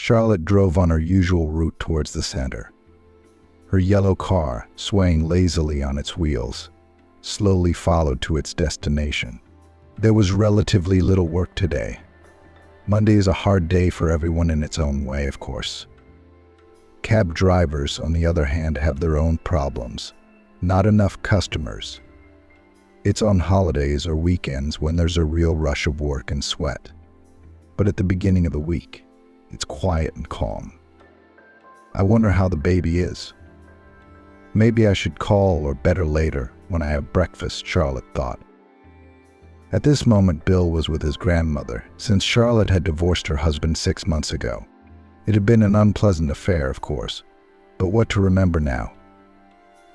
Charlotte drove on her usual route towards the center. Her yellow car, swaying lazily on its wheels, slowly followed to its destination. There was relatively little work today. Monday is a hard day for everyone in its own way, of course. Cab drivers, on the other hand, have their own problems. Not enough customers. It's on holidays or weekends when there's a real rush of work and sweat. But at the beginning of the week, it's quiet and calm. I wonder how the baby is. Maybe I should call, or better later, when I have breakfast, Charlotte thought. At this moment, Bill was with his grandmother, since Charlotte had divorced her husband 6 months ago. It had been an unpleasant affair, of course, but what to remember now?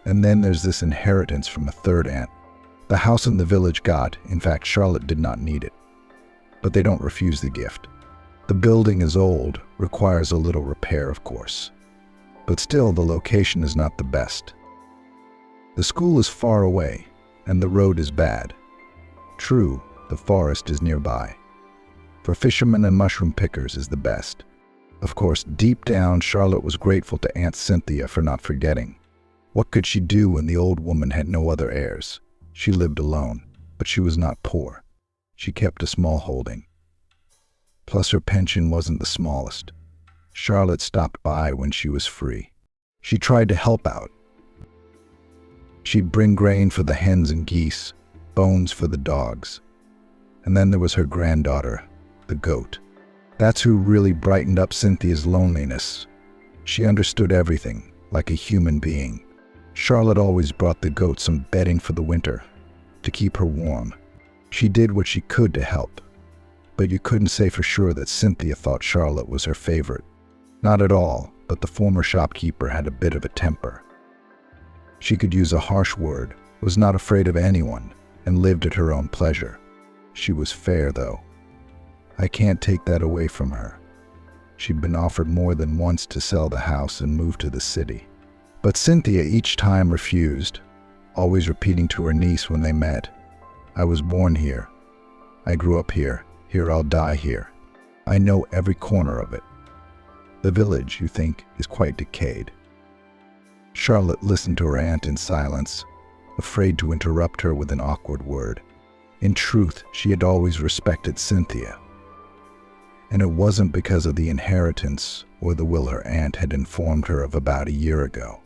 And then there's this inheritance from a third aunt. The house in the village got, in fact, Charlotte did not need it. But they don't refuse the gift. The building is old, requires a little repair, of course. But still, the location is not the best. The school is far away, and the road is bad. True, the forest is nearby. For fishermen and mushroom pickers is the best. Of course, deep down, Charlotte was grateful to Aunt Cynthia for not forgetting. What could she do when the old woman had no other heirs? She lived alone, but she was not poor. She kept a small holding. Plus her pension wasn't the smallest. Charlotte stopped by when she was free. She tried to help out. She'd bring grain for the hens and geese, bones for the dogs. And then there was her granddaughter, the goat. That's who really brightened up Cynthia's loneliness. She understood everything, like a human being. Charlotte always brought the goat some bedding for the winter, to keep her warm. She did what she could to help. But you couldn't say for sure that Cynthia thought Charlotte was her favorite. Not at all, but the former shopkeeper had a bit of a temper. She could use a harsh word, was not afraid of anyone, and lived at her own pleasure. She was fair, though. I can't take that away from her. She'd been offered more than once to sell the house and move to the city. But Cynthia each time refused, always repeating to her niece when they met, "I was born here. I grew up here. Here I'll die here. I know every corner of it. The village, you think, is quite decayed." Charlotte listened to her aunt in silence, afraid to interrupt her with an awkward word. In truth, she had always respected Cynthia. And it wasn't because of the inheritance or the will her aunt had informed her of about a year ago.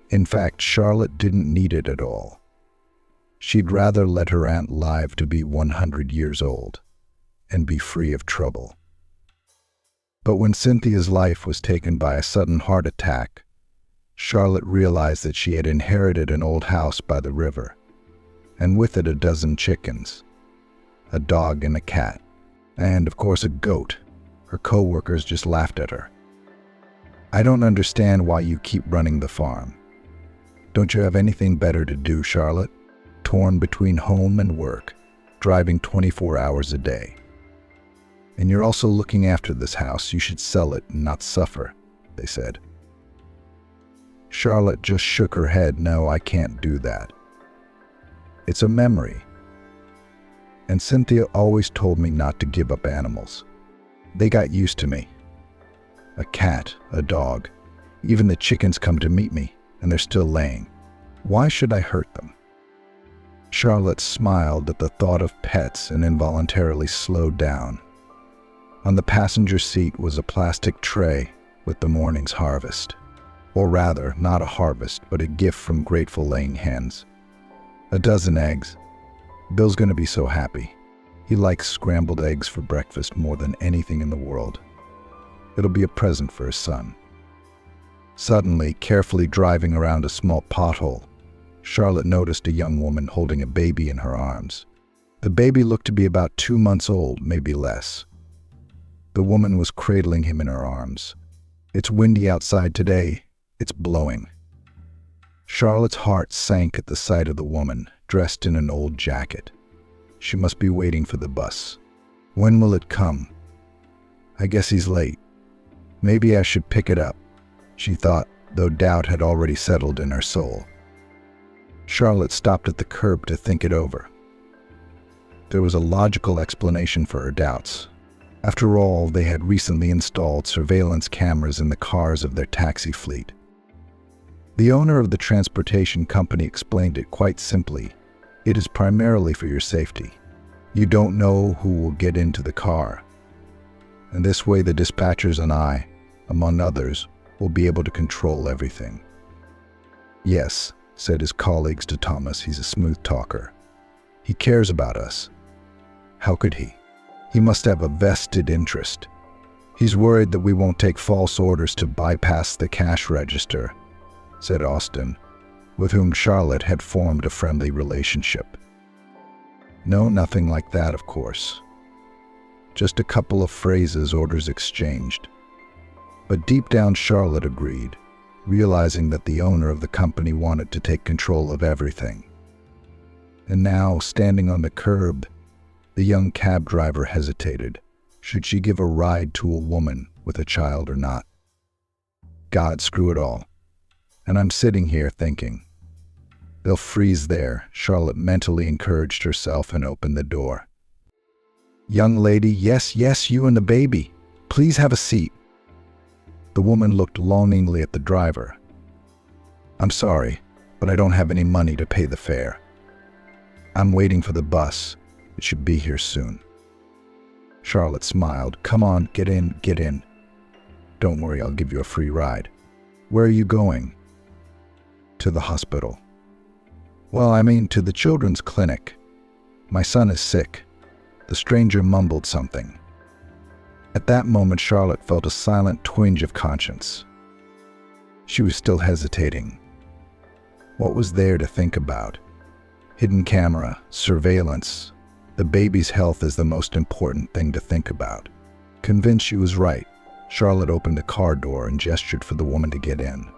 In fact, Charlotte didn't need it at all. She'd rather let her aunt live to be 100 years old and be free of trouble. But when Cynthia's life was taken by a sudden heart attack, Charlotte realized that she had inherited an old house by the river, and with it a dozen chickens, a dog and a cat, and of course a goat. Her co-workers just laughed at her. "I don't understand why you keep running the farm. Don't you have anything better to do, Charlotte? Torn between home and work, driving 24 hours a day. And you're also looking after this house. You should sell it and not suffer," they said. Charlotte just shook her head. "No, I can't do that. It's a memory. And Cynthia always told me not to give up animals. They got used to me. A cat, a dog, even the chickens come to meet me, and they're still laying. Why should I hurt them?" Charlotte smiled at the thought of pets and involuntarily slowed down. On the passenger seat was a plastic tray with the morning's harvest. Or rather, not a harvest, but a gift from grateful laying hens. A dozen eggs. Bill's gonna be so happy. He likes scrambled eggs for breakfast more than anything in the world. It'll be a present for his son. Suddenly, carefully driving around a small pothole, Charlotte noticed a young woman holding a baby in her arms. The baby looked to be about 2 months old, maybe less. The woman was cradling him in her arms. "It's windy outside today. It's blowing." Charlotte's heart sank at the sight of the woman, dressed in an old jacket. She must be waiting for the bus. When will it come? I guess he's late. Maybe I should pick it up, she thought, though doubt had already settled in her soul. Charlotte stopped at the curb to think it over. There was a logical explanation for her doubts. After all, they had recently installed surveillance cameras in the cars of their taxi fleet. The owner of the transportation company explained it quite simply. It is primarily for your safety. You don't know who will get into the car. And this way the dispatchers and I, among others, will be able to control everything. Yes, said his colleagues to Thomas, he's a smooth talker. He cares about us. How could he? He must have a vested interest. He's worried that we won't take false orders to bypass the cash register, said Austin, with whom Charlotte had formed a friendly relationship. No, nothing like that, of course. Just a couple of phrases, orders exchanged. But deep down Charlotte agreed, realizing that the owner of the company wanted to take control of everything. And now, standing on the curb, the young cab driver hesitated. Should she give a ride to a woman with a child or not? God, screw it all. And I'm sitting here thinking, they'll freeze there, Charlotte mentally encouraged herself and opened the door. Young lady, yes, you and the baby. Please have a seat. The woman looked longingly at the driver. I'm sorry, but I don't have any money to pay the fare. I'm waiting for the bus. It should be here soon. Charlotte smiled. Come on, get in. Don't worry, I'll give you a free ride. Where are you going? To the hospital. Well, I mean to the children's clinic. My son is sick. The stranger mumbled something. At that moment, Charlotte felt a silent twinge of conscience. She was still hesitating. What was there to think about? Hidden camera, surveillance. The baby's health is the most important thing to think about. Convinced she was right, Charlotte opened the car door and gestured for the woman to get in.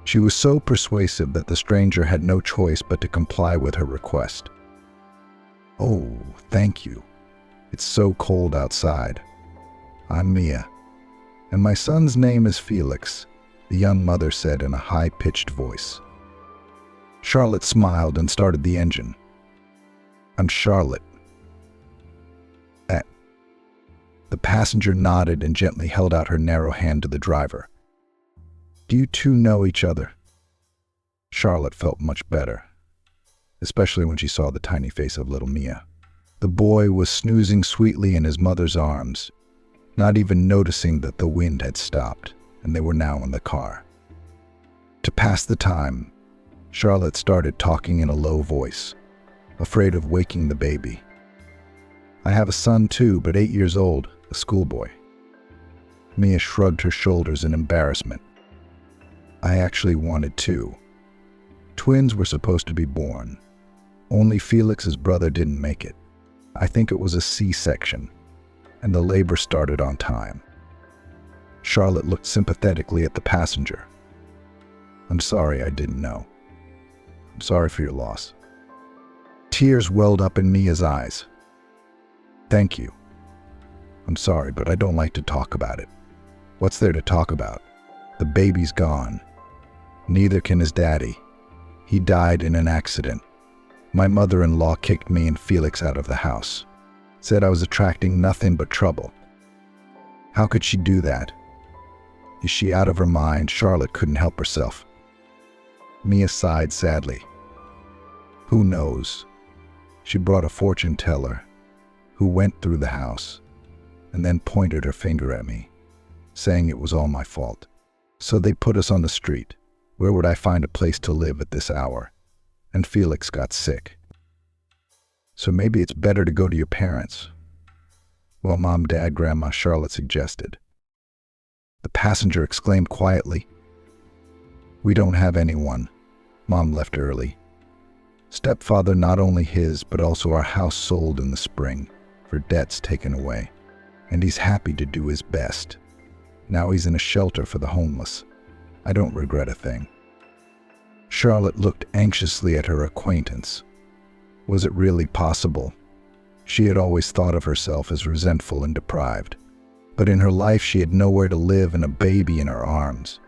She was so persuasive that the stranger had no choice but to comply with her request. Oh, thank you. It's so cold outside. I'm Mia, and my son's name is Felix, the young mother said in a high-pitched voice. Charlotte smiled and started the engine. I'm Charlotte. The passenger nodded and gently held out her narrow hand to the driver. Do you two know each other? Charlotte felt much better, especially when she saw the tiny face of little Mia. The boy was snoozing sweetly in his mother's arms, not even noticing that the wind had stopped and they were now in the car. To pass the time, Charlotte started talking in a low voice, afraid of waking the baby. I have a son too, but 8 years old, a schoolboy. Mia shrugged her shoulders in embarrassment. I actually wanted two. Twins were supposed to be born. Only Felix's brother didn't make it. I think it was a C-section, and the labor started on time. Charlotte looked sympathetically at the passenger. I'm sorry, I didn't know. I'm sorry for your loss. Tears welled up in Mia's eyes. Thank you. I'm sorry, but I don't like to talk about it. What's there to talk about? The baby's gone. Neither can his daddy. He died in an accident. My mother-in-law kicked me and Felix out of the house. Said I was attracting nothing but trouble. How could she do that? Is she out of her mind? Charlotte couldn't help herself. Mia sighed sadly. Who knows? She brought a fortune teller who went through the house and then pointed her finger at me, saying it was all my fault. So they put us on the street. Where would I find a place to live at this hour? And Felix got sick. So maybe it's better to go to your parents. Well, Mom, Dad, Grandma, Charlotte suggested. The passenger exclaimed quietly, We don't have anyone. Mom left early. Stepfather, not only his, but also our house sold in the spring, for debts taken away. And he's happy to do his best. Now he's in a shelter for the homeless. I don't regret a thing. Charlotte looked anxiously at her acquaintance. Was it really possible? She had always thought of herself as resentful and deprived. But in her life she had nowhere to live and a baby in her arms.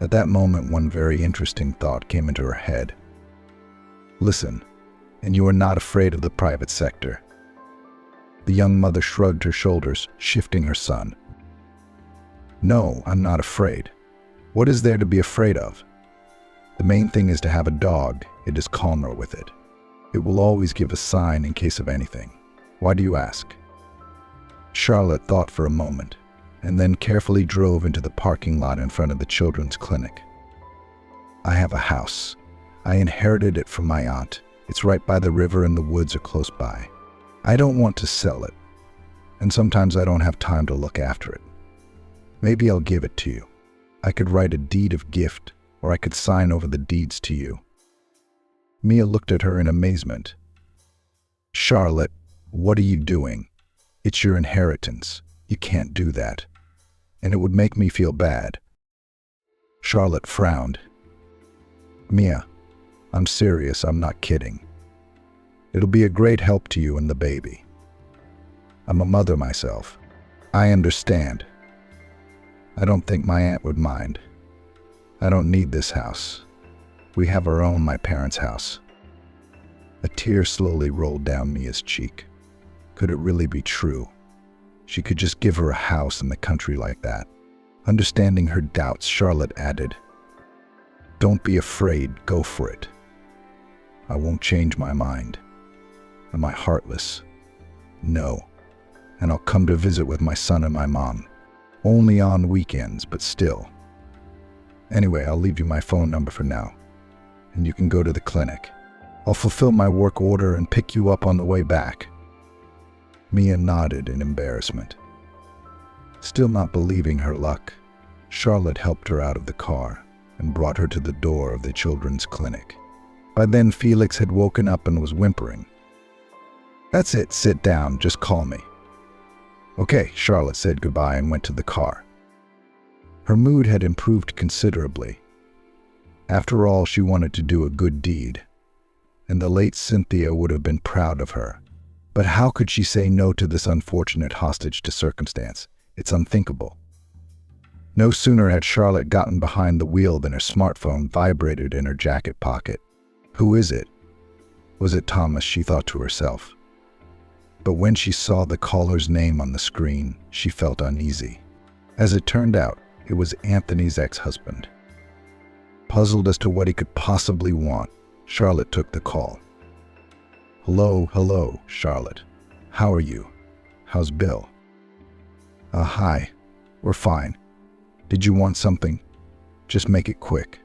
At that moment, one very interesting thought came into her head. Listen, and you are not afraid of the private sector. The young mother shrugged her shoulders, shifting her son. No, I'm not afraid. What is there to be afraid of? The main thing is to have a dog. It is calmer with it. It will always give a sign in case of anything. Why do you ask? Charlotte thought for a moment, and then carefully drove into the parking lot in front of the children's clinic. I have a house. I inherited it from my aunt. It's right by the river and the woods are close by. I don't want to sell it, and sometimes I don't have time to look after it. Maybe I'll give it to you. I could write a deed of gift, or I could sign over the deeds to you. Mia looked at her in amazement. Charlotte, what are you doing? It's your inheritance. You can't do that. And it would make me feel bad. Charlotte frowned. Mia, I'm serious, I'm not kidding. It'll be a great help to you and the baby. I'm a mother myself. I understand. I don't think my aunt would mind. I don't need this house. We have our own, my parents' house. A tear slowly rolled down Mia's cheek. Could it really be true? She could just give her a house in the country like that. Understanding her doubts, Charlotte added, Don't be afraid, go for it. I won't change my mind. Am I heartless? No. And I'll come to visit with my son and my mom. Only on weekends, but still. Anyway, I'll leave you my phone number for now, and you can go to the clinic. I'll fulfill my work order and pick you up on the way back. Mia nodded in embarrassment. Still not believing her luck, Charlotte helped her out of the car and brought her to the door of the children's clinic. By then, Felix had woken up and was whimpering. That's it, sit down, just call me. Okay, Charlotte said goodbye and went to the car. Her mood had improved considerably. After all, she wanted to do a good deed, and the late Cynthia would have been proud of her. But how could she say no to this unfortunate hostage to circumstance? It's unthinkable. No sooner had Charlotte gotten behind the wheel than her smartphone vibrated in her jacket pocket. Who is it? Was it Thomas, she thought to herself. But when she saw the caller's name on the screen, she felt uneasy. As it turned out, it was Anthony's ex-husband. Puzzled as to what he could possibly want, Charlotte took the call. Hello, Charlotte. How are you? How's Bill? Hi. We're fine. Did you want something? Just make it quick.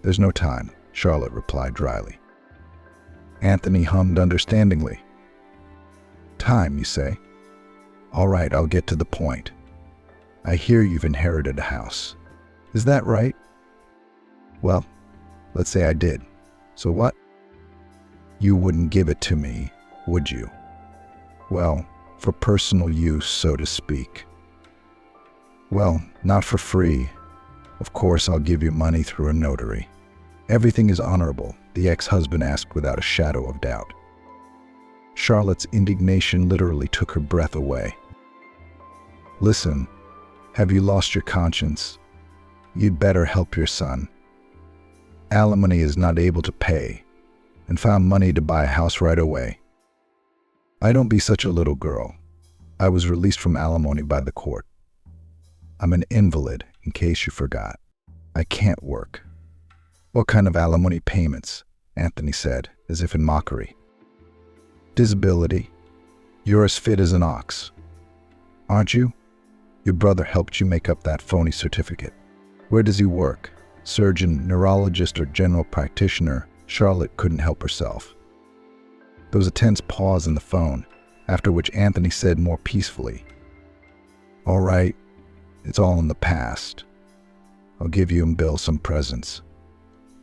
There's no time, Charlotte replied dryly. Anthony hummed understandingly. Time, you say? All right, I'll get to the point. I hear you've inherited a house. Is that right? Well, let's say I did. So what? You wouldn't give it to me, would you? Well, for personal use, so to speak. Well, not for free. Of course, I'll give you money through a notary. Everything is honorable, the ex-husband asked without a shadow of doubt. Charlotte's indignation literally took her breath away. Listen, have you lost your conscience? You'd better help your son. Alimony is not able to pay, and found money to buy a house right away. I don't be such a little girl. I was released from alimony by the court. I'm an invalid, in case you forgot. I can't work. What kind of alimony payments? Anthony said, as if in mockery. Disability. You're as fit as an ox. Aren't you? Your brother helped you make up that phony certificate. Where does he work? Surgeon, neurologist, or general practitioner? Charlotte couldn't help herself. There was a tense pause in the phone, after which Anthony said more peacefully, All right, it's all in the past. I'll give you and Bill some presents.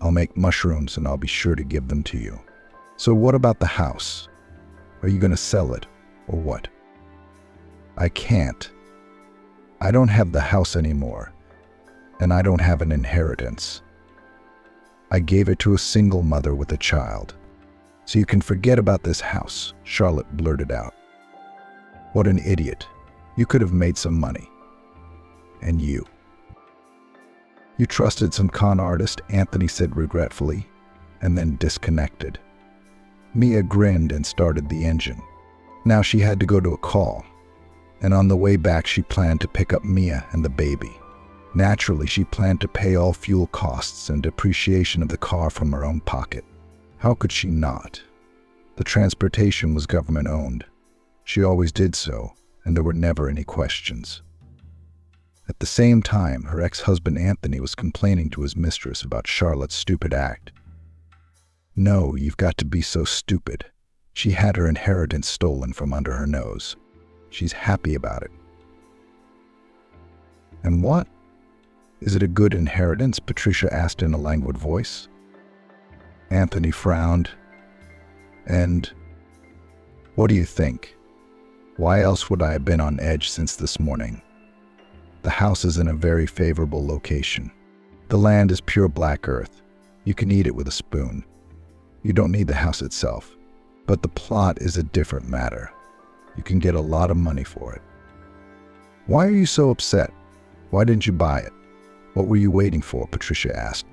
I'll make mushrooms and I'll be sure to give them to you. So what about the house? Are you going to sell it, or what? I can't. I don't have the house anymore, and I don't have an inheritance. I gave it to a single mother with a child. So you can forget about this house, Charlotte blurted out. What an idiot. You could have made some money. And you. You trusted some con artist, Anthony said regretfully, and then disconnected. Mia grinned and started the engine. Now she had to go to a call, and on the way back she planned to pick up Mia and the baby. Naturally, she planned to pay all fuel costs and depreciation of the car from her own pocket. How could she not? The transportation was government-owned. She always did so, and there were never any questions. At the same time, her ex-husband Anthony was complaining to his mistress about Charlotte's stupid act. "No, you've got to be so stupid. She had her inheritance stolen from under her nose. She's happy about it." "And what? Is it a good inheritance?" Patricia asked in a languid voice. Anthony frowned. "And what do you think? Why else would I have been on edge since this morning? The house is in a very favorable location. The land is pure black earth. You can eat it with a spoon. You don't need the house itself. But the plot is a different matter. You can get a lot of money for it." "Why are you so upset? Why didn't you buy it? What were you waiting for?" Patricia asked.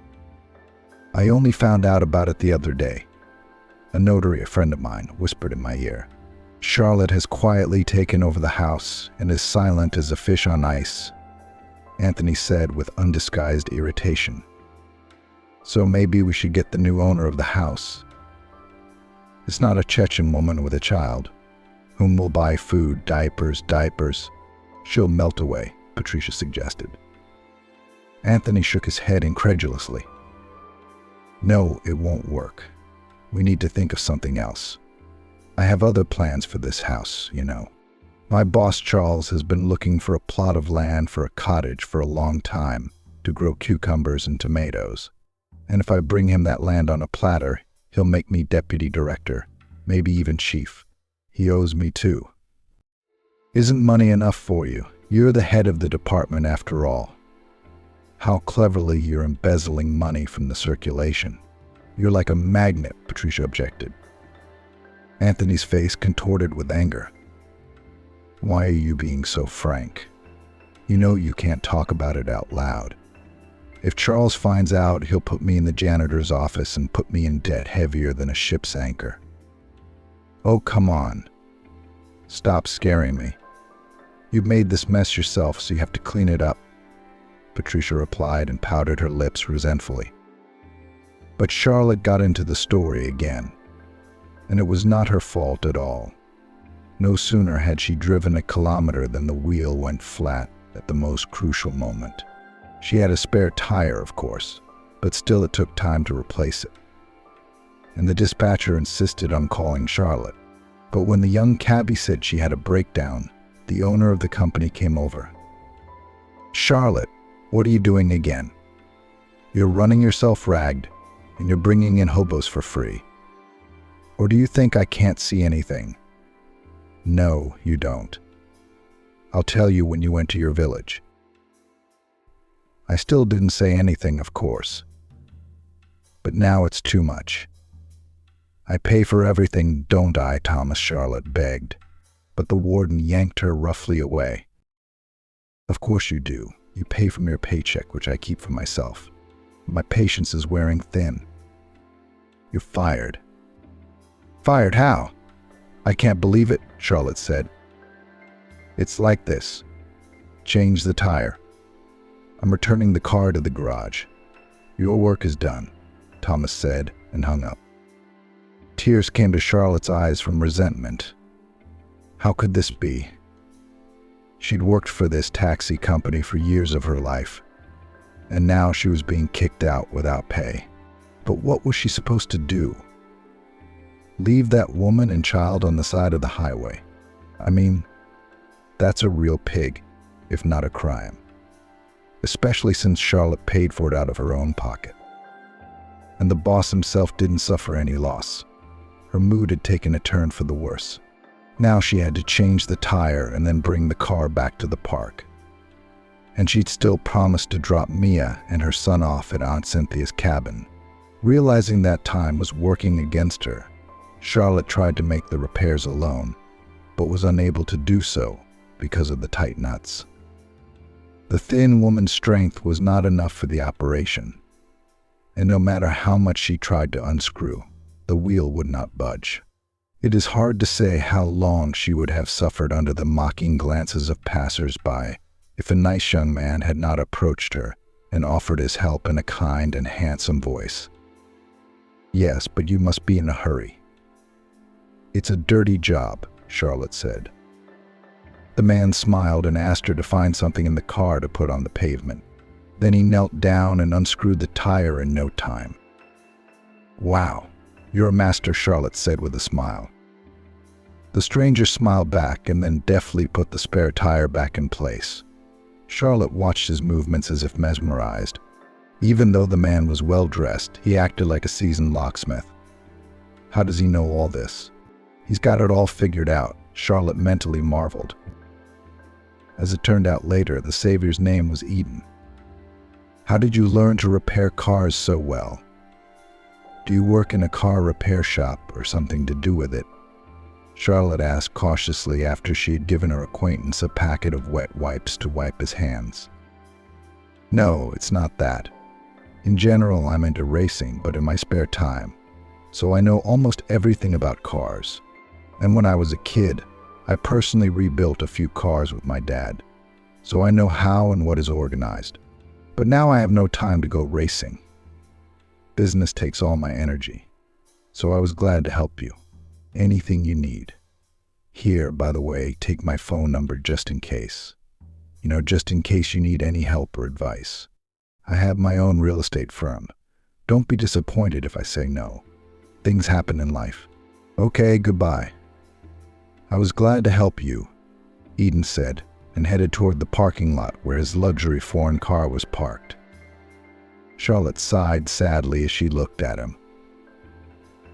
"I only found out about it the other day. A notary, a friend of mine, whispered in my ear. Charlotte has quietly taken over the house and is silent as a fish on ice," Anthony said with undisguised irritation. "So maybe we should get the new owner of the house. It's not a Chechen woman with a child, whom will buy food, diapers. She'll melt away," Patricia suggested. Anthony shook his head incredulously. "No, it won't work. We need to think of something else. I have other plans for this house, you know. My boss Charles has been looking for a plot of land for a cottage for a long time to grow cucumbers and tomatoes. And if I bring him that land on a platter, he'll make me deputy director, maybe even chief. He owes me too. Isn't money enough for you? You're the head of the department after all. How cleverly you're embezzling money from the circulation. You're like a magnet," Patricia objected. Anthony's face contorted with anger. "Why are you being so frank? You know you can't talk about it out loud. If Charles finds out, he'll put me in the janitor's office and put me in debt heavier than a ship's anchor." "Oh, come on. Stop scaring me. You've made this mess yourself, so you have to clean it up," Patricia replied and pouted her lips resentfully. But Charlotte got into the story again, and it was not her fault at all. No sooner had she driven a kilometer than the wheel went flat at the most crucial moment. She had a spare tire, of course, but still it took time to replace it. And the dispatcher insisted on calling Charlotte. But when the young cabbie said she had a breakdown, the owner of the company came over. "Charlotte, what are you doing again? You're running yourself ragged, and you're bringing in hobos for free. Or do you think I can't see anything?" "No, you don't. I'll tell you when you went to your village." I still didn't say anything, of course. But now it's too much. "I pay for everything, don't I, Thomas?" Charlotte begged, but the warden yanked her roughly away. "Of course you do. You pay from your paycheck, which I keep for myself. My patience is wearing thin." "You're fired." "Fired how?" "I can't believe it," Charlotte said. "It's like this. Change the tire. I'm returning the car to the garage. Your work is done," Thomas said and hung up. Tears came to Charlotte's eyes from resentment. How could this be? She'd worked for this taxi company for years of her life, and now she was being kicked out without pay. But what was she supposed to do? Leave that woman and child on the side of the highway? I mean, that's a real pig, if not a crime. Especially since Charlotte paid for it out of her own pocket. And the boss himself didn't suffer any loss. Her mood had taken a turn for the worse. Now she had to change the tire and then bring the car back to the park. And she'd still promised to drop Mia and her son off at Aunt Cynthia's cabin. Realizing that time was working against her, Charlotte tried to make the repairs alone, but was unable to do so because of the tight nuts. The thin woman's strength was not enough for the operation, and no matter how much she tried to unscrew, the wheel would not budge. It is hard to say how long she would have suffered under the mocking glances of passers-by if a nice young man had not approached her and offered his help in a kind and handsome voice. "Yes, but you must be in a hurry." "It's a dirty job," Charlotte said. The man smiled and asked her to find something in the car to put on the pavement. Then he knelt down and unscrewed the tire in no time. "Wow, you're a master," Charlotte said with a smile. The stranger smiled back and then deftly put the spare tire back in place. Charlotte watched his movements as if mesmerized. Even though the man was well-dressed, he acted like a seasoned locksmith. How does he know all this? He's got it all figured out, Charlotte mentally marveled. As it turned out later, the savior's name was Eden. "How did you learn to repair cars so well? Do you work in a car repair shop or something to do with it?" Charlotte asked cautiously after she had given her acquaintance a packet of wet wipes to wipe his hands. "No, it's not that. In general, I'm into racing, but in my spare time, so I know almost everything about cars. And when I was a kid, I personally rebuilt a few cars with my dad, so I know how and what is organized. But now I have no time to go racing. Business takes all my energy, so I was glad to help you. Anything you need. Here, by the way, take my phone number just in case. Just in case you need any help or advice. I have my own real estate firm. Don't be disappointed if I say no. Things happen in life. Okay, goodbye." "I was glad to help you," Eden said, and headed toward the parking lot where his luxury foreign car was parked. Charlotte sighed sadly as she looked at him.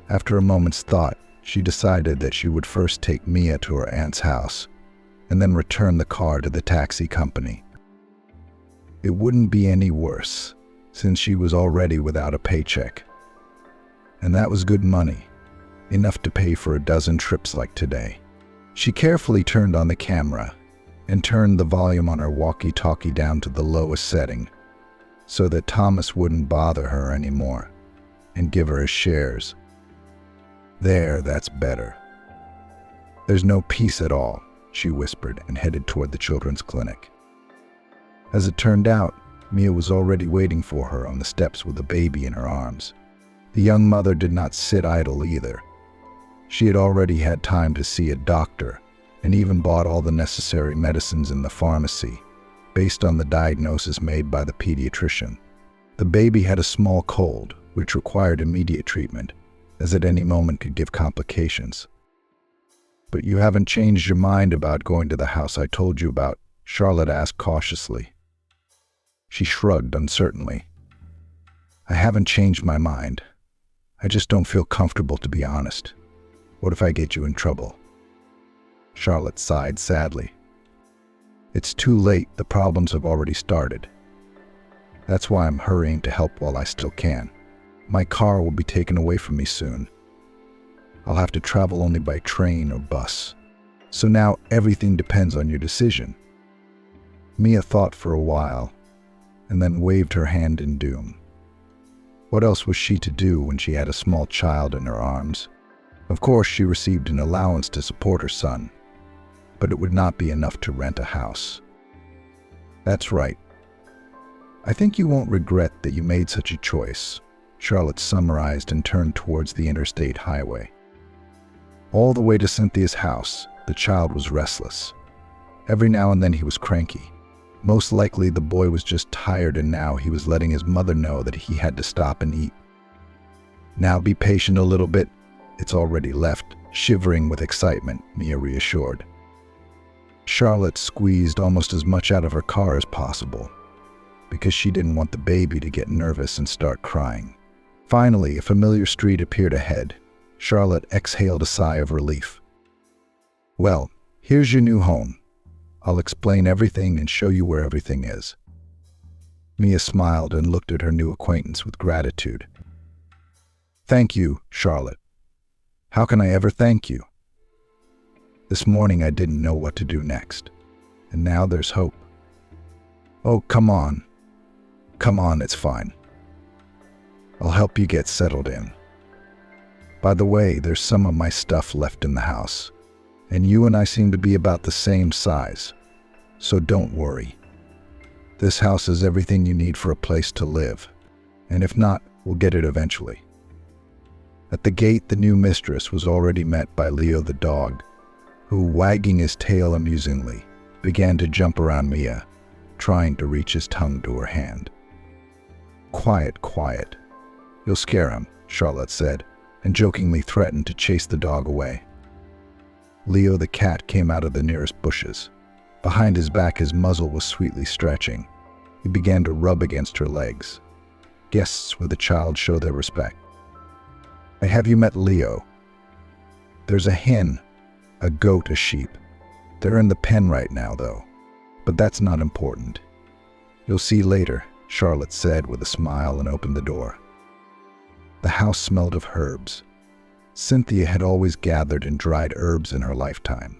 After a moment's thought, she decided that she would first take Mia to her aunt's house and then return the car to the taxi company. It wouldn't be any worse, since she was already without a paycheck. And that was good money, enough to pay for a dozen trips like today. She carefully turned on the camera and turned the volume on her walkie-talkie down to the lowest setting so that Thomas wouldn't bother her anymore and give her his shares. "There, that's better." "There's no peace at all," she whispered and headed toward the children's clinic. As it turned out, Mia was already waiting for her on the steps with a baby in her arms. The young mother did not sit idle either. She had already had time to see a doctor and even bought all the necessary medicines in the pharmacy, based on the diagnosis made by the pediatrician. The baby had a small cold, which required immediate treatment, as at any moment could give complications. "But you haven't changed your mind about going to the house I told you about?" Charlotte asked cautiously. She shrugged uncertainly. "I haven't changed my mind. I just don't feel comfortable, to be honest. What if I get you in trouble?" Charlotte sighed sadly. "It's too late. The problems have already started. That's why I'm hurrying to help while I still can. My car will be taken away from me soon. I'll have to travel only by train or bus. So now everything depends on your decision." Mia thought for a while, and then waved her hand in doom. What else was she to do when she had a small child in her arms? Of course, she received an allowance to support her son, but it would not be enough to rent a house. "That's right. I think you won't regret that you made such a choice," Charlotte summarized and turned towards the interstate highway. All the way to Cynthia's house, the child was restless. Every now and then he was cranky. Most likely the boy was just tired, and now he was letting his mother know that he had to stop and eat. "Now be patient a little bit. It's already left," shivering with excitement, Mia reassured. Charlotte squeezed almost as much out of her car as possible, because she didn't want the baby to get nervous and start crying. Finally, a familiar street appeared ahead. Charlotte exhaled a sigh of relief. "Well, here's your new home. I'll explain everything and show you where everything is." Mia smiled and looked at her new acquaintance with gratitude. "Thank you, Charlotte. How can I ever thank you? This morning I didn't know what to do next, and now there's hope." "Oh, come on. Come on, it's fine. I'll help you get settled in." By the way, there's some of my stuff left in the house, and you and I seem to be about the same size, so don't worry. This house is everything you need for a place to live, and if not, we'll get it eventually." At the gate, the new mistress was already met by Leo the dog, who, wagging his tail amusingly, began to jump around Mia, trying to reach his tongue to her hand. "Quiet, quiet. You'll scare him," Charlotte said, and jokingly threatened to chase the dog away. Leo the cat came out of the nearest bushes. Behind his back, his muzzle was sweetly stretching. He began to rub against her legs. Guests with a child show their respect. "Have you met Leo? There's a hen, a goat, a sheep. They're in the pen right now, though. But that's not important. You'll see later," Charlotte said with a smile and opened the door. The house smelled of herbs. Cynthia had always gathered and dried herbs in her lifetime.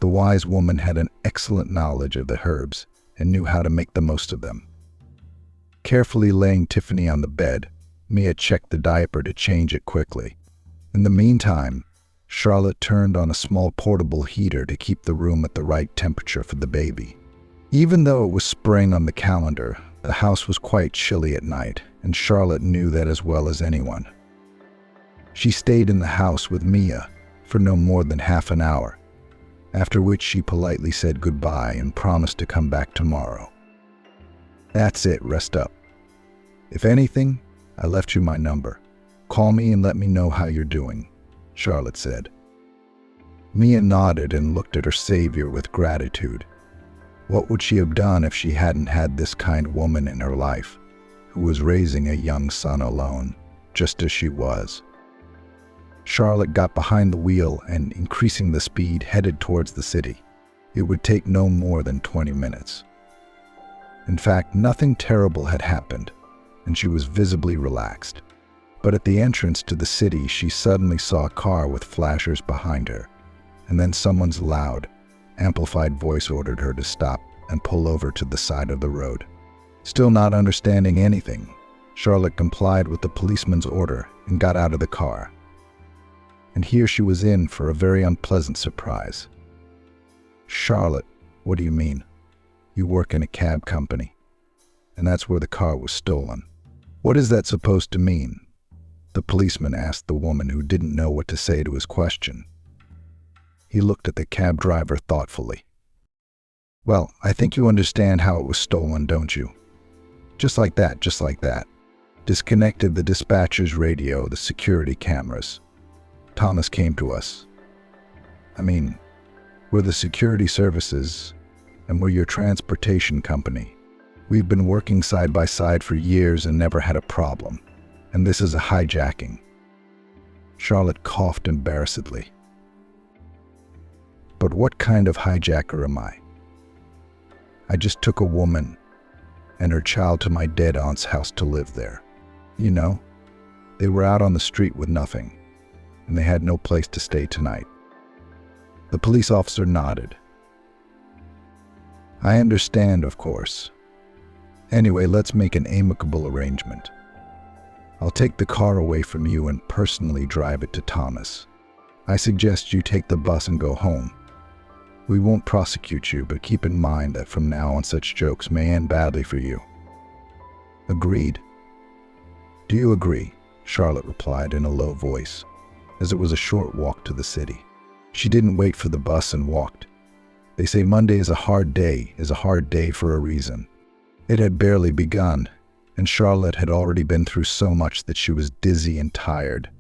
The wise woman had an excellent knowledge of the herbs and knew how to make the most of them. Carefully laying Tiffany on the bed, Mia checked the diaper to change it quickly. In the meantime, Charlotte turned on a small portable heater to keep the room at the right temperature for the baby. Even though it was spring on the calendar, the house was quite chilly at night, and Charlotte knew that as well as anyone. She stayed in the house with Mia for no more than half an hour, after which she politely said goodbye and promised to come back tomorrow. "That's it, rest up. If anything, I left you my number. Call me and let me know how you're doing," Charlotte said. Mia nodded and looked at her savior with gratitude. What would she have done if she hadn't had this kind woman in her life, who was raising a young son alone, just as she was? Charlotte got behind the wheel and, increasing the speed, headed towards the city. It would take no more than 20 minutes. In fact, nothing terrible had happened, and she was visibly relaxed. But at the entrance to the city, she suddenly saw a car with flashers behind her, and then someone's loud, amplified voice ordered her to stop and pull over to the side of the road. Still not understanding anything, Charlotte complied with the policeman's order and got out of the car. And here she was in for a very unpleasant surprise. "Charlotte, what do you mean? You work in a cab company, and that's where the car was stolen. What is that supposed to mean?" the policeman asked the woman, who didn't know what to say to his question. He looked at the cab driver thoughtfully. "Well, I think you understand how it was stolen, don't you? Just like that, just like that. Disconnected the dispatcher's radio, the security cameras. Thomas came to us. I mean, we're the security services, and we're your transportation company. We've been working side by side for years and never had a problem. And this is a hijacking." Charlotte coughed embarrassedly. "But what kind of hijacker am I? I just took a woman and her child to my dead aunt's house to live there. You know, they were out on the street with nothing, and they had no place to stay tonight." The police officer nodded. "I understand, of course. Anyway, let's make an amicable arrangement. I'll take the car away from you and personally drive it to Thomas. I suggest you take the bus and go home. We won't prosecute you, but keep in mind that from now on such jokes may end badly for you." "Agreed." "Do you agree?" Charlotte replied in a low voice, as it was a short walk to the city. She didn't wait for the bus and walked. They say Monday is a hard day for a reason. It had barely begun, and Charlotte had already been through so much that she was dizzy and tired.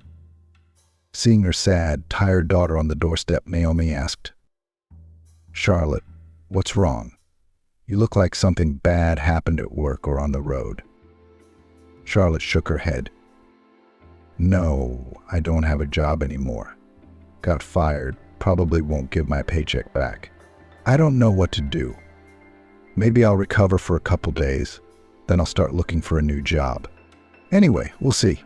Seeing her sad, tired daughter on the doorstep, Naomi asked, "Charlotte, what's wrong? You look like something bad happened at work or on the road." Charlotte shook her head. "No, I don't have a job anymore. Got fired, probably won't give my paycheck back. I don't know what to do. Maybe I'll recover for a couple days, then I'll start looking for a new job. Anyway, we'll see."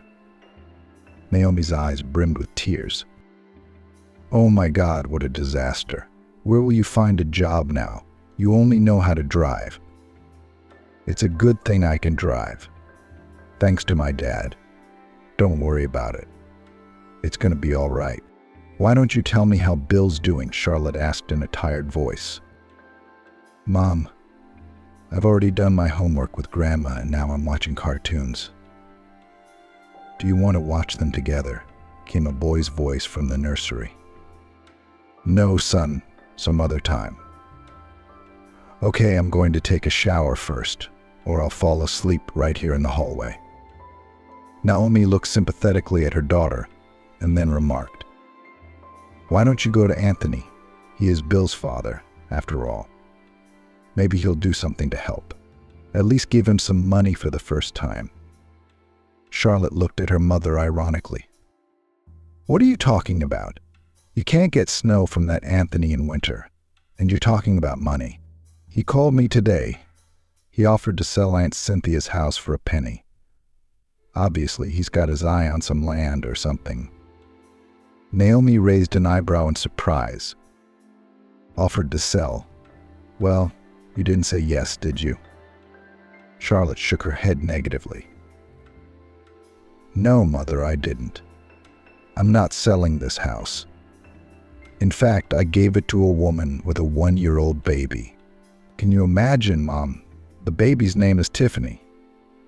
Naomi's eyes brimmed with tears. "Oh my God, what a disaster. Where will you find a job now? You only know how to drive." "It's a good thing I can drive. Thanks to my dad. Don't worry about it." It's going to be all right. Why don't you tell me how Bill's doing? Charlotte asked in a tired voice. Mom, I've already done my homework with Grandma and now I'm watching cartoons. Do you want to watch them together? Came a boy's voice from the nursery. No, son, some other time. Okay, I'm going to take a shower first, or I'll fall asleep right here in the hallway. Naomi looked sympathetically at her daughter and then remarked, Why don't you go to Anthony? He is Bill's father, after all. Maybe he'll do something to help. At least give him some money for the first time. Charlotte looked at her mother ironically. What are you talking about? You can't get snow from that Anthony in winter, and you're talking about money. He called me today. He offered to sell Aunt Cynthia's house for a penny. Obviously, he's got his eye on some land or something. Naomi raised an eyebrow in surprise. Offered to sell? Well, you didn't say yes, did you? Charlotte shook her head negatively. No, Mother, I didn't. I'm not selling this house. In fact, I gave it to a woman with a 1-year-old baby. Can you imagine, Mom? The baby's name is Tiffany.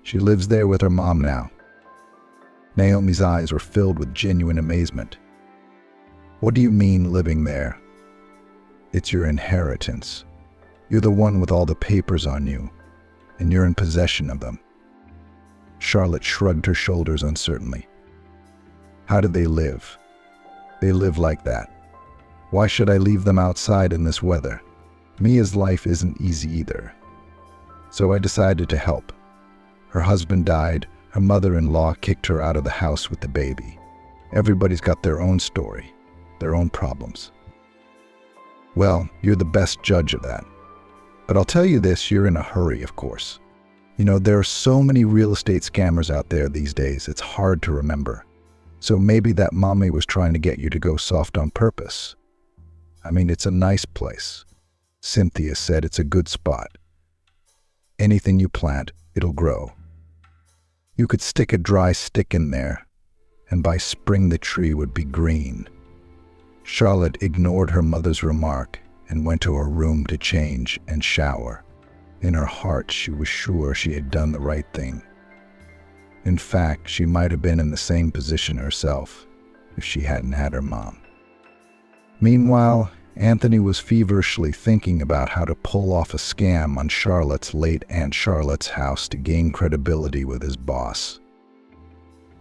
She lives there with her mom now. Naomi's eyes were filled with genuine amazement. What do you mean, living there? It's your inheritance. You're the one with all the papers on you, and you're in possession of them. Charlotte shrugged her shoulders uncertainly. How do they live? They live like that. Why should I leave them outside in this weather? Mia's life isn't easy either. So I decided to help. Her husband died. Her mother-in-law kicked her out of the house with the baby. Everybody's got their own story, their own problems. Well, you're the best judge of that. But I'll tell you this, you're in a hurry, of course. You know, there are so many real estate scammers out there these days, it's hard to remember. So maybe that mommy was trying to get you to go soft on purpose. I mean, it's a nice place. Cynthia said it's a good spot. Anything you plant, it'll grow. You could stick a dry stick in there, and by spring the tree would be green. Charlotte ignored her mother's remark and went to her room to change and shower. In her heart, she was sure she had done the right thing. In fact, she might have been in the same position herself if she hadn't had her mom. Meanwhile, Anthony was feverishly thinking about how to pull off a scam on Charlotte's late Aunt Charlotte's house to gain credibility with his boss.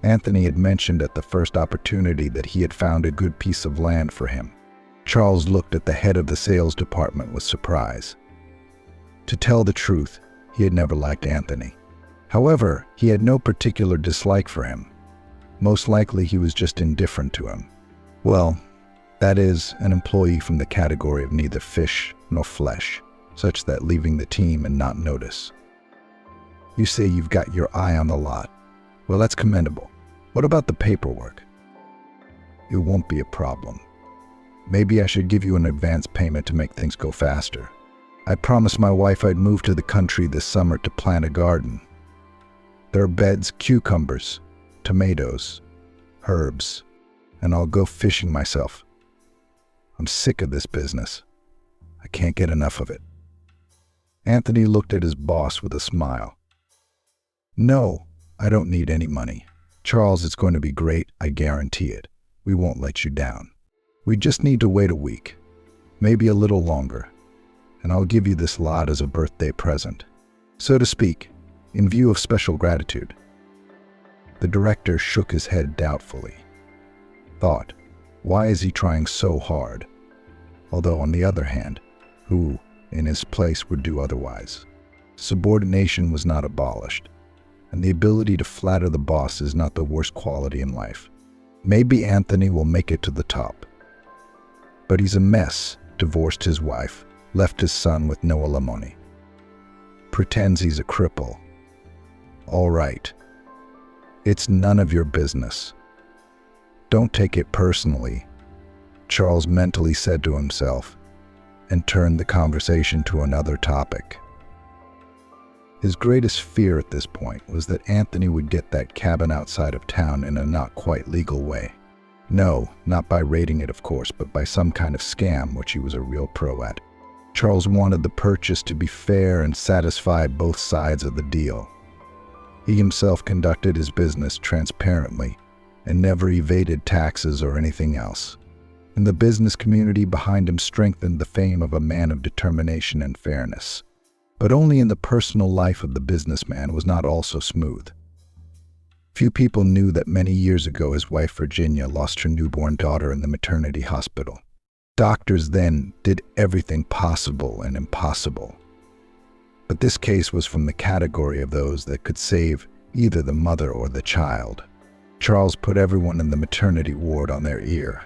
Anthony had mentioned at the first opportunity that he had found a good piece of land for him. Charles looked at the head of the sales department with surprise. To tell the truth, he had never liked Anthony. However, he had no particular dislike for him. Most likely he was just indifferent to him. Well, that is, an employee from the category of neither fish nor flesh, such that leaving the team and not notice. You say you've got your eye on the lot. Well, that's commendable. What about the paperwork? It won't be a problem. Maybe I should give you an advance payment to make things go faster. I promised my wife I'd move to the country this summer to plant a garden. There are beds, cucumbers, tomatoes, herbs, and I'll go fishing myself. I'm sick of this business. I can't get enough of it. Anthony looked at his boss with a smile. No, I don't need any money. Charles, it's going to be great, I guarantee it. We won't let you down. We just need to wait a week, maybe a little longer, and I'll give you this lot as a birthday present, so to speak, in view of special gratitude. The director shook his head doubtfully. Thought, why is he trying so hard? Although, on the other hand, who, in his place, would do otherwise? Subordination was not abolished, and the ability to flatter the boss is not the worst quality in life. Maybe Anthony will make it to the top. But he's a mess, divorced his wife, left his son with no alimony. Pretends he's a cripple. All right. It's none of your business. Don't take it personally, Charles mentally said to himself, and turned the conversation to another topic. His greatest fear at this point was that Anthony would get that cabin outside of town in a not quite legal way. No, not by rating it, of course, but by some kind of scam, which he was a real pro at. Charles wanted the purchase to be fair and satisfy both sides of the deal. He himself conducted his business transparently and never evaded taxes or anything else. And the business community behind him strengthened the fame of a man of determination and fairness. But only in the personal life of the businessman was not all so smooth. Few people knew that many years ago his wife Virginia lost her newborn daughter in the maternity hospital. Doctors then did everything possible and impossible. But this case was from the category of those that could save either the mother or the child. Charles put everyone in the maternity ward on their ear.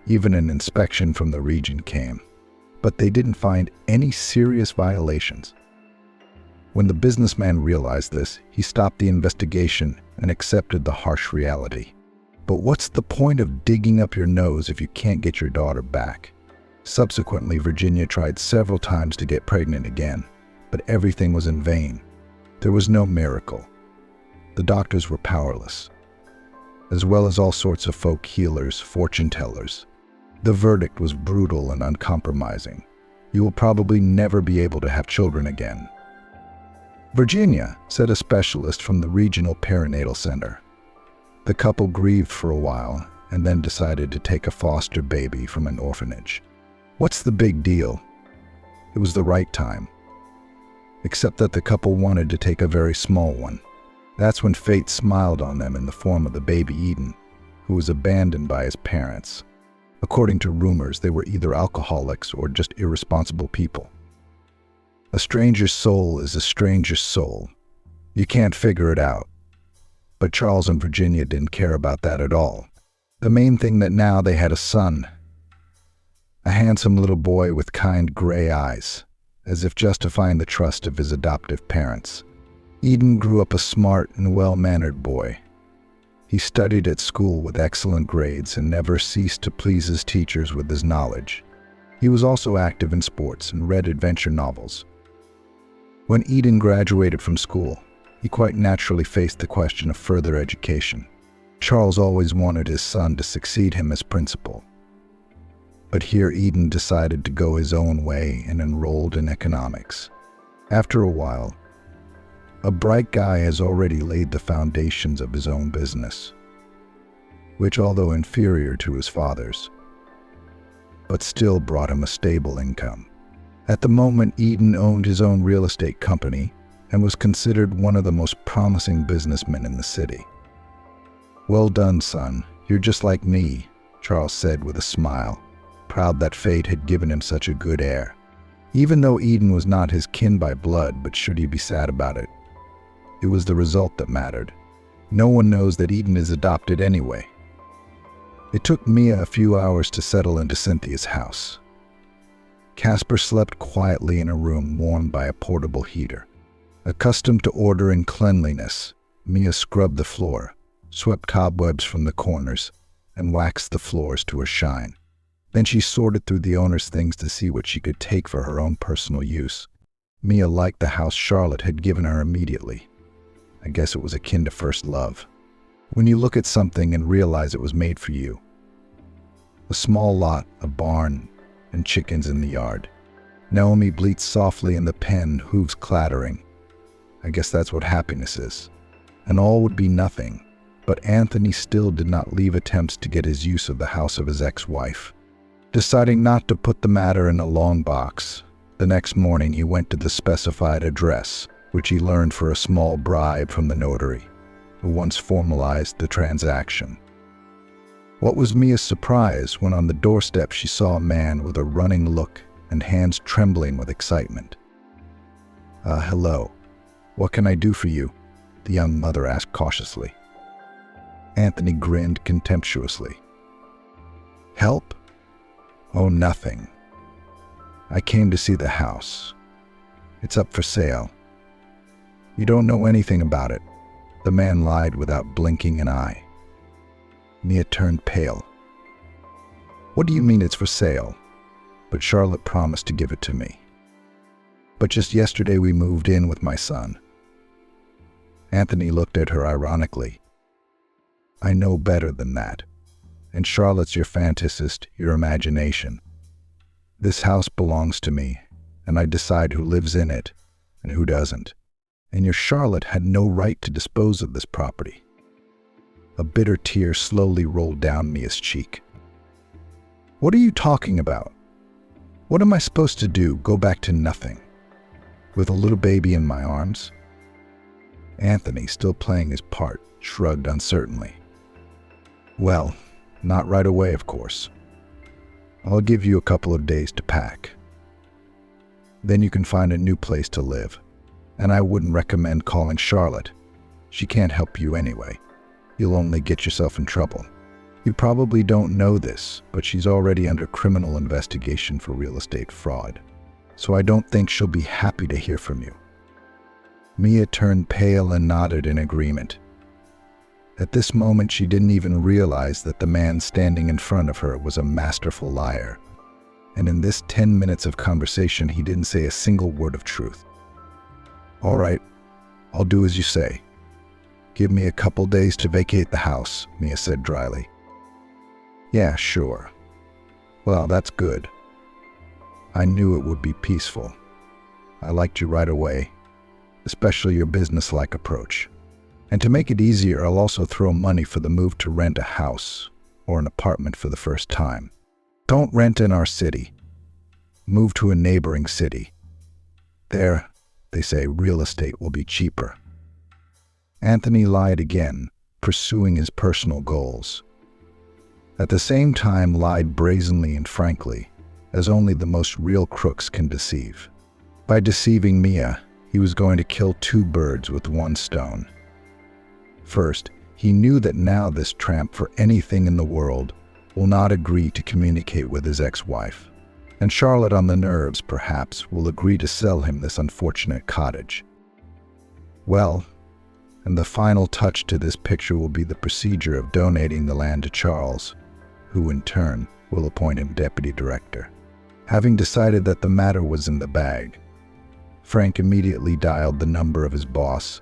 Even an inspection from the region came, but they didn't find any serious violations. When the businessman realized this, he stopped the investigation and accepted the harsh reality. But what's the point of digging up your nose if you can't get your daughter back? Subsequently, Virginia tried several times to get pregnant again, but everything was in vain. There was no miracle. The doctors were powerless, as well as all sorts of folk healers, fortune tellers. The verdict was brutal and uncompromising. You will probably never be able to have children again. Virginia, said a specialist from the regional perinatal center. The couple grieved for a while and then decided to take a foster baby from an orphanage. What's the big deal? It was the right time. Except that the couple wanted to take a very small one. That's when fate smiled on them in the form of the baby Eden, who was abandoned by his parents. According to rumors, they were either alcoholics or just irresponsible people. A stranger's soul is a stranger's soul. You can't figure it out. But Charles and Virginia didn't care about that at all. The main thing that now they had a son. A handsome little boy with kind gray eyes, as if justifying the trust of his adoptive parents. Eden grew up a smart and well-mannered boy. He studied at school with excellent grades and never ceased to please his teachers with his knowledge. He was also active in sports and read adventure novels. When Eden graduated from school, he quite naturally faced the question of further education. Charles always wanted his son to succeed him as principal. But here Eden decided to go his own way and enrolled in economics. After a while, a bright guy has already laid the foundations of his own business, which, although inferior to his father's, but still brought him a stable income. At the moment, Eden owned his own real estate company and was considered one of the most promising businessmen in the city. "Well done, son. You're just like me," Charles said with a smile, proud that fate had given him such a good heir. Even though Eden was not his kin by blood, but should he be sad about it? It was the result that mattered. No one knows that Eden is adopted anyway. It took Mia a few hours to settle into Cynthia's house. Casper slept quietly in a room warmed by a portable heater. Accustomed to order and cleanliness, Mia scrubbed the floor, swept cobwebs from the corners, and waxed the floors to a shine. Then she sorted through the owner's things to see what she could take for her own personal use. Mia liked the house Charlotte had given her immediately. I guess it was akin to first love. When you look at something and realize it was made for you. A small lot, a barn, and chickens in the yard. Naomi bleats softly in the pen, hooves clattering. I guess that's what happiness is. And all would be nothing, but Anthony still did not leave attempts to get his use of the house of his ex-wife. Deciding not to put the matter in a long box, the next morning he went to the specified address, which he learned for a small bribe from the notary, who once formalized the transaction. What was Mia's surprise when on the doorstep she saw a man with a running look and hands trembling with excitement. Hello. What can I do for you?" the young mother asked cautiously. Anthony grinned contemptuously. "Help? Oh, nothing. I came to see the house. It's up for sale." "You don't know anything about it," the man lied without blinking an eye. Mia turned pale. "What do you mean it's for sale?" "But Charlotte promised to give it to me. But just yesterday we moved in with my son." Anthony looked at her ironically. "I know better than that. and Charlotte's your fantasist, your imagination. This house belongs to me, and I decide who lives in it and who doesn't. And your Charlotte had no right to dispose of this property. A bitter tear slowly rolled down Mia's cheek. What are you talking about? What am I supposed to do? Go back to nothing? With a little baby in my arms? Anthony, still playing his part, shrugged uncertainly. Well, not right away, of course. I'll give you a couple of days to pack. Then you can find a new place to live. And I wouldn't recommend calling Charlotte. She can't help you anyway. You'll only get yourself in trouble. You probably don't know this, but she's already under criminal investigation for real estate fraud. So I don't think she'll be happy to hear from you. Mia turned pale and nodded in agreement. At this moment, she didn't even realize that the man standing in front of her was a masterful liar. And in this 10 minutes of conversation, he didn't say a single word of truth. All right, I'll do as you say. Give me a couple days to vacate the house, Mia said dryly. Yeah, sure. Well, that's good. I knew it would be peaceful. I liked you right away, especially your business-like approach. And to make it easier, I'll also throw money for the move to rent a house or an apartment for the first time. Don't rent in our city. Move to a neighboring city. There, they say real estate will be cheaper. Anthony lied again, pursuing his personal goals. At the same time, lied brazenly and frankly, as only the most real crooks can deceive. By deceiving Mia, he was going to kill two birds with one stone. First, he knew that now this tramp for anything in the world will not agree to communicate with his ex-wife. And Charlotte, on the nerves, perhaps, will agree to sell him this unfortunate cottage. Well, and the final touch to this picture will be the procedure of donating the land to Charles, who in turn will appoint him deputy director. Having decided that the matter was in the bag, Frank immediately dialed the number of his boss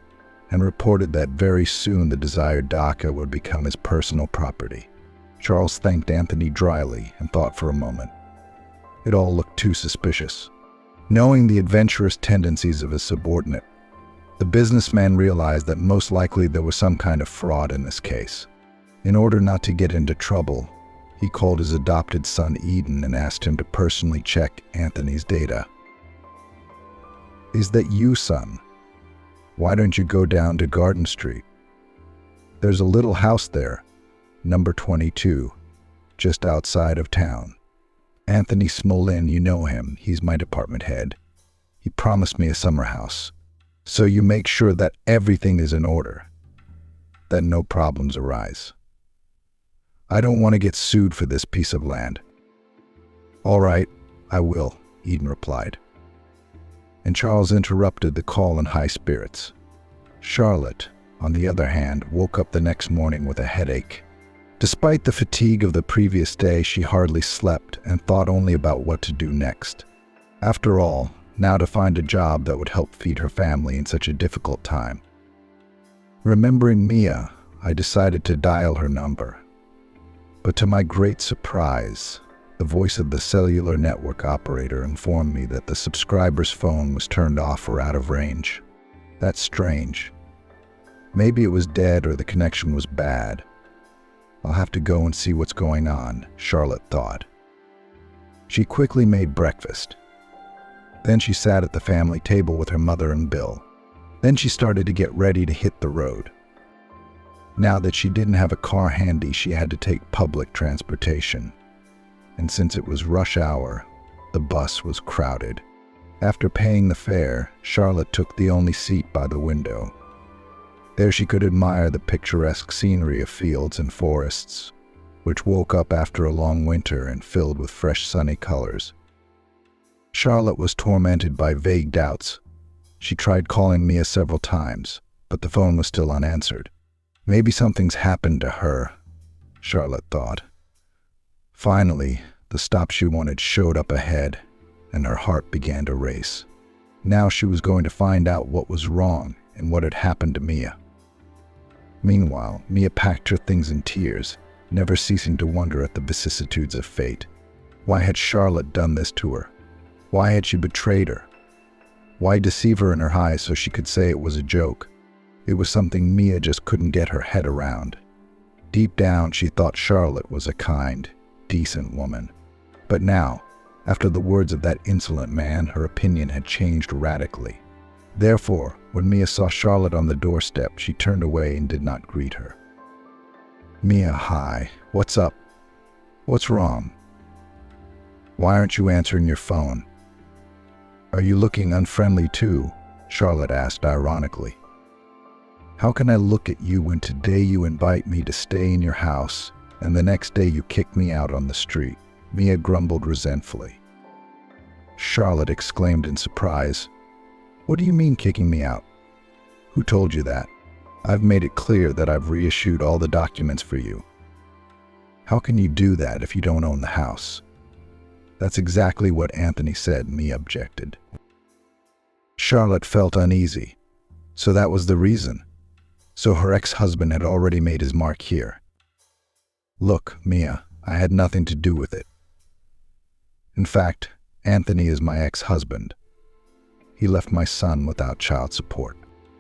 and reported that very soon the desired DACA would become his personal property. Charles thanked Anthony dryly and thought for a moment. It all looked too suspicious. Knowing the adventurous tendencies of his subordinate, the businessman realized that most likely there was some kind of fraud in this case. In order not to get into trouble, he called his adopted son Eden and asked him to personally check Anthony's data. Is that you, son? Why don't you go down to Garden Street? There's a little house there, number 22, just outside of town. Anthony Smolin, you know him, he's my department head. He promised me a summer house. So you make sure that everything is in order, that no problems arise. I don't want to get sued for this piece of land. All right, I will, Eden replied. And Charles interrupted the call in high spirits. Charlotte, on the other hand, woke up the next morning with a headache. Despite the fatigue of the previous day, she hardly slept and thought only about what to do next. After all, now to find a job that would help feed her family in such a difficult time. Remembering Mia, I decided to dial her number. But to my great surprise, the voice of the cellular network operator informed me that the subscriber's phone was turned off or out of range. That's strange. Maybe it was dead or the connection was bad. I'll have to go and see what's going on, Charlotte thought. She quickly made breakfast. Then she sat at the family table with her mother and Bill. Then she started to get ready to hit the road. Now that she didn't have a car handy, she had to take public transportation. And since it was rush hour, the bus was crowded. After paying the fare, Charlotte took the only seat by the window. There she could admire the picturesque scenery of fields and forests, which woke up after a long winter and filled with fresh sunny colors. Charlotte was tormented by vague doubts. She tried calling Mia several times, but the phone was still unanswered. Maybe something's happened to her, Charlotte thought. Finally, the stop she wanted showed up ahead, and her heart began to race. Now she was going to find out what was wrong and what had happened to Mia. Meanwhile, Mia packed her things in tears never ceasing to wonder at the vicissitudes of fate. Why had Charlotte done this to her? Why had she betrayed her? Why deceive her in her highs so she could say it was a joke? It was something Mia just couldn't get her head around. Deep down, she thought Charlotte was a kind, decent woman. But now, after the words of that insolent man, her opinion had changed radically. Therefore, when Mia saw Charlotte on the doorstep, she turned away and did not greet her. "Mia, hi. What's up? What's wrong? Why aren't you answering your phone? Are you looking unfriendly too?" Charlotte asked ironically. "How can I look at you when today you invite me to stay in your house and the next day you kick me out on the street?" Mia grumbled resentfully. Charlotte exclaimed in surprise, "What do you mean kicking me out? Who told you that? I've made it clear that I've reissued all the documents for you. How can you do that if you don't own the house?" "That's exactly what Anthony said," Mia objected. Charlotte felt uneasy. So that was the reason. So her ex-husband had already made his mark here. "Look, Mia, I had nothing to do with it. In fact, Anthony is my ex-husband. He left my son without child support.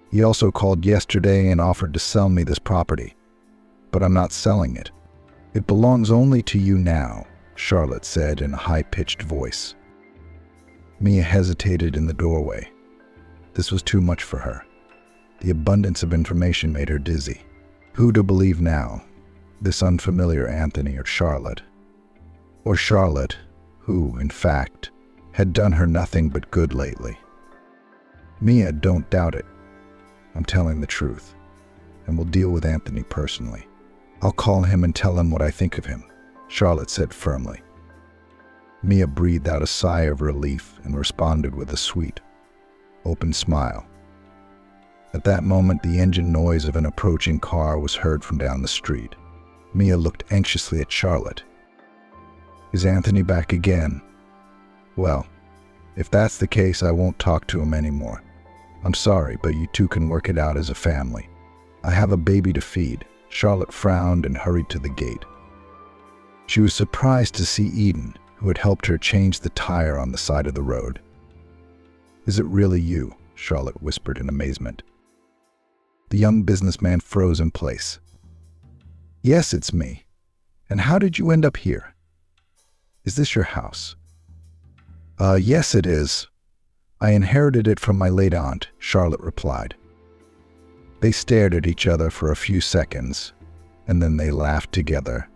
He also called yesterday and offered to sell me this property, but I'm not selling it. It belongs only to you now," Charlotte said in a high-pitched voice. Mia hesitated in the doorway. This was too much for her. The abundance of information made her dizzy. Who to believe now? This unfamiliar Anthony or Charlotte? Or Charlotte, who, in fact, had done her nothing but good lately? "Mia, don't doubt it. I'm telling the truth, and will deal with Anthony personally. I'll call him and tell him what I think of him," Charlotte said firmly. Mia breathed out a sigh of relief and responded with a sweet, open smile. At that moment, the engine noise of an approaching car was heard from down the street. Mia looked anxiously at Charlotte. "Is Anthony back again? Well, if that's the case, I won't talk to him anymore. I'm sorry, but you two can work it out as a family. I have a baby to feed." Charlotte frowned and hurried to the gate. She was surprised to see Eden, who had helped her change the tire on the side of the road. "Is it really you?" Charlotte whispered in amazement. The young businessman froze in place. "Yes, it's me. And how did you end up here? Is this your house?" Yes, it is. I inherited it from my late aunt," Charlotte replied. They stared at each other for a few seconds, and then they laughed together.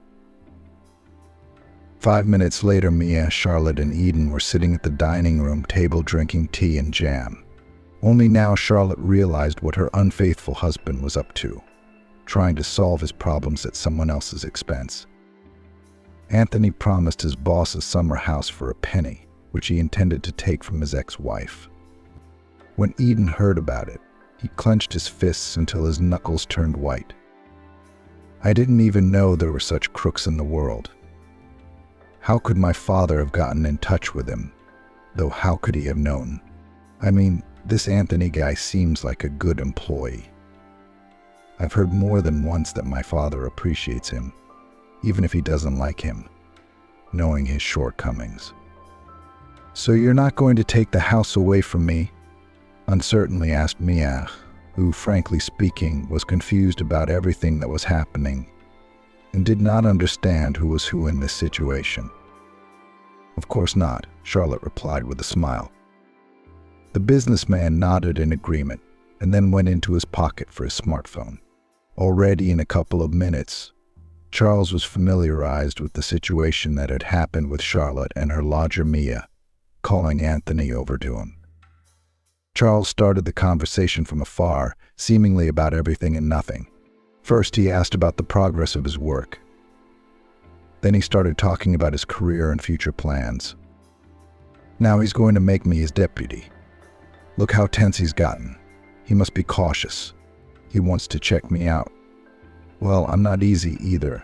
5 minutes later, Mia, Charlotte, and Eden were sitting at the dining room table drinking tea and jam. Only now Charlotte realized what her unfaithful husband was up to, trying to solve his problems at someone else's expense. Anthony promised his boss a summer house for a penny, which he intended to take from his ex-wife. When Eden heard about it, he clenched his fists until his knuckles turned white. "I didn't even know there were such crooks in the world. How could my father have gotten in touch with him? Though how could he have known? I mean, this Anthony guy seems like a good employee. I've heard more than once that my father appreciates him, even if he doesn't like him, knowing his shortcomings." "So you're not going to take the house away from me?" uncertainly asked Mia, who, frankly speaking, was confused about everything that was happening and did not understand who was who in this situation. "Of course not," Charlotte replied with a smile. The businessman nodded in agreement and then went into his pocket for his smartphone. Already in a couple of minutes, Charles was familiarized with the situation that had happened with Charlotte and her lodger Mia, calling Anthony over to him. Charles started the conversation from afar, seemingly about everything and nothing. First, he asked about the progress of his work. Then he started talking about his career and future plans. Now he's going to make me his deputy. Look how tense he's gotten. He must be cautious. He wants to check me out. Well, I'm not easy either,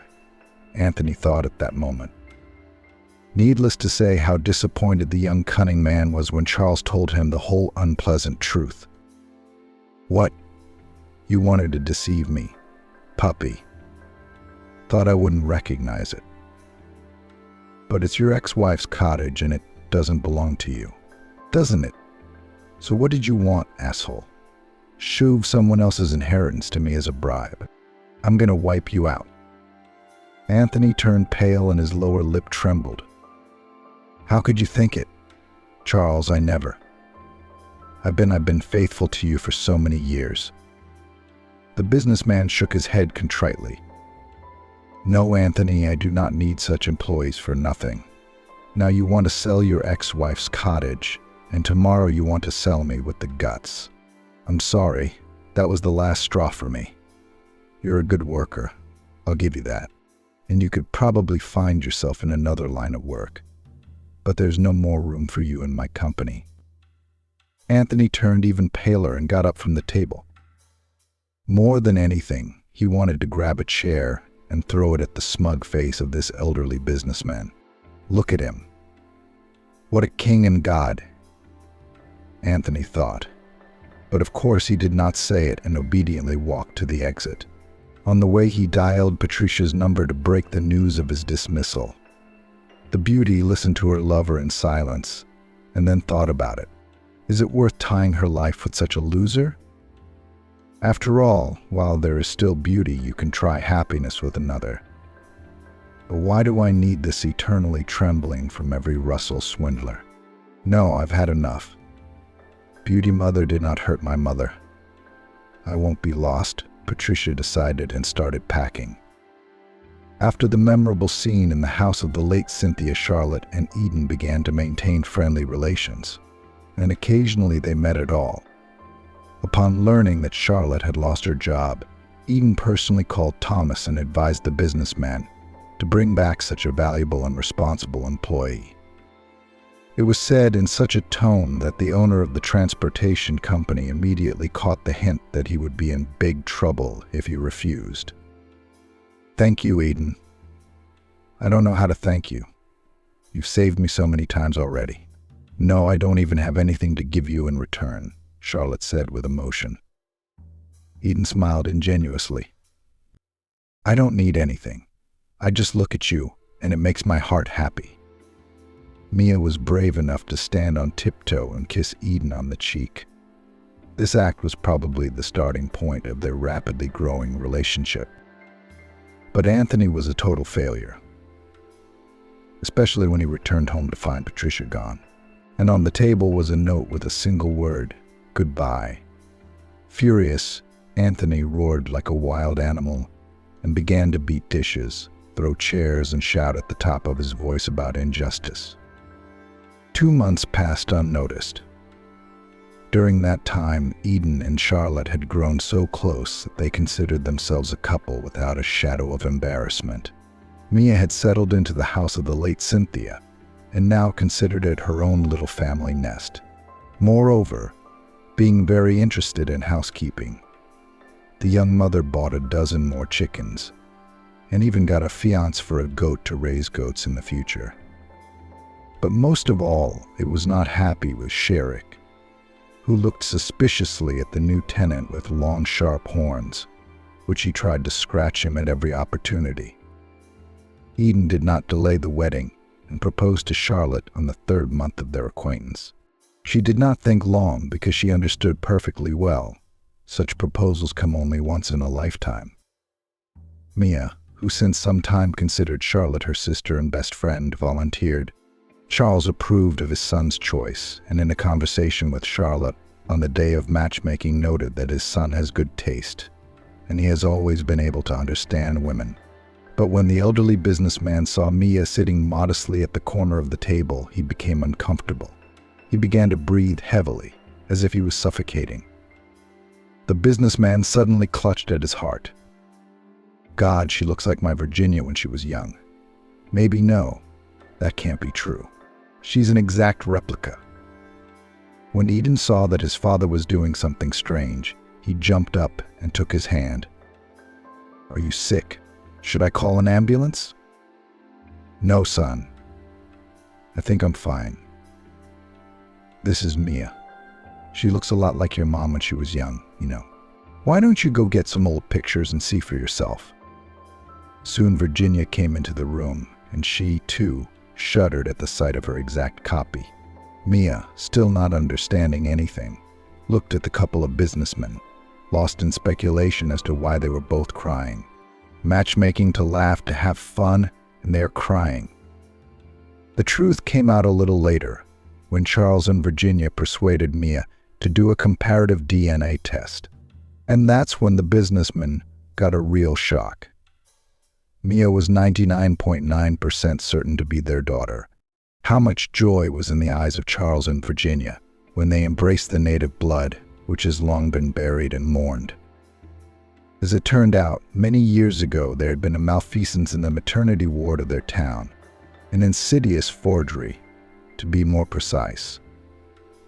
Anthony thought at that moment. Needless to say how disappointed the young cunning man was when Charles told him the whole unpleasant truth. "What? You wanted to deceive me, puppy. Thought I wouldn't recognize it. But it's your ex-wife's cottage and it doesn't belong to you, doesn't it? So what did you want, asshole? Shove someone else's inheritance to me as a bribe. I'm gonna wipe you out. Anthony turned pale and his lower lip trembled. How could you think it? Charles, I never. I've been faithful to you for so many years. The businessman shook his head contritely. No, Anthony, I do not need such employees for nothing. Now you want to sell your ex-wife's cottage, and tomorrow you want to sell me with the guts. I'm sorry, that was the last straw for me. You're a good worker, I'll give you that. And you could probably find yourself in another line of work. But there's no more room for you in my company. Anthony turned even paler and got up from the table. More than anything, he wanted to grab a chair and throw it at the smug face of this elderly businessman. Look at him. What a king and god, Anthony thought. But of course he did not say it and obediently walked to the exit. On the way he dialed Patricia's number to break the news of his dismissal. The beauty listened to her lover in silence and then thought about it. Is it worth tying her life with such a loser? After all, while there is still beauty, you can try happiness with another. But why do I need this eternally trembling from every Russell swindler? No, I've had enough. Beauty mother did not hurt my mother. I won't be lost, Patricia decided and started packing. After the memorable scene in the house of the late Cynthia, Charlotte and Eden began to maintain friendly relations, and occasionally they met at all. Upon learning that Charlotte had lost her job, Eden personally called Thomas and advised the businessman to bring back such a valuable and responsible employee. It was said in such a tone that the owner of the transportation company immediately caught the hint that he would be in big trouble if he refused. Thank you, Eden. I don't know how to thank you. You've saved me so many times already. No, I don't even have anything to give you in return, Charlotte said with emotion. Eden smiled ingenuously. I don't need anything. I just look at you, and it makes my heart happy. Mia was brave enough to stand on tiptoe and kiss Eden on the cheek. This act was probably the starting point of their rapidly growing relationship. But Anthony was a total failure, especially when he returned home to find Patricia gone. And on the table was a note with a single word, goodbye. Furious, Anthony roared like a wild animal and began to beat dishes, throw chairs, and shout at the top of his voice about injustice. 2 months passed unnoticed. During that time, Eden and Charlotte had grown so close that they considered themselves a couple without a shadow of embarrassment. Mia had settled into the house of the late Cynthia and now considered it her own little family nest. Moreover, being very interested in housekeeping, the young mother bought a dozen more chickens and even got a fiance for a goat to raise goats in the future. But most of all, it was not happy with Sherrick, who looked suspiciously at the new tenant with long, sharp horns, which he tried to scratch him at every opportunity. Eden did not delay the wedding and proposed to Charlotte on the 3rd month of their acquaintance. She did not think long because she understood perfectly well such proposals come only once in a lifetime. Mia, who since some time considered Charlotte her sister and best friend, volunteered. Charles approved of his son's choice, and in a conversation with Charlotte on the day of matchmaking noted that his son has good taste, and he has always been able to understand women. But when the elderly businessman saw Mia sitting modestly at the corner of the table, he became uncomfortable. He began to breathe heavily, as if he was suffocating. The businessman suddenly clutched at his heart. God, she looks like my Virginia when she was young. Maybe no, that can't be true. She's an exact replica. When Eden saw that his father was doing something strange, he jumped up and took his hand. Are you sick? Should I call an ambulance? No, son. I think I'm fine. This is Mia. She looks a lot like your mom when she was young, you know. Why don't you go get some old pictures and see for yourself? Soon Virginia came into the room, and she, too, shuddered at the sight of her exact copy. Mia, still not understanding anything, looked at the couple of businessmen, lost in speculation as to why they were both crying. Matchmaking to laugh, to have fun, and they're crying. The truth came out a little later, when Charles and Virginia persuaded Mia to do a comparative DNA test. And that's when the businessman got a real shock. Mia was 99.9% certain to be their daughter. How much joy was in the eyes of Charles and Virginia when they embraced the native blood, which has long been buried and mourned. As it turned out, many years ago there had been a malfeasance in the maternity ward of their town, an insidious forgery, to be more precise.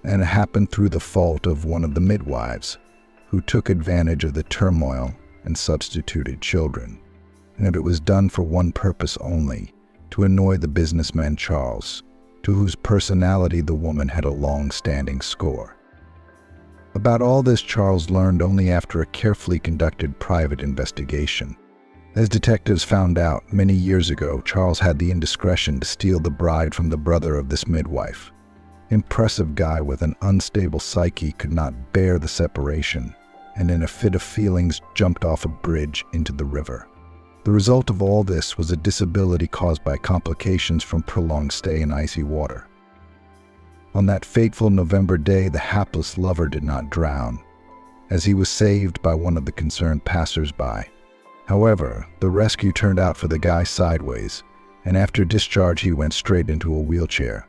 And it happened through the fault of one of the midwives, who took advantage of the turmoil and substituted children. And it was done for one purpose only, to annoy the businessman Charles, to whose personality the woman had a long-standing score. About all this Charles learned only after a carefully conducted private investigation. As detectives found out many years ago, Charles had the indiscretion to steal the bride from the brother of this midwife. Impressive guy with an unstable psyche could not bear the separation, and in a fit of feelings jumped off a bridge into the river. The result of all this was a disability caused by complications from prolonged stay in icy water. On that fateful November day, the hapless lover did not drown, as he was saved by one of the concerned passers-by. However, the rescue turned out for the guy sideways, and after discharge he went straight into a wheelchair.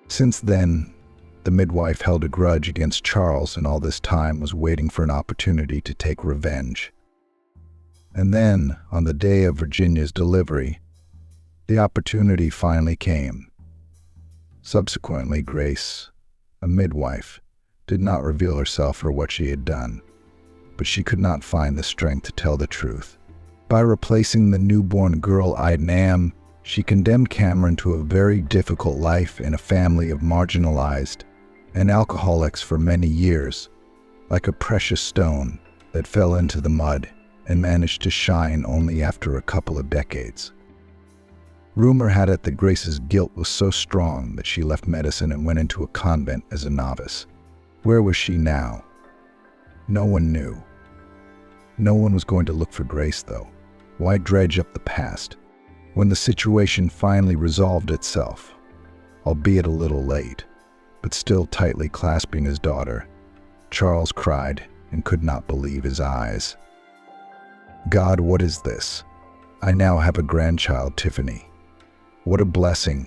Since then, the midwife held a grudge against Charles and all this time was waiting for an opportunity to take revenge. And then, on the day of Virginia's delivery, the opportunity finally came. Subsequently, Grace, a midwife, did not reveal herself for what she had done, but she could not find the strength to tell the truth. By replacing the newborn girl Idnam, she condemned Cameron to a very difficult life in a family of marginalized and alcoholics for many years, like a precious stone that fell into the mud and managed to shine only after a couple of decades. Rumor had it that Grace's guilt was so strong that she left medicine and went into a convent as a novice. Where was she now? No one knew. No one was going to look for Grace, though. Why dredge up the past? When the situation finally resolved itself, albeit a little late, but still tightly clasping his daughter, Charles cried and could not believe his eyes. God, what is this? I now have a grandchild, Tiffany. What a blessing.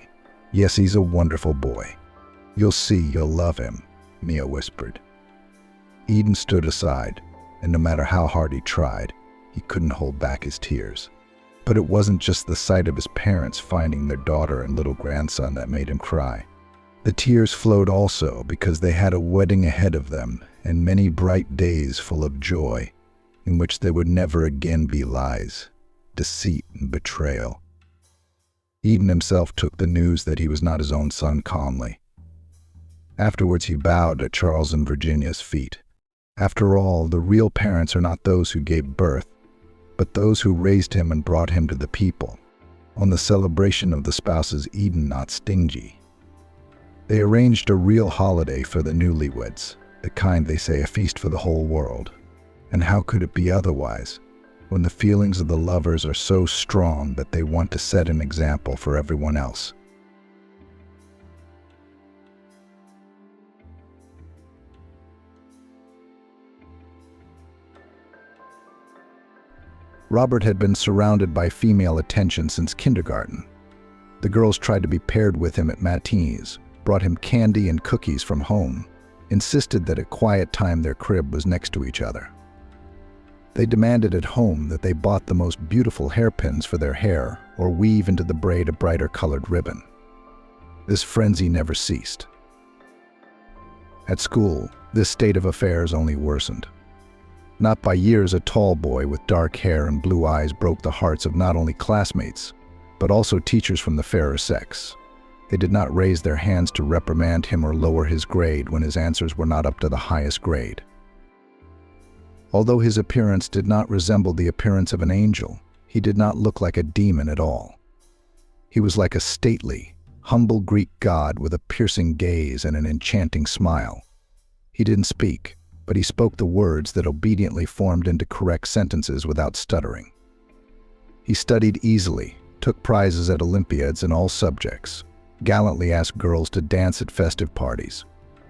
Yes, he's a wonderful boy. You'll see, you'll love him, Mia whispered. Eden stood aside, and no matter how hard he tried, he couldn't hold back his tears. But it wasn't just the sight of his parents finding their daughter and little grandson that made him cry. The tears flowed also because they had a wedding ahead of them and many bright days full of joy, in which there would never again be lies, deceit, and betrayal. Eden himself took the news that he was not his own son calmly. Afterwards he bowed at Charles and Virginia's feet. After all, the real parents are not those who gave birth, but those who raised him and brought him to the people. On the celebration of the spouses, Eden not stingy. They arranged a real holiday for the newlyweds, the kind they say a feast for the whole world. And how could it be otherwise, when the feelings of the lovers are so strong that they want to set an example for everyone else? Robert had been surrounded by female attention since kindergarten. The girls tried to be paired with him at matinees, brought him candy and cookies from home, insisted that at quiet time their crib was next to each other. They demanded at home that they bought the most beautiful hairpins for their hair or weave into the braid a brighter colored ribbon. This frenzy never ceased. At school, this state of affairs only worsened. Not by years, a tall boy with dark hair and blue eyes broke the hearts of not only classmates, but also teachers from the fairer sex. They did not raise their hands to reprimand him or lower his grade when his answers were not up to the highest grade. Although his appearance did not resemble the appearance of an angel, He did not look like a demon at all. He was like a stately, humble Greek god with a piercing gaze and an enchanting smile. He didn't speak, but he spoke the words that obediently formed into correct sentences without stuttering. He studied easily, took prizes at Olympiads in all subjects, gallantly asked girls to dance at festive parties,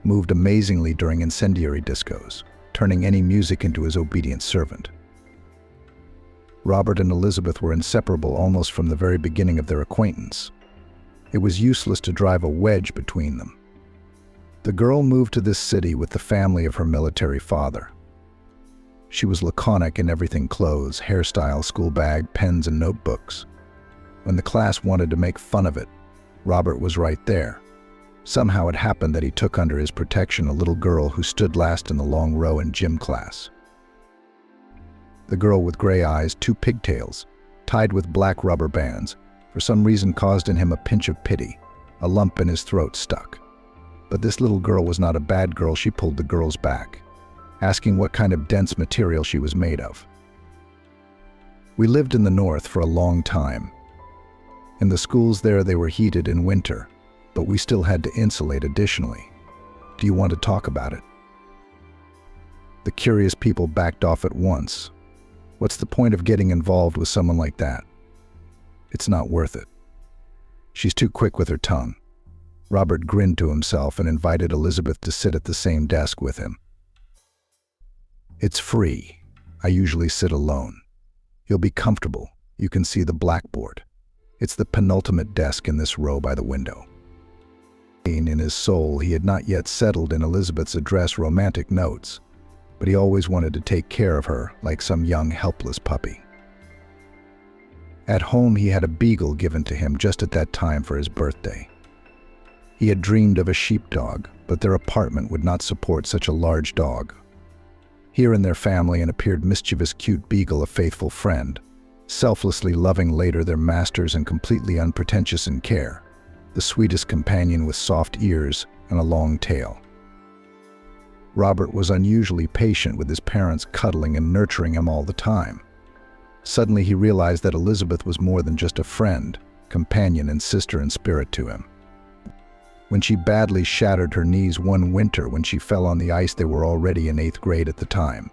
moved amazingly during incendiary discos, turning any music into his obedient servant. Robert and Elizabeth were inseparable almost from the very beginning of their acquaintance. It was useless to drive a wedge between them. The girl moved to this city with the family of her military father. She was laconic in everything: clothes, hairstyle, school bag, pens, and notebooks. When the class wanted to make fun of it, Robert was right there. Somehow it happened that he took under his protection a little girl who stood last in the long row in gym class. The girl with gray eyes, two pigtails, tied with black rubber bands, for some reason caused in him a pinch of pity. A lump in his throat stuck. But this little girl was not a bad girl. She pulled the girls back, asking what kind of dense material she was made of. We lived in the north for a long time. In the schools there, they were heated in winter, but we still had to insulate additionally. Do you want to talk about it? The curious people backed off at once. What's the point of getting involved with someone like that? It's not worth it. She's too quick with her tongue. Robert grinned to himself and invited Elizabeth to sit at the same desk with him. It's free. I usually sit alone. You'll be comfortable. You can see the blackboard. It's the penultimate desk in this row by the window. In his soul, he had not yet settled in Elizabeth's address romantic notes, but he always wanted to take care of her like some young, helpless puppy. At home, he had a beagle given to him just at that time for his birthday. He had dreamed of a sheepdog, but their apartment would not support such a large dog. Here in their family, an appeared mischievous, cute beagle, a faithful friend, selflessly loving later their masters and completely unpretentious in care, the sweetest companion with soft ears and a long tail. Robert was unusually patient with his parents, cuddling and nurturing him all the time. Suddenly he realized that Elizabeth was more than just a friend, companion, and sister in spirit to him. When she badly shattered her knees one winter when she fell on the ice, they were already in 8th grade at the time.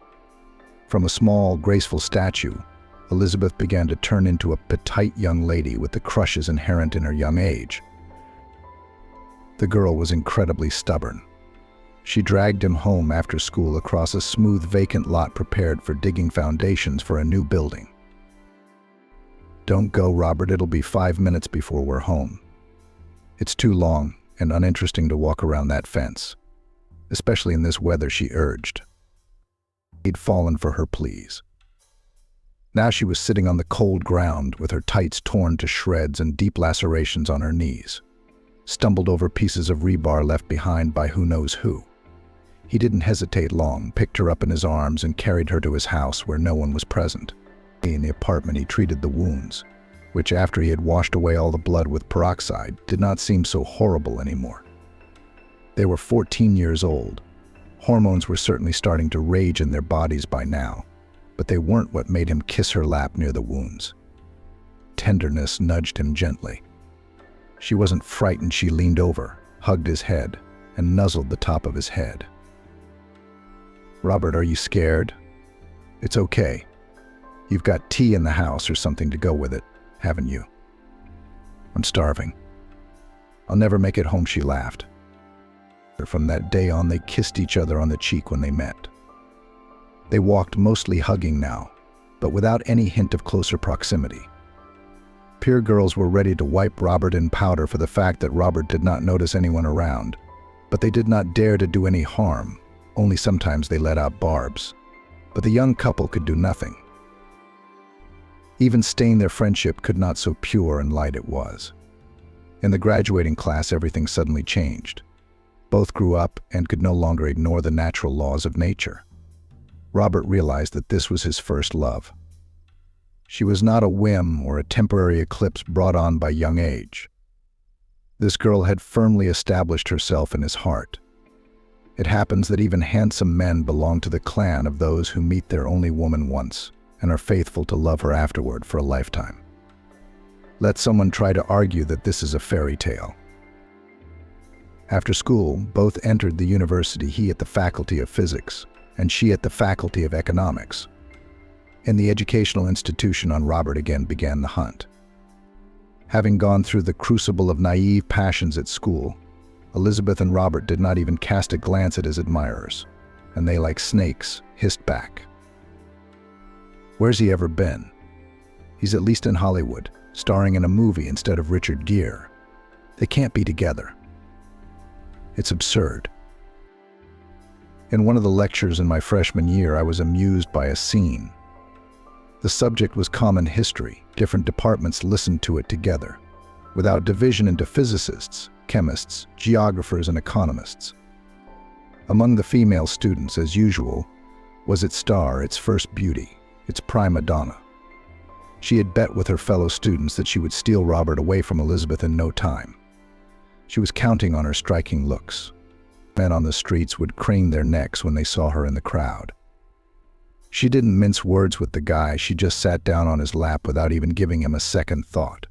From a small, graceful statue, Elizabeth began to turn into a petite young lady with the crushes inherent in her young age. The girl was incredibly stubborn. She dragged him home after school across a smooth, vacant lot prepared for digging foundations for a new building. Don't go, Robert. It'll be 5 minutes before we're home. It's too long and uninteresting to walk around that fence, especially in this weather, she urged. He'd fallen for her pleas. Now she was sitting on the cold ground with her tights torn to shreds and deep lacerations on her knees, stumbled over pieces of rebar left behind by who knows who. He didn't hesitate long, picked her up in his arms and carried her to his house where no one was present. In the apartment, he treated the wounds, which after he had washed away all the blood with peroxide, did not seem so horrible anymore. They were 14 years old. Hormones were certainly starting to rage in their bodies by now, but they weren't what made him kiss her lap near the wounds. Tenderness nudged him gently. She wasn't frightened. She leaned over, hugged his head, and nuzzled the top of his head. Robert, are you scared? It's okay. You've got tea in the house or something to go with it, haven't you? I'm starving. I'll never make it home, she laughed. From that day on, they kissed each other on the cheek when they met. They walked mostly hugging now, but without any hint of closer proximity. Peer girls were ready to wipe Robert in powder for the fact that Robert did not notice anyone around, but they did not dare to do any harm. Only sometimes they let out barbs. But the young couple could do nothing. Even stain their friendship could not, so pure and light it was. In the graduating class, everything suddenly changed. Both grew up and could no longer ignore the natural laws of nature. Robert realized that this was his first love. She was not a whim or a temporary eclipse brought on by young age. This girl had firmly established herself in his heart. It happens that even handsome men belong to the clan of those who meet their only woman once, and are faithful to love her afterward for a lifetime. Let someone try to argue that this is a fairy tale. After school, both entered the university, he at the Faculty of Physics and she at the Faculty of Economics. In the educational institution on Robert again began the hunt. Having gone through the crucible of naive passions at school, Elizabeth and Robert did not even cast a glance at his admirers, and they, like snakes, hissed back. Where's he ever been? He's at least in Hollywood, starring in a movie instead of Richard Gere. They can't be together. It's absurd. In one of the lectures in my freshman year, I was amused by a scene. The subject was common history. Different departments listened to it together, without division into physicists, chemists, geographers, and economists. Among the female students, as usual, was its star, its first beauty, its prima donna. She had bet with her fellow students that she would steal Robert away from Elizabeth in no time. She was counting on her striking looks. Men on the streets would crane their necks when they saw her in the crowd. She didn't mince words with the guy, she just sat down on his lap without even giving him a second thought.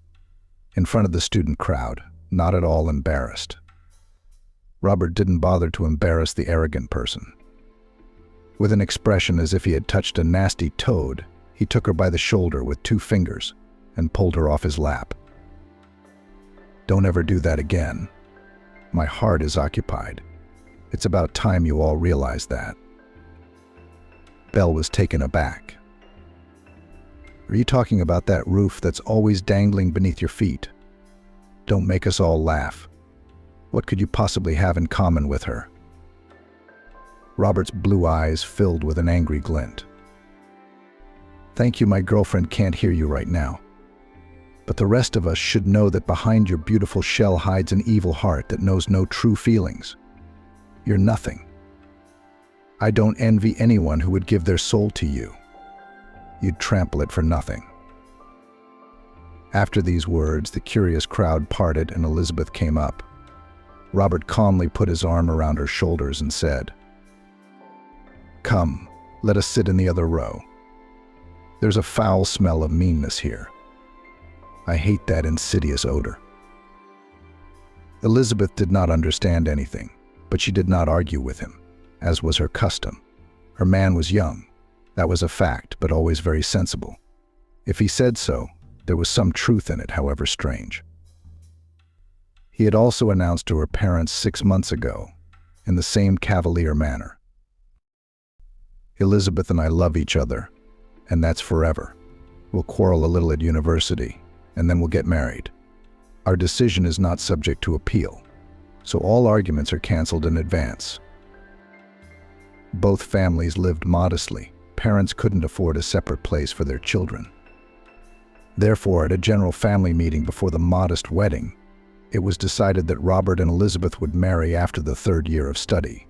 In front of the student crowd, not at all embarrassed. Robert didn't bother to embarrass the arrogant person. With an expression as if he had touched a nasty toad, he took her by the shoulder with 2 fingers and pulled her off his lap. Don't ever do that again. My heart is occupied. It's about time you all realize that. Belle was taken aback. Are you talking about that roof that's always dangling beneath your feet? Don't make us all laugh. What could you possibly have in common with her? Robert's blue eyes filled with an angry glint. Thank you, my girlfriend can't hear you right now. But the rest of us should know that behind your beautiful shell hides an evil heart that knows no true feelings. You're nothing. I don't envy anyone who would give their soul to you. You'd trample it for nothing. After these words, the curious crowd parted and Elizabeth came up. Robert calmly put his arm around her shoulders and said, "Come, let us sit in the other row. There's a foul smell of meanness here. I hate that insidious odor." Elizabeth did not understand anything, but she did not argue with him, as was her custom. Her man was young. That was a fact, but always very sensible. If he said so, there was some truth in it, however strange. He had also announced to her parents 6 months ago, in the same cavalier manner. Elizabeth and I love each other, and that's forever. We'll quarrel a little at university, and then we'll get married. Our decision is not subject to appeal, so all arguments are canceled in advance. Both families lived modestly. Parents couldn't afford a separate place for their children. Therefore, at a general family meeting before the modest wedding, it was decided that Robert and Elizabeth would marry after the 3rd year of study,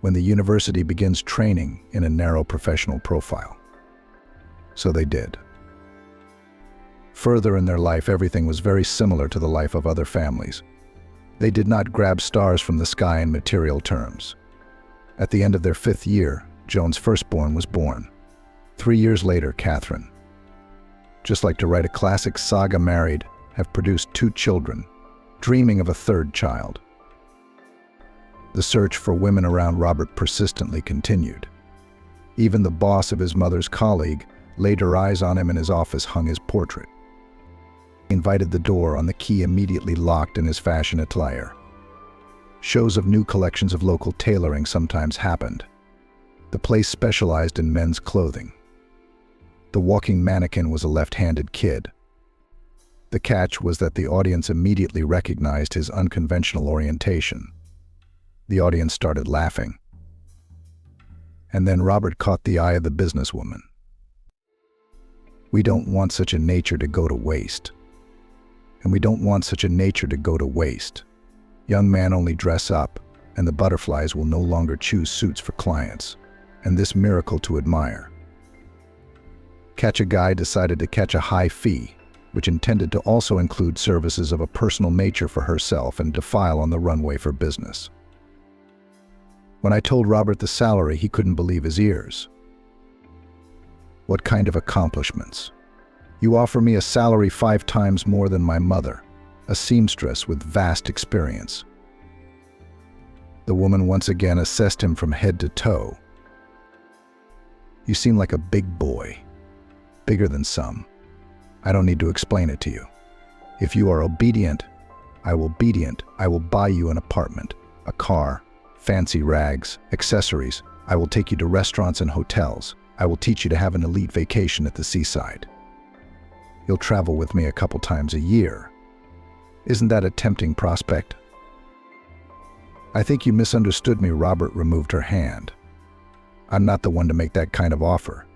when the university begins training in a narrow professional profile. So they did. Further in their life, everything was very similar to the life of other families. They did not grab stars from the sky in material terms. At the end of their 5th year, Joan's firstborn was born. 3 years later, Catherine. Just like to write a classic saga, married, have produced 2 children, dreaming of a 3rd child. The search for women around Robert persistently continued. Even the boss of his mother's colleague laid her eyes on him. In his office hung his portrait. He invited the door on the key immediately locked in his fashion attire. Shows of new collections of local tailoring sometimes happened. The place specialized in men's clothing. The walking mannequin was a left-handed kid. The catch was that the audience immediately recognized his unconventional orientation. The audience started laughing. And then Robert caught the eye of the businesswoman. We don't want such a nature to go to waste. And we don't want such a nature to go to waste. Young man, only dress up, and the butterflies will no longer choose suits for clients, and this miracle to admire. Catch a Guy decided to catch a high fee, which intended to also include services of a personal nature for herself and defile on the runway for business. When I told Robert the salary, he couldn't believe his ears. What kind of accomplishments? You offer me a salary 5 times more than my mother, a seamstress with vast experience. The woman once again assessed him from head to toe. You seem like a big boy, bigger than some. I don't need to explain it to you. If you are obedient, I will buy you an apartment, a car, fancy rags, accessories. I will take you to restaurants and hotels. I will teach you to have an elite vacation at the seaside. You'll travel with me a couple times a year. Isn't that a tempting prospect? I think you misunderstood me. Robert removed her hand. I'm not the one to make that kind of offer.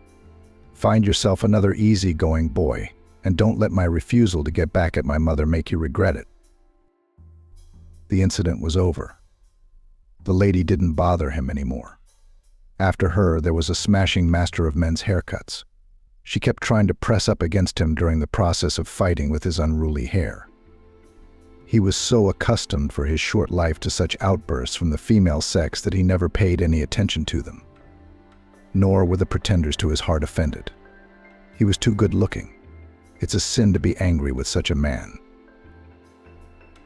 Find yourself another easygoing boy, and don't let my refusal to get back at my mother make you regret it. The incident was over. The lady didn't bother him anymore. After her, there was a smashing master of men's haircuts. She kept trying to press up against him during the process of fighting with his unruly hair. He was so accustomed for his short life to such outbursts from the female sex that he never paid any attention to them. Nor were the pretenders to his heart offended. He was too good-looking. It's a sin to be angry with such a man.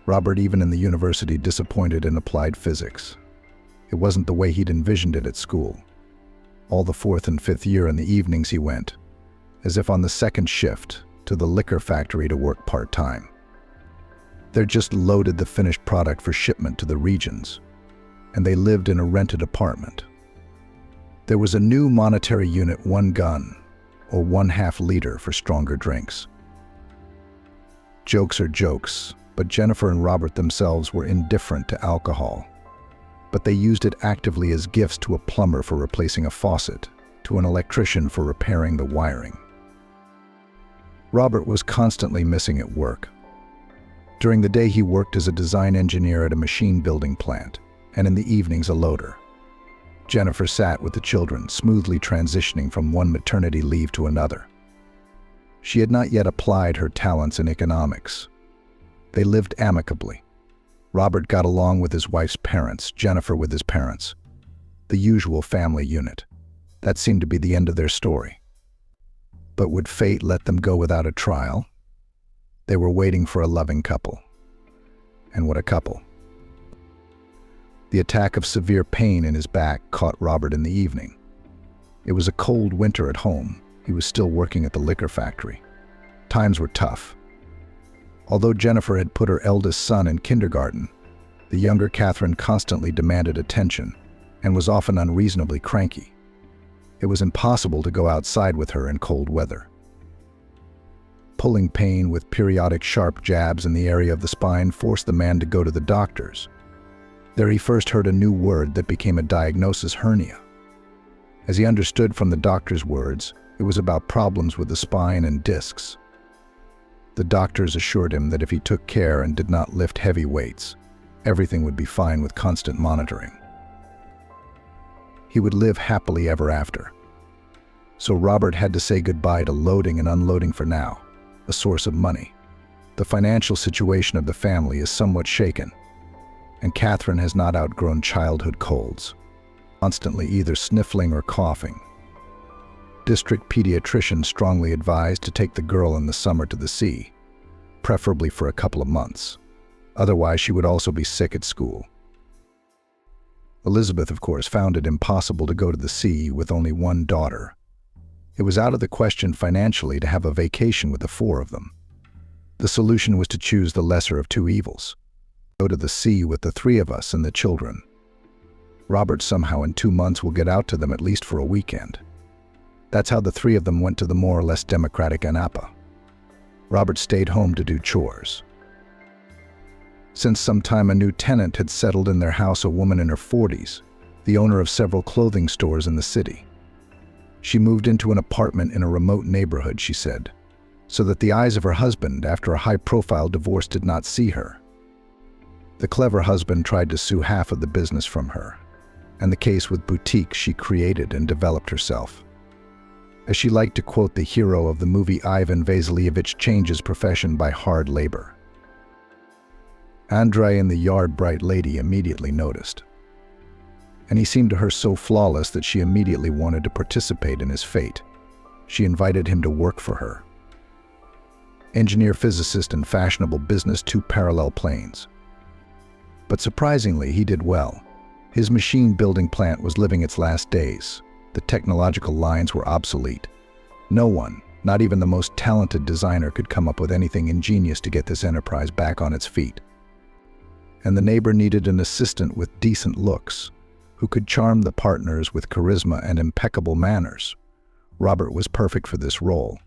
Robert, even in the university, disappointed in applied physics. It wasn't the way he'd envisioned it at school. All the 4th and 5th year in the evenings he went, as if on the 2nd shift, to the liquor factory to work part-time. They just loaded the finished product for shipment to the regions, and they lived in a rented apartment. There was a new monetary unit, 1 gun, or 1/2 liter for stronger drinks. Jokes are jokes, but Jennifer and Robert themselves were indifferent to alcohol. But they used it actively as gifts to a plumber for replacing a faucet, to an electrician for repairing the wiring. Robert was constantly missing at work. During the day he worked as a design engineer at a machine building plant, and in the evenings a loader. Jennifer sat with the children, smoothly transitioning from one maternity leave to another. She had not yet applied her talents in economics. They lived amicably. Robert got along with his wife's parents, Jennifer with his parents. The usual family unit. That seemed to be the end of their story. But would fate let them go without a trial? They were waiting for a loving couple. And what a couple. The attack of severe pain in his back caught Robert in the evening. It was a cold winter at home. He was still working at the liquor factory. Times were tough. Although Jennifer had put her eldest son in kindergarten, the younger Catherine constantly demanded attention and was often unreasonably cranky. It was impossible to go outside with her in cold weather. Pulling pain with periodic sharp jabs in the area of the spine forced the man to go to the doctors. There he first heard a new word that became a diagnosis: hernia. As he understood from the doctor's words, it was about problems with the spine and discs. The doctors assured him that if he took care and did not lift heavy weights, everything would be fine with constant monitoring. He would live happily ever after. So Robert had to say goodbye to loading and unloading for now, a source of money. The financial situation of the family is somewhat shaken, and Catherine has not outgrown childhood colds, constantly either sniffling or coughing. District pediatrician strongly advised to take the girl in the summer to the sea, preferably for a couple of months. Otherwise, she would also be sick at school. Elizabeth, of course, found it impossible to go to the sea with only one daughter. It was out of the question financially to have a vacation with the 4 of them. The solution was to choose the lesser of 2 evils. Go to the sea with the 3 of us and the children. Robert somehow in 2 months will get out to them at least for a weekend. That's how the 3 of them went to the more or less democratic Anapa. Robert stayed home to do chores. Since some time, a new tenant had settled in their house, a woman in her 40s, the owner of several clothing stores in the city. She moved into an apartment in a remote neighborhood, she said, so that the eyes of her husband, after a high-profile divorce, did not see her. The clever husband tried to sue half of the business from her, and the case with boutiques she created and developed herself. As she liked to quote the hero of the movie, Ivan Vasilievich changes profession by hard labor. Andrei and the yard-bright lady immediately noticed, and he seemed to her so flawless that she immediately wanted to participate in his fate. She invited him to work for her. Engineer, physicist, and fashionable business, two parallel planes. But surprisingly, he did well. His machine-building plant was living its last days. The technological lines were obsolete. No one, not even the most talented designer, could come up with anything ingenious to get this enterprise back on its feet. And the neighbor needed an assistant with decent looks, who could charm the partners with charisma and impeccable manners. Robert was perfect for this role.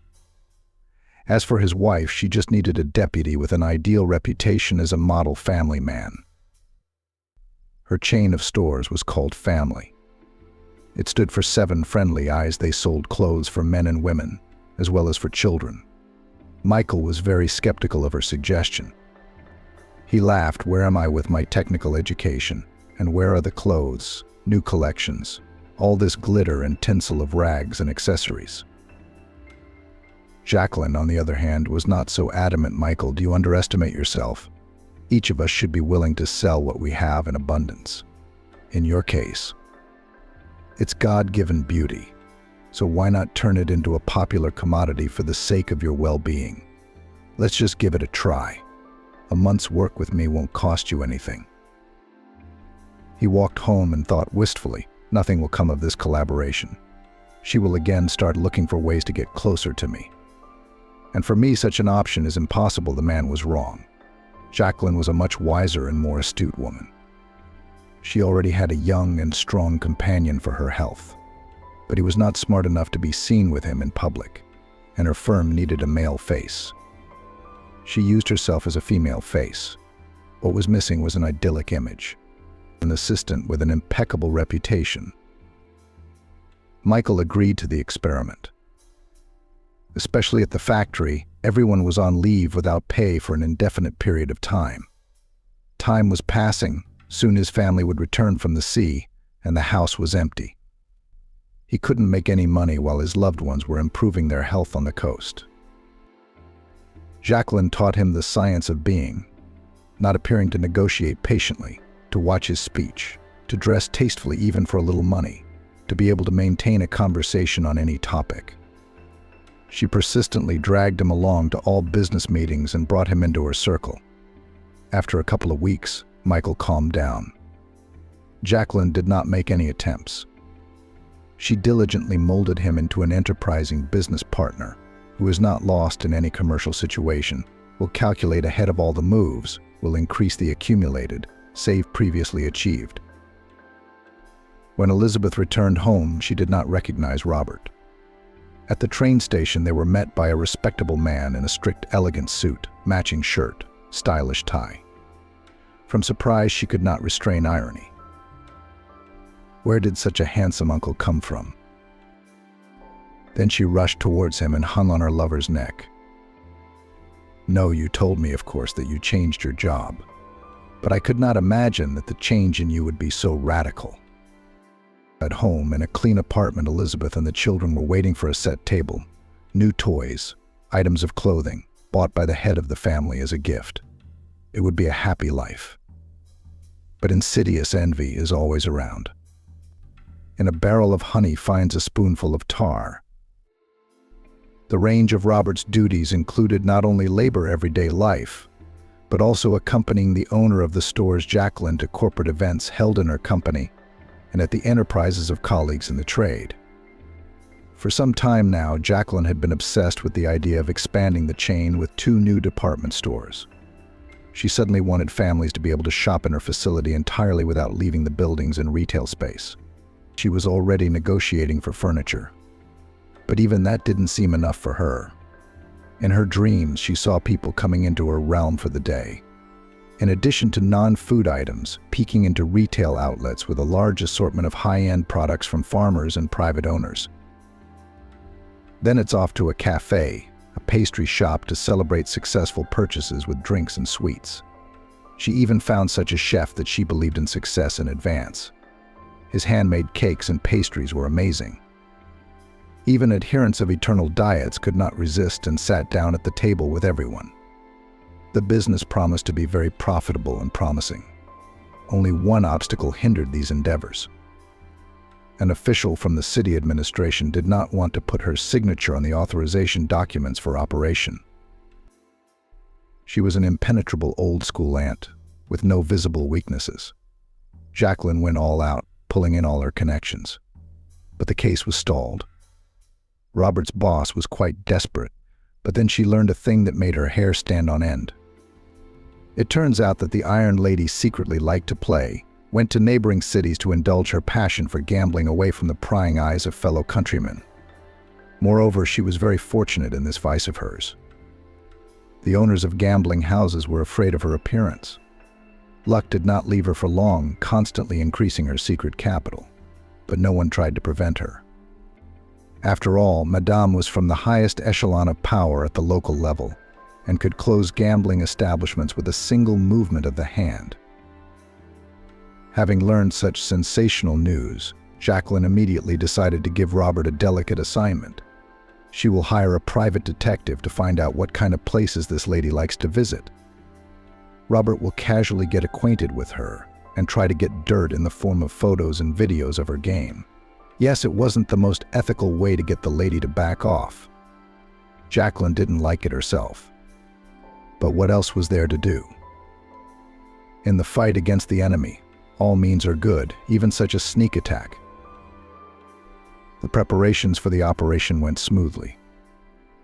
As for his wife, she just needed a deputy with an ideal reputation as a model family man. Her chain of stores was called Family. It stood for 7 friendly eyes. They sold clothes for men and women, as well as for children. Michael was very skeptical of her suggestion. He laughed, "Where am I with my technical education? And where are the clothes, new collections, all this glitter and tinsel of rags and accessories?" Jacqueline, on the other hand, was not so adamant. "Michael, do you underestimate yourself? Each of us should be willing to sell what we have in abundance. In your case, it's God-given beauty, so why not turn it into a popular commodity for the sake of your well-being? Let's just give it a try. A month's work with me won't cost you anything." He walked home and thought wistfully, "Nothing will come of this collaboration. She will again start looking for ways to get closer to me. And for me, such an option is impossible." The man was wrong. Jacqueline was a much wiser and more astute woman. She already had a young and strong companion for her health, but he was not smart enough to be seen with him in public, and her firm needed a male face. She used herself as a female face. What was missing was an idyllic image, an assistant with an impeccable reputation. Michael agreed to the experiment. Especially at the factory, everyone was on leave without pay for an indefinite period of time. Time was passing. Soon his family would return from the sea, and the house was empty. He couldn't make any money while his loved ones were improving their health on the coast. Jacqueline taught him the science of being, not appearing to negotiate patiently, to watch his speech, to dress tastefully even for a little money, to be able to maintain a conversation on any topic. She persistently dragged him along to all business meetings and brought him into her circle. After a couple of weeks, Michael calmed down. Jacqueline did not make any attempts. She diligently molded him into an enterprising business partner who is not lost in any commercial situation, will calculate ahead of all the moves, will increase the accumulated, save previously achieved. When Elizabeth returned home, she did not recognize Robert. At the train station, they were met by a respectable man in a strict, elegant suit, matching shirt, stylish tie. From surprise, she could not restrain irony. Where did such a handsome uncle come from? Then she rushed towards him and hung on her lover's neck. "No, you told me, of course, that you changed your job. But I could not imagine that the change in you would be so radical." At home, in a clean apartment, Elizabeth and the children were waiting for a set table, new toys, items of clothing, bought by the head of the family as a gift. It would be a happy life. But insidious envy is always around. In a barrel of honey finds a spoonful of tar. The range of Robert's duties included not only labor everyday life, but also accompanying the owner of the stores, Jacqueline, to corporate events held in her company and at the enterprises of colleagues in the trade. For some time now, Jacqueline had been obsessed with the idea of expanding the chain with 2 new department stores. She suddenly wanted families to be able to shop in her facility entirely without leaving the buildings and retail space. She was already negotiating for furniture. But even that didn't seem enough for her. In her dreams, she saw people coming into her realm for the day. In addition to non-food items, peeking into retail outlets with a large assortment of high-end products from farmers and private owners. Then it's off to a cafe, a pastry shop, to celebrate successful purchases with drinks and sweets. She even found such a chef that she believed in success in advance. His handmade cakes and pastries were amazing. Even adherents of eternal diets could not resist and sat down at the table with everyone. The business promised to be very profitable and promising. Only one obstacle hindered these endeavors. An official from the city administration did not want to put her signature on the authorization documents for operation. She was an impenetrable old-school aunt, with no visible weaknesses. Jacqueline went all out, pulling in all her connections. But the case was stalled. Robert's boss was quite desperate, but then she learned a thing that made her hair stand on end. It turns out that the Iron Lady secretly liked to play, went to neighboring cities to indulge her passion for gambling away from the prying eyes of fellow countrymen. Moreover, she was very fortunate in this vice of hers. The owners of gambling houses were afraid of her appearance. Luck did not leave her for long, constantly increasing her secret capital, but no one tried to prevent her. After all, Madame was from the highest echelon of power at the local level and could close gambling establishments with a single movement of the hand. Having learned such sensational news, Jacqueline immediately decided to give Robert a delicate assignment. She will hire a private detective to find out what kind of places this lady likes to visit. Robert will casually get acquainted with her and try to get dirt in the form of photos and videos of her game. Yes, it wasn't the most ethical way to get the lady to back off. Jacqueline didn't like it herself. But what else was there to do? In the fight against the enemy, all means are good, even such a sneak attack. The preparations for the operation went smoothly.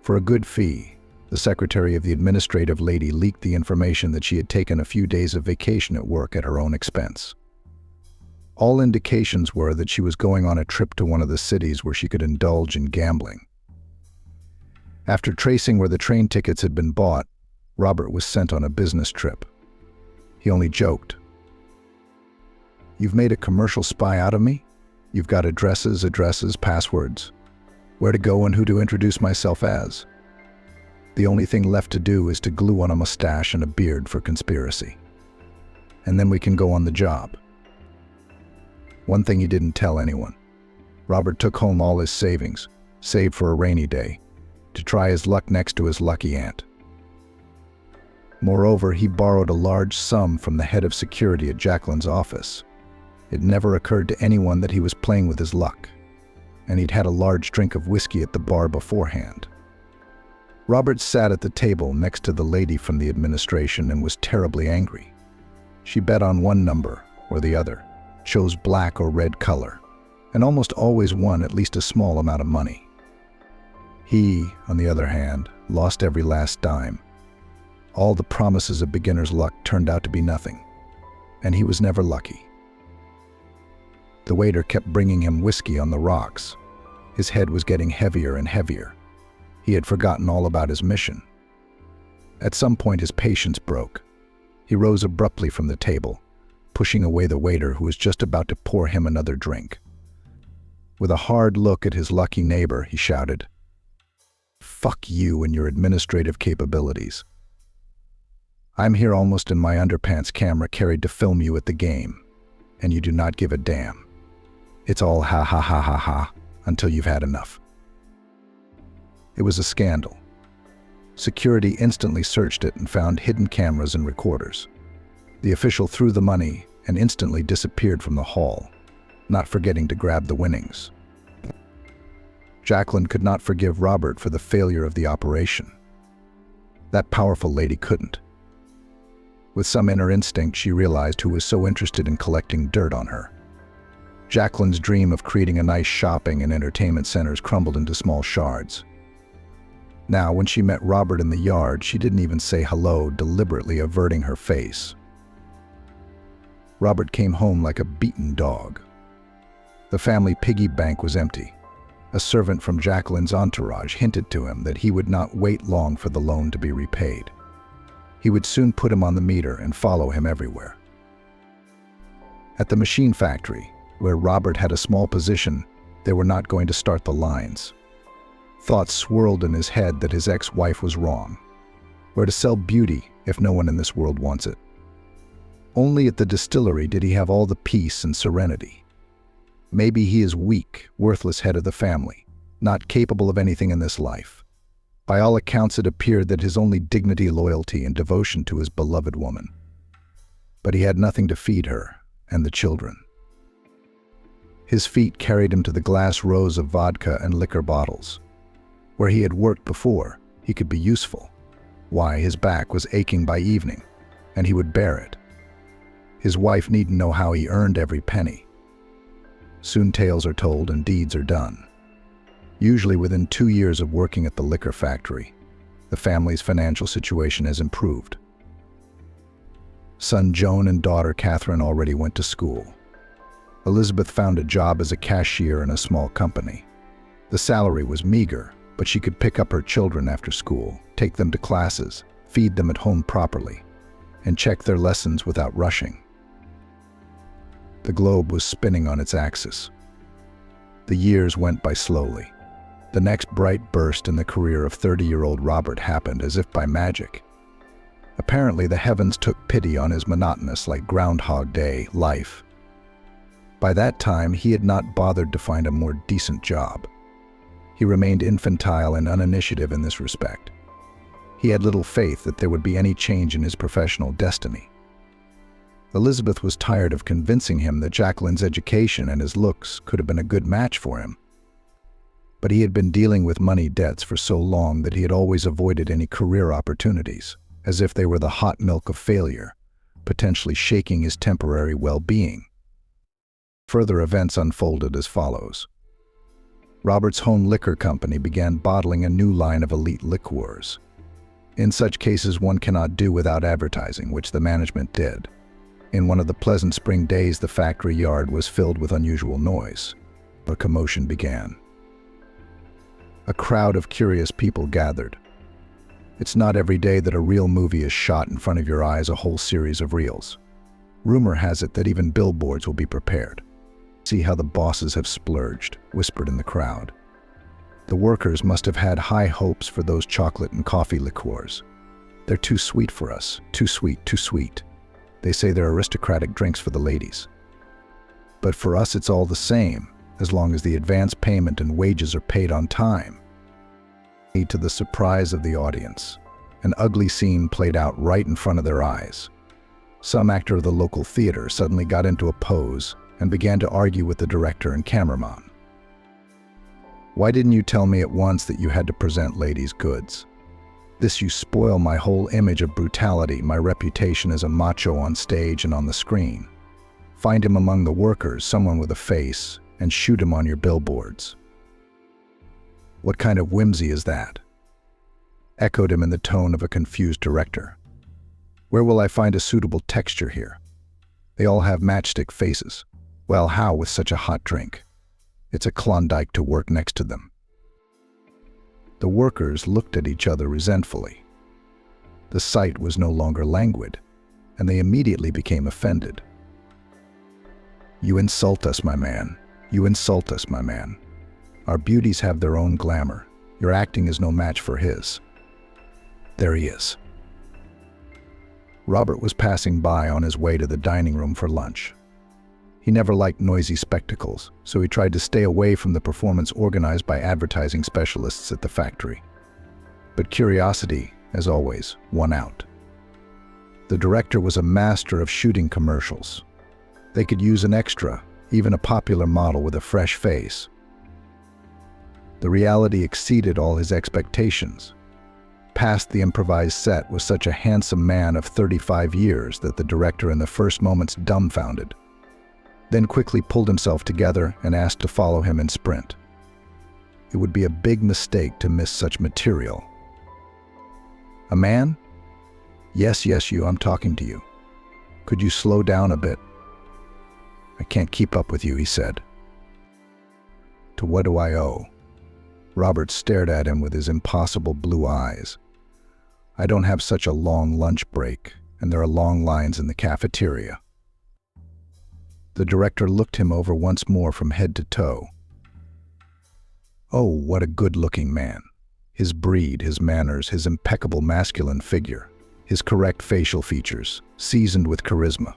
For a good fee, the secretary of the administrative lady leaked the information that she had taken a few days of vacation at work at her own expense. All indications were that she was going on a trip to one of the cities where she could indulge in gambling. After tracing where the train tickets had been bought, Robert was sent on a business trip. He only joked. "You've made a commercial spy out of me? You've got addresses, passwords, where to go and who to introduce myself as. The only thing left to do is to glue on a mustache and a beard for conspiracy. And then we can go on the job." One thing he didn't tell anyone. Robert took home all his savings, saved for a rainy day, to try his luck next to his lucky aunt. Moreover, he borrowed a large sum from the head of security at Jacqueline's office. It never occurred to anyone that he was playing with his luck, and he'd had a large drink of whiskey at the bar beforehand. Robert sat at the table next to the lady from the administration and was terribly angry. She bet on one number or the other, chose black or red color, and almost always won at least a small amount of money. He, on the other hand, lost every last dime. All the promises of beginner's luck turned out to be nothing, and he was never lucky. The waiter kept bringing him whiskey on the rocks. His head was getting heavier and heavier. He had forgotten all about his mission. At some point, his patience broke. He rose abruptly from the table, pushing away the waiter who was just about to pour him another drink. With a hard look at his lucky neighbor, he shouted, "Fuck you and your administrative capabilities. I'm here almost in my underpants camera carried to film you at the game, and you do not give a damn. It's all ha ha ha ha ha until you've had enough." It was a scandal. Security instantly searched it and found hidden cameras and recorders. The official threw the money and instantly disappeared from the hall, not forgetting to grab the winnings. Jacqueline could not forgive Robert for the failure of the operation. That powerful lady couldn't. With some inner instinct, she realized who was so interested in collecting dirt on her. Jacqueline's dream of creating a nice shopping and entertainment centers crumbled into small shards. Now, when she met Robert in the yard, she didn't even say hello, deliberately averting her face. Robert came home like a beaten dog. The family piggy bank was empty. A servant from Jacqueline's entourage hinted to him that he would not wait long for the loan to be repaid. He would soon put him on the meter and follow him everywhere. At the machine factory, where Robert had a small position, they were not going to start the lines. Thoughts swirled in his head that his ex-wife was wrong. Where to sell beauty if no one in this world wants it? Only at the distillery did he have all the peace and serenity. Maybe he is weak, worthless head of the family, not capable of anything in this life. By all accounts, it appeared that his only dignity, loyalty, and devotion to his beloved woman. But he had nothing to feed her and the children. His feet carried him to the glass rows of vodka and liquor bottles. Where he had worked before, he could be useful. Why, his back was aching by evening, and he would bear it. His wife needn't know how he earned every penny. Soon tales are told and deeds are done. Usually within 2 years of working at the liquor factory, the family's financial situation has improved. Son Joan and daughter Catherine already went to school. Elizabeth found a job as a cashier in a small company. The salary was meager, but she could pick up her children after school, take them to classes, feed them at home properly, and check their lessons without rushing. The globe was spinning on its axis. The years went by slowly. The next bright burst in the career of 30-year-old Robert happened as if by magic. Apparently, the heavens took pity on his monotonous, like Groundhog Day, life. By that time, he had not bothered to find a more decent job. He remained infantile and uninitiative in this respect. He had little faith that there would be any change in his professional destiny. Elizabeth was tired of convincing him that Jacqueline's education and his looks could have been a good match for him. But he had been dealing with money debts for so long that he had always avoided any career opportunities, as if they were the hot milk of failure, potentially shaking his temporary well-being. Further events unfolded as follows. Robert's home liquor company began bottling a new line of elite liqueurs. In such cases, one cannot do without advertising, which the management did. In one of the pleasant spring days, the factory yard was filled with unusual noise. A commotion began. A crowd of curious people gathered. It's not every day that a real movie is shot in front of your eyes, a whole series of reels. Rumor has it that even billboards will be prepared. See how the bosses have splurged, whispered in the crowd. The workers must have had high hopes for those chocolate and coffee liqueurs. They're too sweet for us, too sweet, too sweet. They say they're aristocratic drinks for the ladies. But for us it's all the same, as long as the advance payment and wages are paid on time. To the surprise of the audience, an ugly scene played out right in front of their eyes. Some actor of the local theater suddenly got into a pose and began to argue with the director and cameraman. Why didn't you tell me at once that you had to present ladies' goods? This you spoil my whole image of brutality, my reputation as a macho on stage and on the screen. Find him among the workers, someone with a face, and shoot him on your billboards. What kind of whimsy is that? Echoed him in the tone of a confused director. Where will I find a suitable texture here? They all have matchstick faces. Well, how with such a hot drink? It's a Klondike to work next to them. The workers looked at each other resentfully. The sight was no longer languid, and they immediately became offended. You insult us, my man. You insult us, my man. Our beauties have their own glamour. Your acting is no match for his. There he is. Robert was passing by on his way to the dining room for lunch. He never liked noisy spectacles, so he tried to stay away from the performance organized by advertising specialists at the factory. But curiosity, as always, won out. The director was a master of shooting commercials. They could use an extra, even a popular model with a fresh face. The reality exceeded all his expectations. Past the improvised set was such a handsome man of 35 years that the director in the first moments dumbfounded, then quickly pulled himself together and asked to follow him and sprint. It would be a big mistake to miss such material. A man? Yes, you, I'm talking to you. Could you slow down a bit? I can't keep up with you, he said. To what do I owe? Robert stared at him with his impossible blue eyes. I don't have such a long lunch break, and there are long lines in the cafeteria. The director looked him over once more from head to toe. Oh, what a good-looking man. His breed, his manners, his impeccable masculine figure, his correct facial features, seasoned with charisma.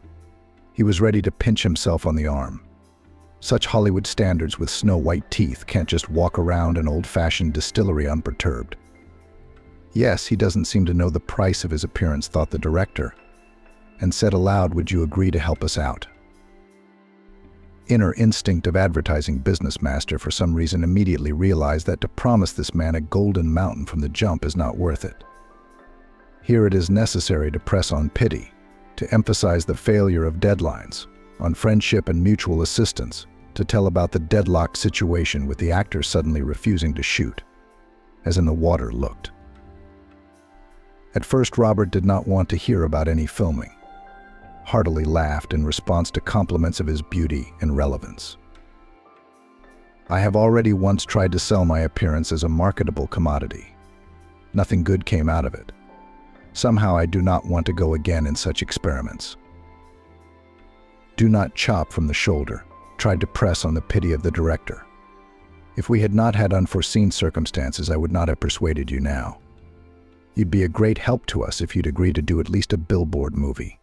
He was ready to pinch himself on the arm. Such Hollywood standards with snow-white teeth can't just walk around an old-fashioned distillery unperturbed. Yes, he doesn't seem to know the price of his appearance, thought the director, and said aloud, would you agree to help us out? inner instinct of advertising business master for some reason immediately realized that to promise this man a golden mountain from the jump is not worth it. Here it is necessary to press on pity, to emphasize the failure of deadlines, on friendship and mutual assistance, to tell about the deadlocked situation with the actor suddenly refusing to shoot, as in the water looked. At first, Robert did not want to hear about any filming, heartily laughed in response to compliments of his beauty and relevance. I have already once tried to sell my appearance as a marketable commodity. Nothing good came out of it. Somehow I do not want to go again in such experiments. Do not chop from the shoulder, tried to press on the pity of the director. If we had not had unforeseen circumstances, I would not have persuaded you now. You'd be a great help to us if you'd agree to do at least a billboard movie.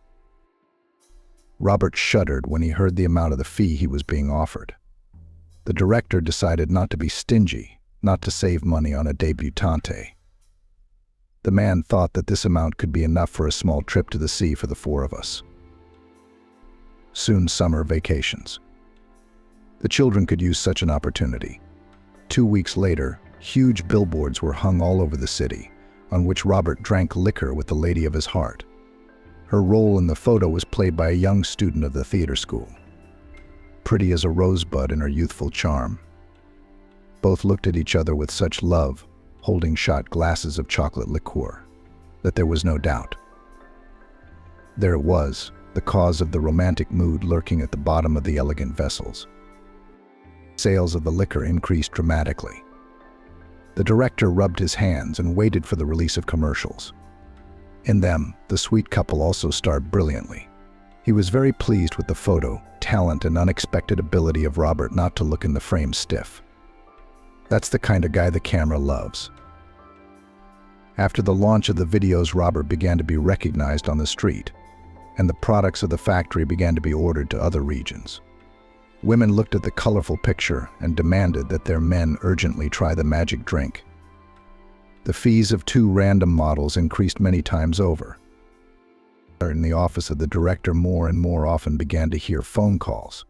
Robert shuddered when he heard the amount of the fee he was being offered. The director decided not to be stingy, not to save money on a debutante. The man thought that this amount could be enough for a small trip to the sea for the four of us. Soon summer vacations. The children could use such an opportunity. 2 weeks later, huge billboards were hung all over the city, on which Robert drank liquor with the lady of his heart. Her role in the photo was played by a young student of the theater school, pretty as a rosebud in her youthful charm. Both looked at each other with such love, holding shot glasses of chocolate liqueur, that there was no doubt. There it was, the cause of the romantic mood lurking at the bottom of the elegant vessels. Sales of the liquor increased dramatically. The director rubbed his hands and waited for the release of commercials. In them, the sweet couple also starred brilliantly. He was very pleased with the photo, talent, and unexpected ability of Robert not to look in the frame stiff. That's the kind of guy the camera loves. After the launch of the videos, Robert began to be recognized on the street, and the products of the factory began to be ordered to other regions. Women looked at the colorful picture and demanded that their men urgently try the magic drink. The fees of 2 random models increased many times over. In the office of the director, more and more often began to hear phone calls.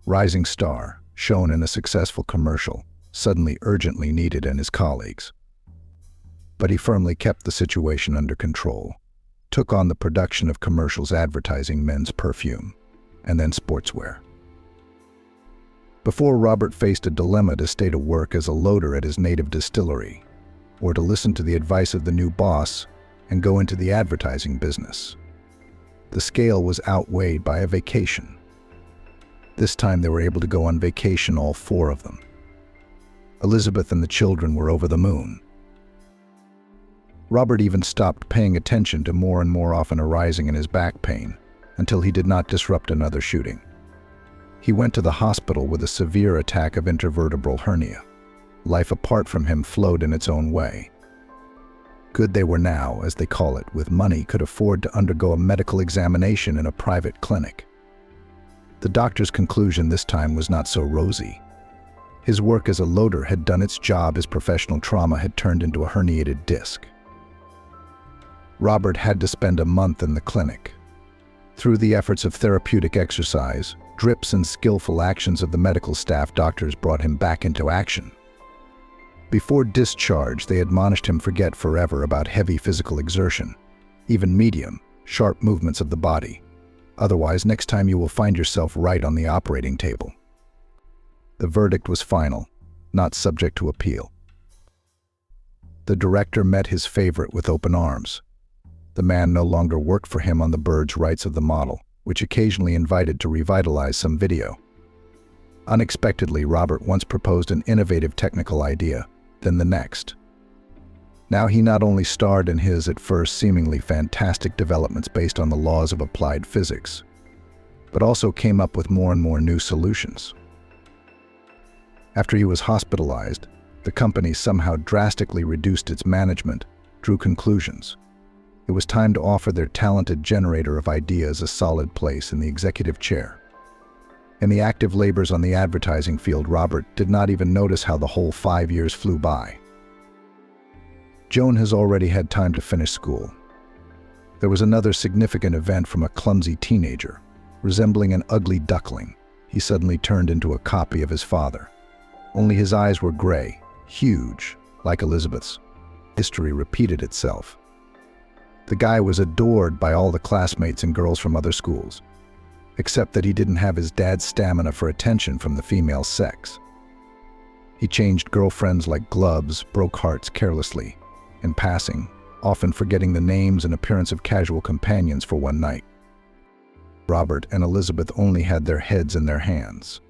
Rising star, shown in a successful commercial, suddenly urgently needed and his colleagues. But he firmly kept the situation under control, took on the production of commercials advertising men's perfume, and then sportswear. Before, Robert faced a dilemma to stay to work as a loader at his native distillery, or to listen to the advice of the new boss and go into the advertising business. The scale was outweighed by a vacation. This time they were able to go on vacation, all 4 of them. Elizabeth and the children were over the moon. Robert even stopped paying attention to more and more often arising in his back pain until he did not disrupt another shooting. He went to the hospital with a severe attack of intervertebral hernia. Life apart from him flowed in its own way. Good they were now, as they call it, with money, could afford to undergo a medical examination in a private clinic. The doctor's conclusion this time was not so rosy. His work as a loader had done its job. His professional trauma had turned into a herniated disc. Robert had to spend a month in the clinic. Through the efforts of therapeutic exercise, drips, and skillful actions of the medical staff, doctors brought him back into action. Before discharge, they admonished him forget forever about heavy physical exertion, even medium, sharp movements of the body. Otherwise, next time you will find yourself right on the operating table. The verdict was final, not subject to appeal. The director met his favorite with open arms. The man no longer worked for him on the birds' rights of the model, which occasionally invited to revitalize some video. Unexpectedly, Robert once proposed an innovative technical idea, then the next. Now he not only starred in his at first seemingly fantastic developments based on the laws of applied physics, but also came up with more and more new solutions. After he was hospitalized, the company somehow drastically reduced its management, drew conclusions. It was time to offer their talented generator of ideas a solid place in the executive chair. In the active labors on the advertising field, Robert did not even notice how the whole 5 years flew by. Joan has already had time to finish school. There was another significant event from a clumsy teenager, resembling an ugly duckling. he suddenly turned into a copy of his father. Only his eyes were gray, huge, like Elizabeth's. History repeated itself. The guy was adored by all the classmates and girls from other schools, except that he didn't have his dad's stamina for attention from the female sex. He changed girlfriends like gloves, broke hearts carelessly, in passing, often forgetting the names and appearance of casual companions for one night. Robert and Elizabeth only had their heads in their hands.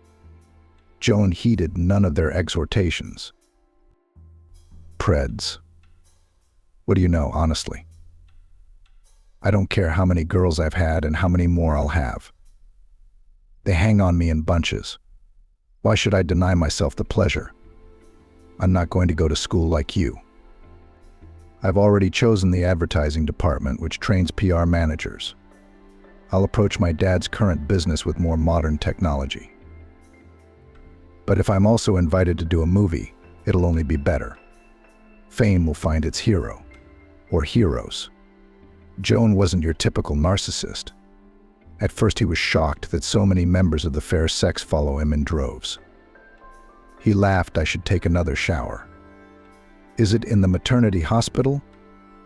Joan heeded none of their exhortations. Preds. What do you know, honestly? I don't care how many girls I've had and how many more I'll have. They hang on me in bunches. Why should I deny myself the pleasure? I'm not going to go to school like you. I've already chosen the advertising department, which trains PR managers. I'll approach my dad's current business with more modern technology. But if I'm also invited to do a movie, it'll only be better. Fame will find its hero, or heroes. Joan wasn't your typical narcissist. At first he was shocked that so many members of the fair sex follow him in droves. He laughed I should take another shower. Is it in the maternity hospital?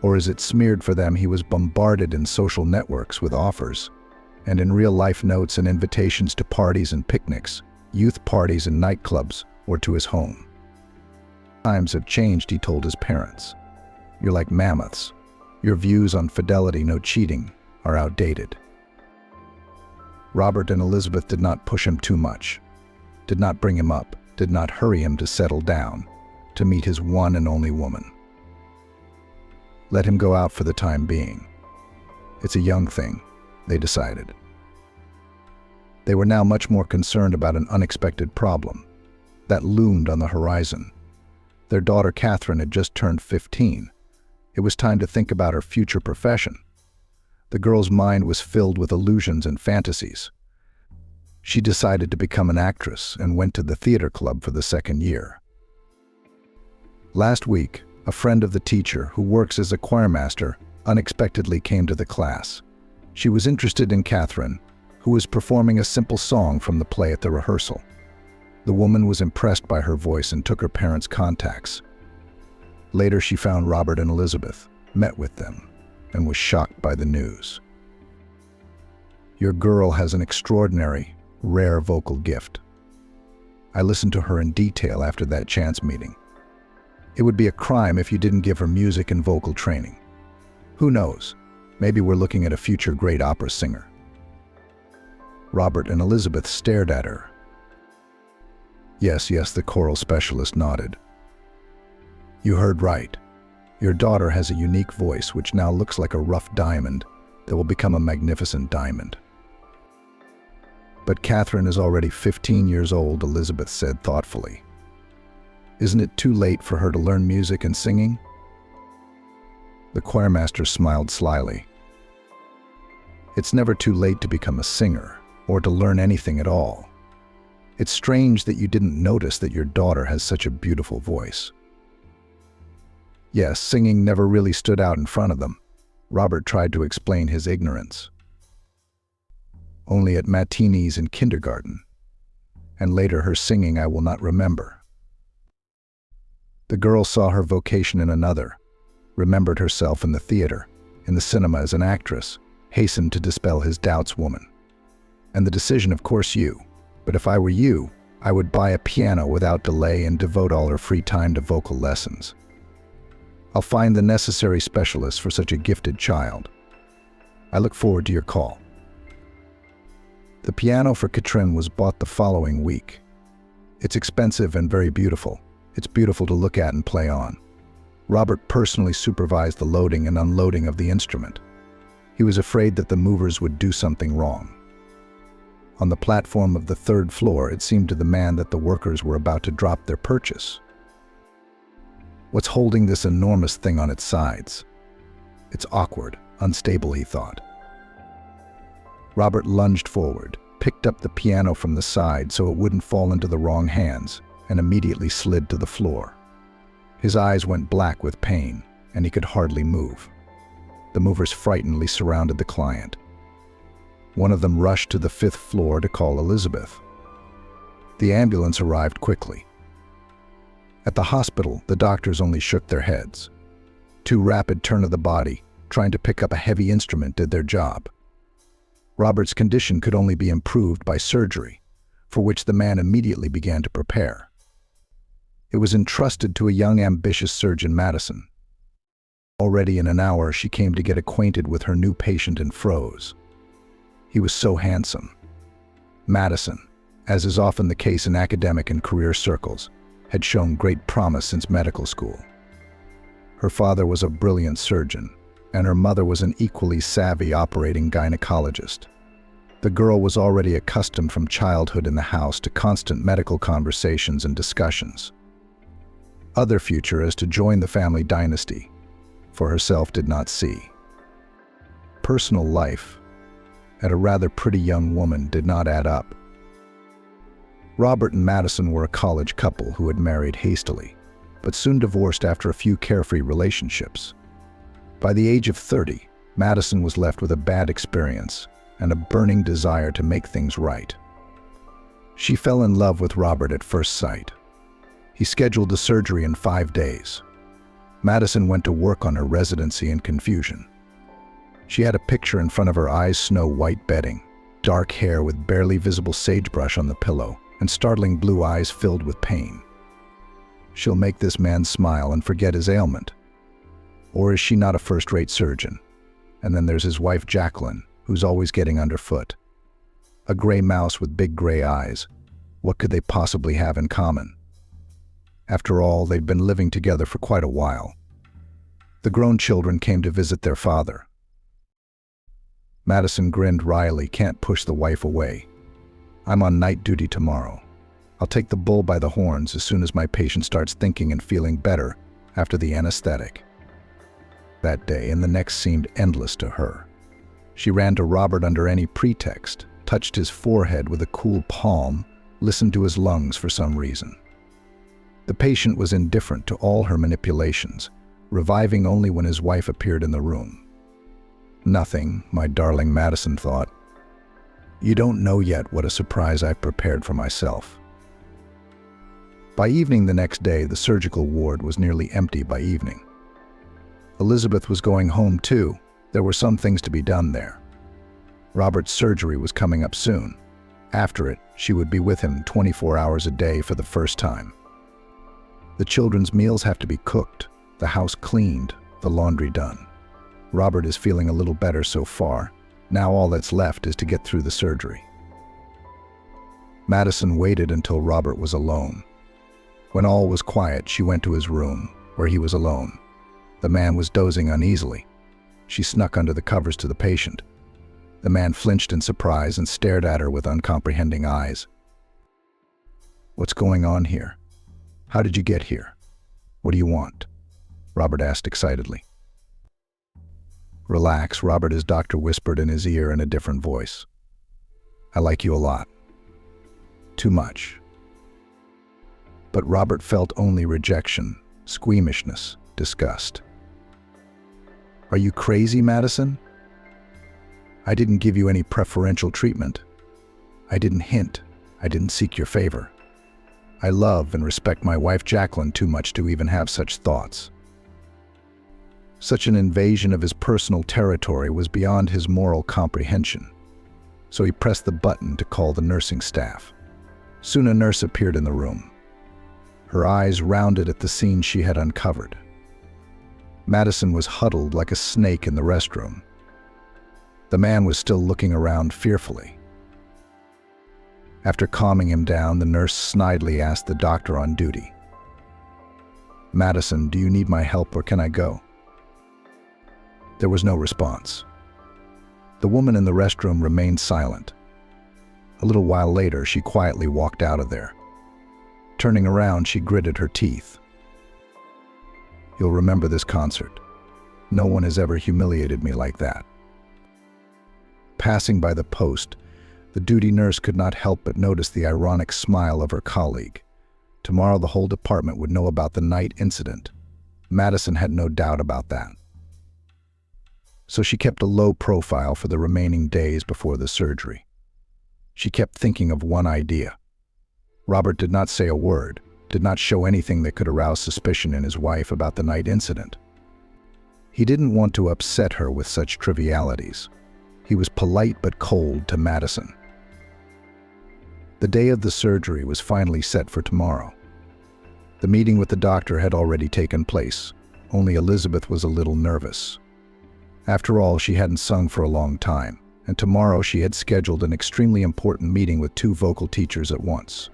Or is it smeared for them he was bombarded in social networks with offers, and in real-life notes and invitations to parties and picnics, youth parties and nightclubs, or to his home? Times have changed, he told his parents. You're like mammoths. Your views on fidelity, no cheating, are outdated. Robert and Elizabeth did not push him too much, did not bring him up, did not hurry him to settle down, to meet his one and only woman. Let him go out for the time being. It's a young thing, they decided. They were now much more concerned about an unexpected problem that loomed on the horizon. Their daughter Catherine had just turned 15. It was time to think about her future profession. The girl's mind was filled with illusions and fantasies. She decided to become an actress and went to the theater club for the second year. Last week, a friend of the teacher who works as a choirmaster unexpectedly came to the class. She was interested in Catherine, who was performing a simple song from the play at the rehearsal. The woman was impressed by her voice and took her parents' contacts. Later she found Robert and Elizabeth, met with them, and was shocked by the news. Your girl has an extraordinary, rare vocal gift. I listened to her in detail after that chance meeting. It would be a crime if you didn't give her music and vocal training. Who knows? Maybe we're looking at a future great opera singer. Robert and Elizabeth stared at her. Yes, the choral specialist nodded. You heard right. Your daughter has a unique voice which now looks like a rough diamond that will become a magnificent diamond. But Catherine is already 15 years old, Elizabeth said thoughtfully. Isn't it too late for her to learn music and singing? The choirmaster smiled slyly. It's never too late to become a singer, or to learn anything at all. It's strange that you didn't notice that your daughter has such a beautiful voice. Yes, singing never really stood out in front of them. Robert tried to explain his ignorance. Only at matinees in kindergarten, and later her singing I will not remember. The girl saw her vocation in another, remembered herself in the theater, in the cinema as an actress, hastened to dispel his doubts. Woman. And the decision, of course, you. But if I were you, I would buy a piano without delay and devote all her free time to vocal lessons. I'll find the necessary specialists for such a gifted child. I look forward to your call. The piano for Catherine was bought the following week. It's expensive and very beautiful. It's beautiful to look at and play on. Robert personally supervised the loading and unloading of the instrument. He was afraid that the movers would do something wrong. On the platform of the third floor, it seemed to the man that the workers were about to drop their purchase. What's holding this enormous thing on its sides? It's awkward, unstable, he thought. Robert lunged forward, picked up the piano from the side so it wouldn't fall into the wrong hands, and immediately slid to the floor. His eyes went black with pain, and he could hardly move. The movers frightenedly surrounded the client. One of them rushed to the 5th floor to call Elizabeth. The ambulance arrived quickly. At the hospital, the doctors only shook their heads. Too rapid turn of the body, trying to pick up a heavy instrument, did their job. Robert's condition could only be improved by surgery, for which the man immediately began to prepare. It was entrusted to a young, ambitious surgeon, Madison. Already in an hour, she came to get acquainted with her new patient and froze. He was so handsome. Madison, as is often the case in academic and career circles, had shown great promise since medical school. Her father was a brilliant surgeon, and her mother was an equally savvy operating gynecologist. The girl was already accustomed from childhood in the house to constant medical conversations and discussions. Other future as to join the family dynasty, for herself did not see. Personal life, at a rather pretty young woman, did not add up. Robert and Madison were a college couple who had married hastily, but soon divorced after a few carefree relationships. By the age of 30, Madison was left with a bad experience and a burning desire to make things right. She fell in love with Robert at first sight. He scheduled the surgery in 5 days. Madison went to work on her residency in confusion. She had a picture in front of her eyes, snow-white bedding, dark hair with barely visible sagebrush on the pillow, and startling blue eyes filled with pain. She'll make this man smile and forget his ailment. Or is she not a first-rate surgeon? And then there's his wife, Jacqueline, who's always getting underfoot. A gray mouse with big gray eyes. What could they possibly have in common? After all, they'd been living together for quite a while. The grown children came to visit their father. Madison grinned wryly. Can't push the wife away. I'm on night duty tomorrow. I'll take the bull by the horns as soon as my patient starts thinking and feeling better after the anesthetic. That day and the next seemed endless to her. She ran to Robert under any pretext, touched his forehead with a cool palm, listened to his lungs for some reason. The patient was indifferent to all her manipulations, reviving only when his wife appeared in the room. Nothing, my darling, Madison thought. You don't know yet what a surprise I've prepared for myself. By evening the next day, the surgical ward was nearly empty by evening. Elizabeth was going home too. There were some things to be done there. Robert's surgery was coming up soon. After it, she would be with him 24 hours a day for the first time. The children's meals have to be cooked, the house cleaned, the laundry done. Robert is feeling a little better so far. Now all that's left is to get through the surgery. Madison waited until Robert was alone. When all was quiet, she went to his room, where he was alone. The man was dozing uneasily. She snuck under the covers to the patient. The man flinched in surprise and stared at her with uncomprehending eyes. What's going on here? How did you get here? What do you want? Robert asked excitedly. Relax, Robert, his doctor whispered in his ear in a different voice. I like you a lot. Too much. But Robert felt only rejection, squeamishness, disgust. Are you crazy, Madison? I didn't give you any preferential treatment. I didn't hint. I didn't seek your favor. I love and respect my wife Jacqueline too much to even have such thoughts. Such an invasion of his personal territory was beyond his moral comprehension. So he pressed the button to call the nursing staff. Soon a nurse appeared in the room. Her eyes rounded at the scene she had uncovered. Madison was huddled like a snake in the restroom. The man was still looking around fearfully. After calming him down, the nurse snidely asked the doctor on duty, Madison, do you need my help or can I go? There was no response. The woman in the restroom remained silent. A little while later, she quietly walked out of there. Turning around, she gritted her teeth. You'll remember this concert. No one has ever humiliated me like that. Passing by the post, the duty nurse could not help but notice the ironic smile of her colleague. Tomorrow the whole department would know about the night incident. Madison had no doubt about that. So she kept a low profile for the remaining days before the surgery. She kept thinking of one idea. Robert did not say a word, did not show anything that could arouse suspicion in his wife about the night incident. He didn't want to upset her with such trivialities. He was polite but cold to Madison. The day of the surgery was finally set for tomorrow. The meeting with the doctor had already taken place, only Elizabeth was a little nervous. After all, she hadn't sung for a long time, and tomorrow she had scheduled an extremely important meeting with 2 vocal teachers at once.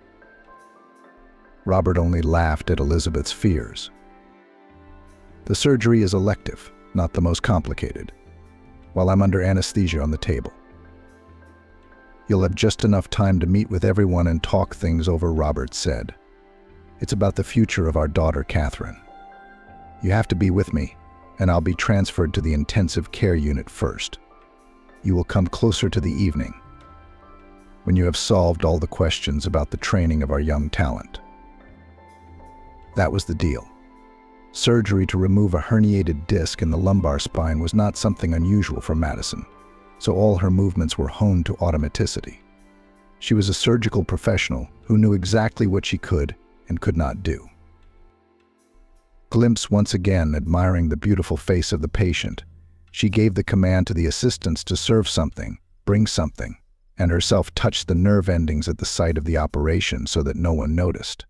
Robert only laughed at Elizabeth's fears. The surgery is elective, not the most complicated, while I'm under anesthesia on the table. You'll have just enough time to meet with everyone and talk things over, Robert said. It's about the future of our daughter, Catherine. You have to be with me, and I'll be transferred to the intensive care unit first. You will come closer to the evening, when you have solved all the questions about the training of our young talent. That was the deal. Surgery to remove a herniated disc in the lumbar spine was not something unusual for Madison, so all her movements were honed to automaticity. She was a surgical professional who knew exactly what she could and could not do. Glimpse once again admiring the beautiful face of the patient, she gave the command to the assistants to serve something, bring something, and herself touched the nerve endings at the site of the operation so that no one noticed.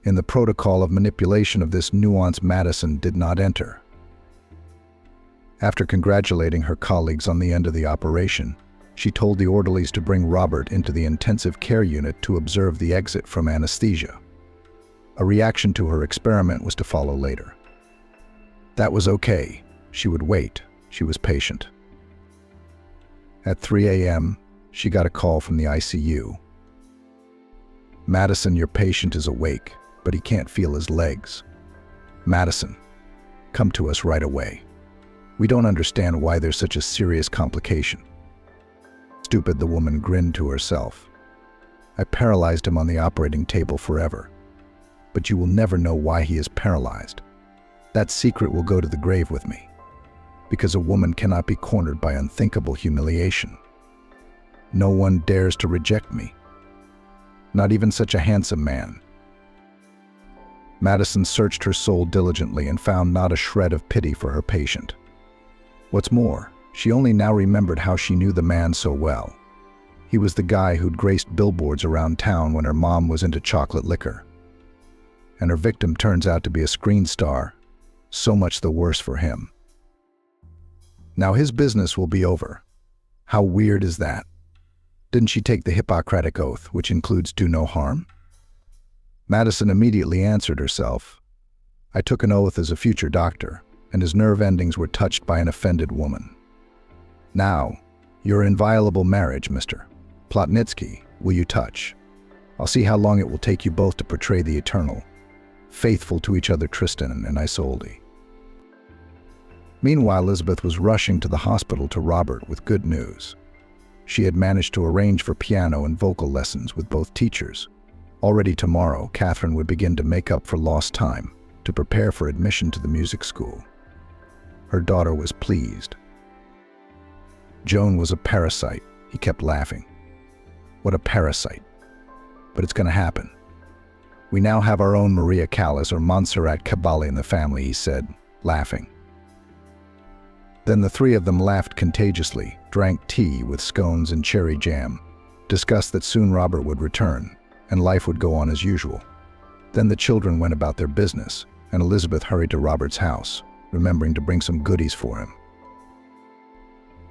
In the protocol of manipulation of this nuance, Madison did not enter. After congratulating her colleagues on the end of the operation, she told the orderlies to bring Robert into the intensive care unit to observe the exit from anesthesia. A reaction to her experiment was to follow later. That was okay. She would wait. She was patient. At 3 a.m., she got a call from the ICU. Madison, your patient is awake, but he can't feel his legs. Madison, come to us right away. We don't understand why there's such a serious complication. Stupid, the woman grinned to herself. I paralyzed him on the operating table forever. But you will never know why he is paralyzed. That secret will go to the grave with me, because a woman cannot be cornered by unthinkable humiliation. No one dares to reject me, not even such a handsome man. Madison searched her soul diligently and found not a shred of pity for her patient. What's more, she only now remembered how she knew the man so well. He was the guy who'd graced billboards around town when her mom was into chocolate liquor. And her victim turns out to be a screen star, so much the worse for him. Now his business will be over. How weird is that? Didn't she take the Hippocratic Oath, which includes do no harm? Madison immediately answered herself. I took an oath as a future doctor, and his nerve endings were touched by an offended woman. Now, your inviolable marriage, Mr. Plotnitsky, will you touch? I'll see how long it will take you both to portray the eternal, faithful to each other Tristan and Isolde. Meanwhile, Elizabeth was rushing to the hospital to Robert with good news. She had managed to arrange for piano and vocal lessons with both teachers. Already tomorrow, Catherine would begin to make up for lost time, to prepare for admission to the music school. Her daughter was pleased. Joan was a parasite, he kept laughing. What a parasite. But it's going to happen. We now have our own Maria Callas or Montserrat Cabal in the family, he said, laughing. Then the 3 of them laughed contagiously, drank tea with scones and cherry jam, discussed that soon Robert would return, and life would go on as usual. Then the children went about their business, and Elizabeth hurried to Robert's house, remembering to bring some goodies for him.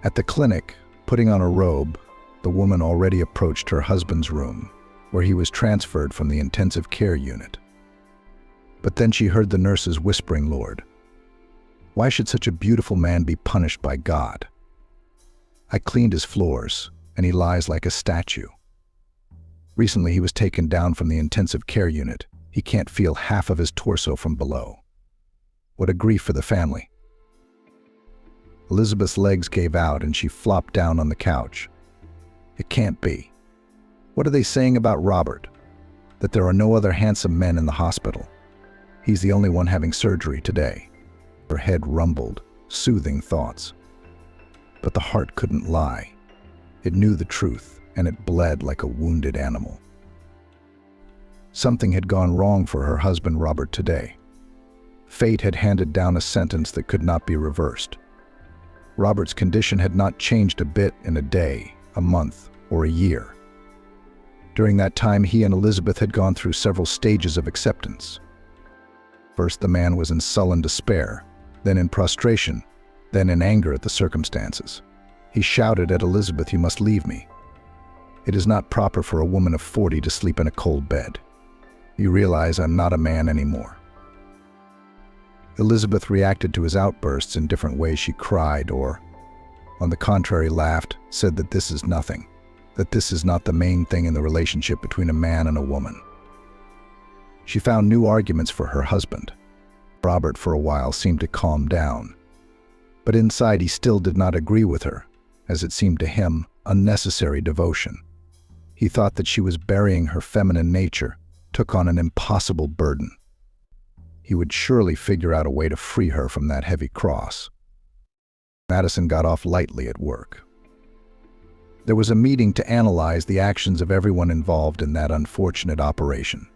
At the clinic, putting on a robe, the woman already approached her husband's room, where he was transferred from the intensive care unit. But then she heard the nurses whispering, Lord, why should such a beautiful man be punished by God? I cleaned his floors, and he lies like a statue. Recently he was taken down from the intensive care unit. He can't feel half of his torso from below. What a grief for the family. Elizabeth's legs gave out and she flopped down on the couch. It can't be. What are they saying about Robert? That there are no other handsome men in the hospital. He's the only one having surgery today. Her head rumbled, soothing thoughts. But the heart couldn't lie. It knew the truth, and it bled like a wounded animal. Something had gone wrong for her husband Robert today. Fate had handed down a sentence that could not be reversed. Robert's condition had not changed a bit in a day, a month, or a year. During that time, he and Elizabeth had gone through several stages of acceptance. First, the man was in sullen despair, then in prostration, then in anger at the circumstances. He shouted at Elizabeth, "You must leave me. It is not proper for a woman of 40 to sleep in a cold bed. You realize I'm not a man anymore." Elizabeth reacted to his outbursts in different ways. She cried or, on the contrary, laughed, said that this is nothing, that this is not the main thing in the relationship between a man and a woman. She found new arguments for her husband. Robert, for a while, seemed to calm down. But inside he still did not agree with her, as it seemed to him, unnecessary devotion. He thought that she was burying her feminine nature, took on an impossible burden. He would surely figure out a way to free her from that heavy cross. Madison got off lightly at work. There was a meeting to analyze the actions of everyone involved in that unfortunate operation.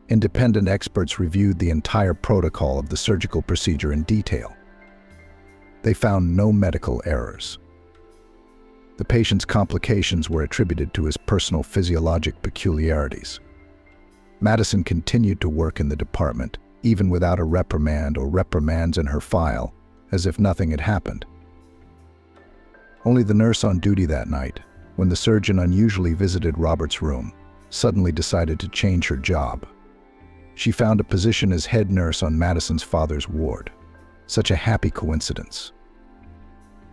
Independent experts reviewed the entire protocol of the surgical procedure in detail. They found no medical errors. The patient's complications were attributed to his personal physiologic peculiarities. Madison continued to work in the department, even without a reprimand or reprimands in her file, as if nothing had happened. Only the nurse on duty that night, when the surgeon unusually visited Robert's room, suddenly decided to change her job. She found a position as head nurse on Madison's father's ward. Such a happy coincidence.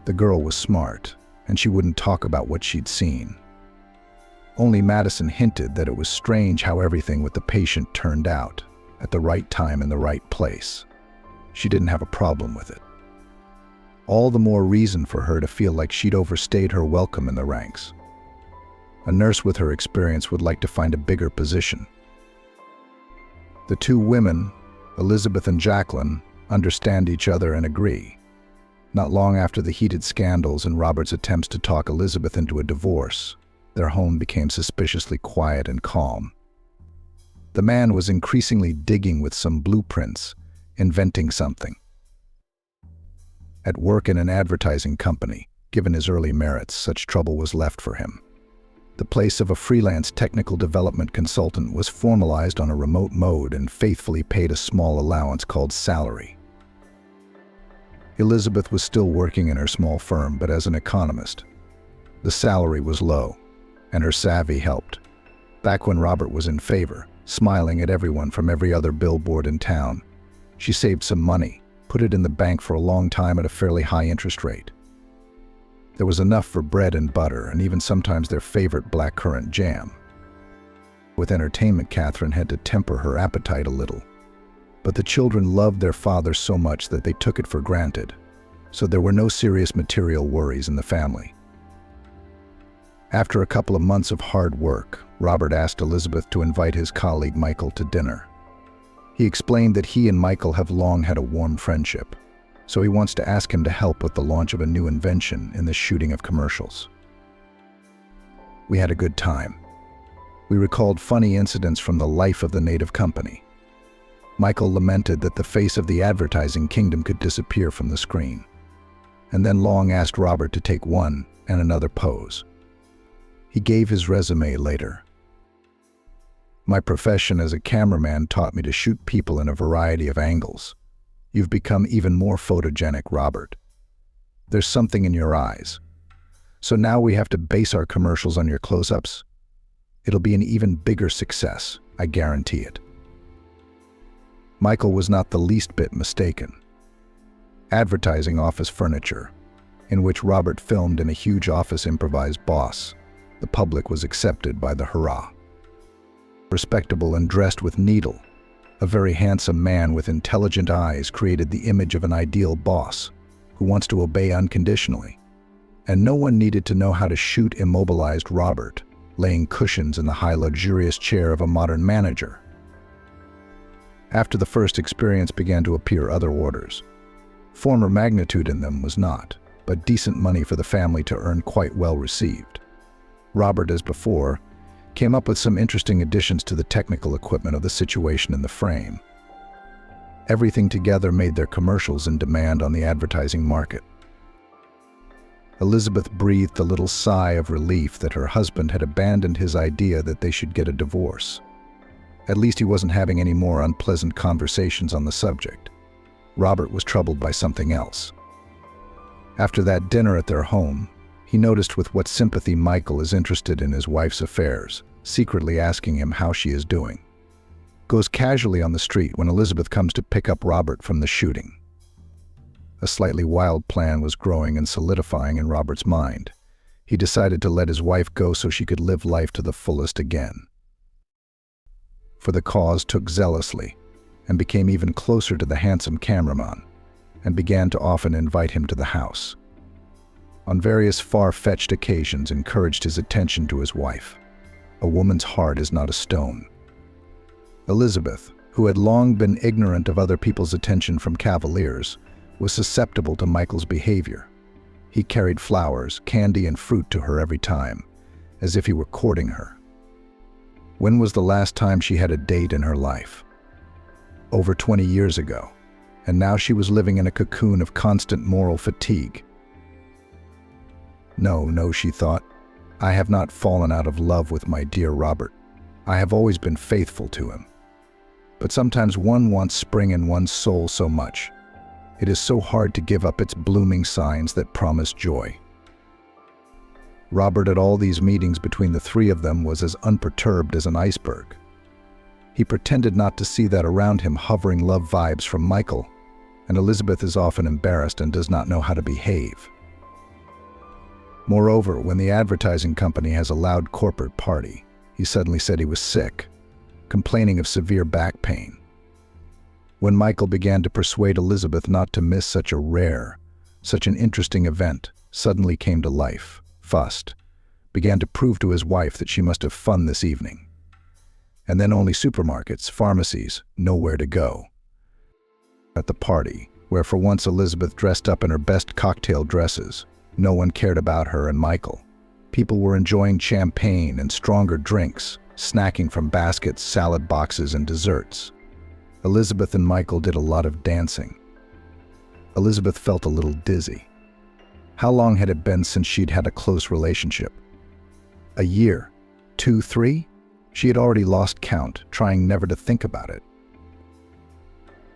The girl was smart, and she wouldn't talk about what she'd seen. Only Madison hinted that it was strange how everything with the patient turned out, at the right time in the right place. She didn't have a problem with it. All the more reason for her to feel like she'd overstayed her welcome in the ranks. A nurse with her experience would like to find a bigger position. The two women, Elizabeth and Jacqueline, understand each other and agree. Not long after the heated scandals and Robert's attempts to talk Elizabeth into a divorce, their home became suspiciously quiet and calm. The man was increasingly digging with some blueprints, inventing something. At work in an advertising company, given his early merits, such trouble was left for him. The place of a freelance technical development consultant was formalized on a remote mode and faithfully paid a small allowance called salary. Elizabeth was still working in her small firm, but as an economist. The salary was low, and her savvy helped. Back when Robert was in favor, smiling at everyone from every other billboard in town, she saved some money, put it in the bank for a long time at a fairly high interest rate. There was enough for bread and butter, and even sometimes their favorite blackcurrant jam. With entertainment, Catherine had to temper her appetite a little. But the children loved their father so much that they took it for granted, so there were no serious material worries in the family. After a couple of months of hard work, Robert asked Elizabeth to invite his colleague Michael to dinner. He explained that he and Michael have long had a warm friendship, so he wants to ask him to help with the launch of a new invention in the shooting of commercials. We had a good time. We recalled funny incidents from the life of the native company. Michael lamented that the face of the advertising kingdom could disappear from the screen, and then Long asked Robert to take one and another pose. He gave his resume later. "My profession as a cameraman taught me to shoot people in a variety of angles. You've become even more photogenic, Robert. There's something in your eyes. So now we have to base our commercials on your close-ups. It'll be an even bigger success, I guarantee it." Michael was not the least bit mistaken. Advertising office furniture, in which Robert filmed in a huge office improvised boss, the public was accepted by the hurrah. Respectable and dressed with needle, a very handsome man with intelligent eyes created the image of an ideal boss who wants to obey unconditionally. And no one needed to know how to shoot immobilized Robert, laying cushions in the high luxurious chair of a modern manager. After the first experience began to appear other orders. Former magnitude in them was not, but decent money for the family to earn quite well received. Robert, as before, came up with some interesting additions to the technical equipment of the situation in the frame. Everything together made their commercials in demand on the advertising market. Elizabeth breathed a little sigh of relief that her husband had abandoned his idea that they should get a divorce. At least he wasn't having any more unpleasant conversations on the subject. Robert was troubled by something else. After that dinner at their home, he noticed with what sympathy Michael is interested in his wife's affairs, secretly asking him how she is doing. Goes casually on the street when Elizabeth comes to pick up Robert from the shooting. A slightly wild plan was growing and solidifying in Robert's mind. He decided to let his wife go so she could live life to the fullest again. For the cause took zealously, and became even closer to the handsome cameraman, and began to often invite him to the house. On various far-fetched occasions encouraged his attention to his wife. A woman's heart is not a stone. Elizabeth, who had long been ignorant of other people's attention from cavaliers, was susceptible to Michael's behavior. He carried flowers, candy, and fruit to her every time, as if he were courting her. When was the last time she had a date in her life? Over 20 years ago, and now she was living in a cocoon of constant moral fatigue. No, she thought. I have not fallen out of love with my dear Robert. I have always been faithful to him. But sometimes one wants spring in one's soul so much. It is so hard to give up its blooming signs that promise joy. Robert at all these meetings between the three of them was as unperturbed as an iceberg. He pretended not to see that around him hovering love vibes from Michael, and Elizabeth is often embarrassed and does not know how to behave. Moreover, when the advertising company has a loud corporate party, he suddenly said he was sick, complaining of severe back pain. When Michael began to persuade Elizabeth not to miss such an interesting event, suddenly came to life, fussed, began to prove to his wife that she must have fun this evening. And then only supermarkets, pharmacies, nowhere to go. At the party, where for once Elizabeth dressed up in her best cocktail dresses, no one cared about her and Michael. People were enjoying champagne and stronger drinks, snacking from baskets, salad boxes, and desserts. Elizabeth and Michael did a lot of dancing. Elizabeth felt a little dizzy. How long had it been since she'd had a close relationship? A year? 2, 3? She had already lost count, trying never to think about it.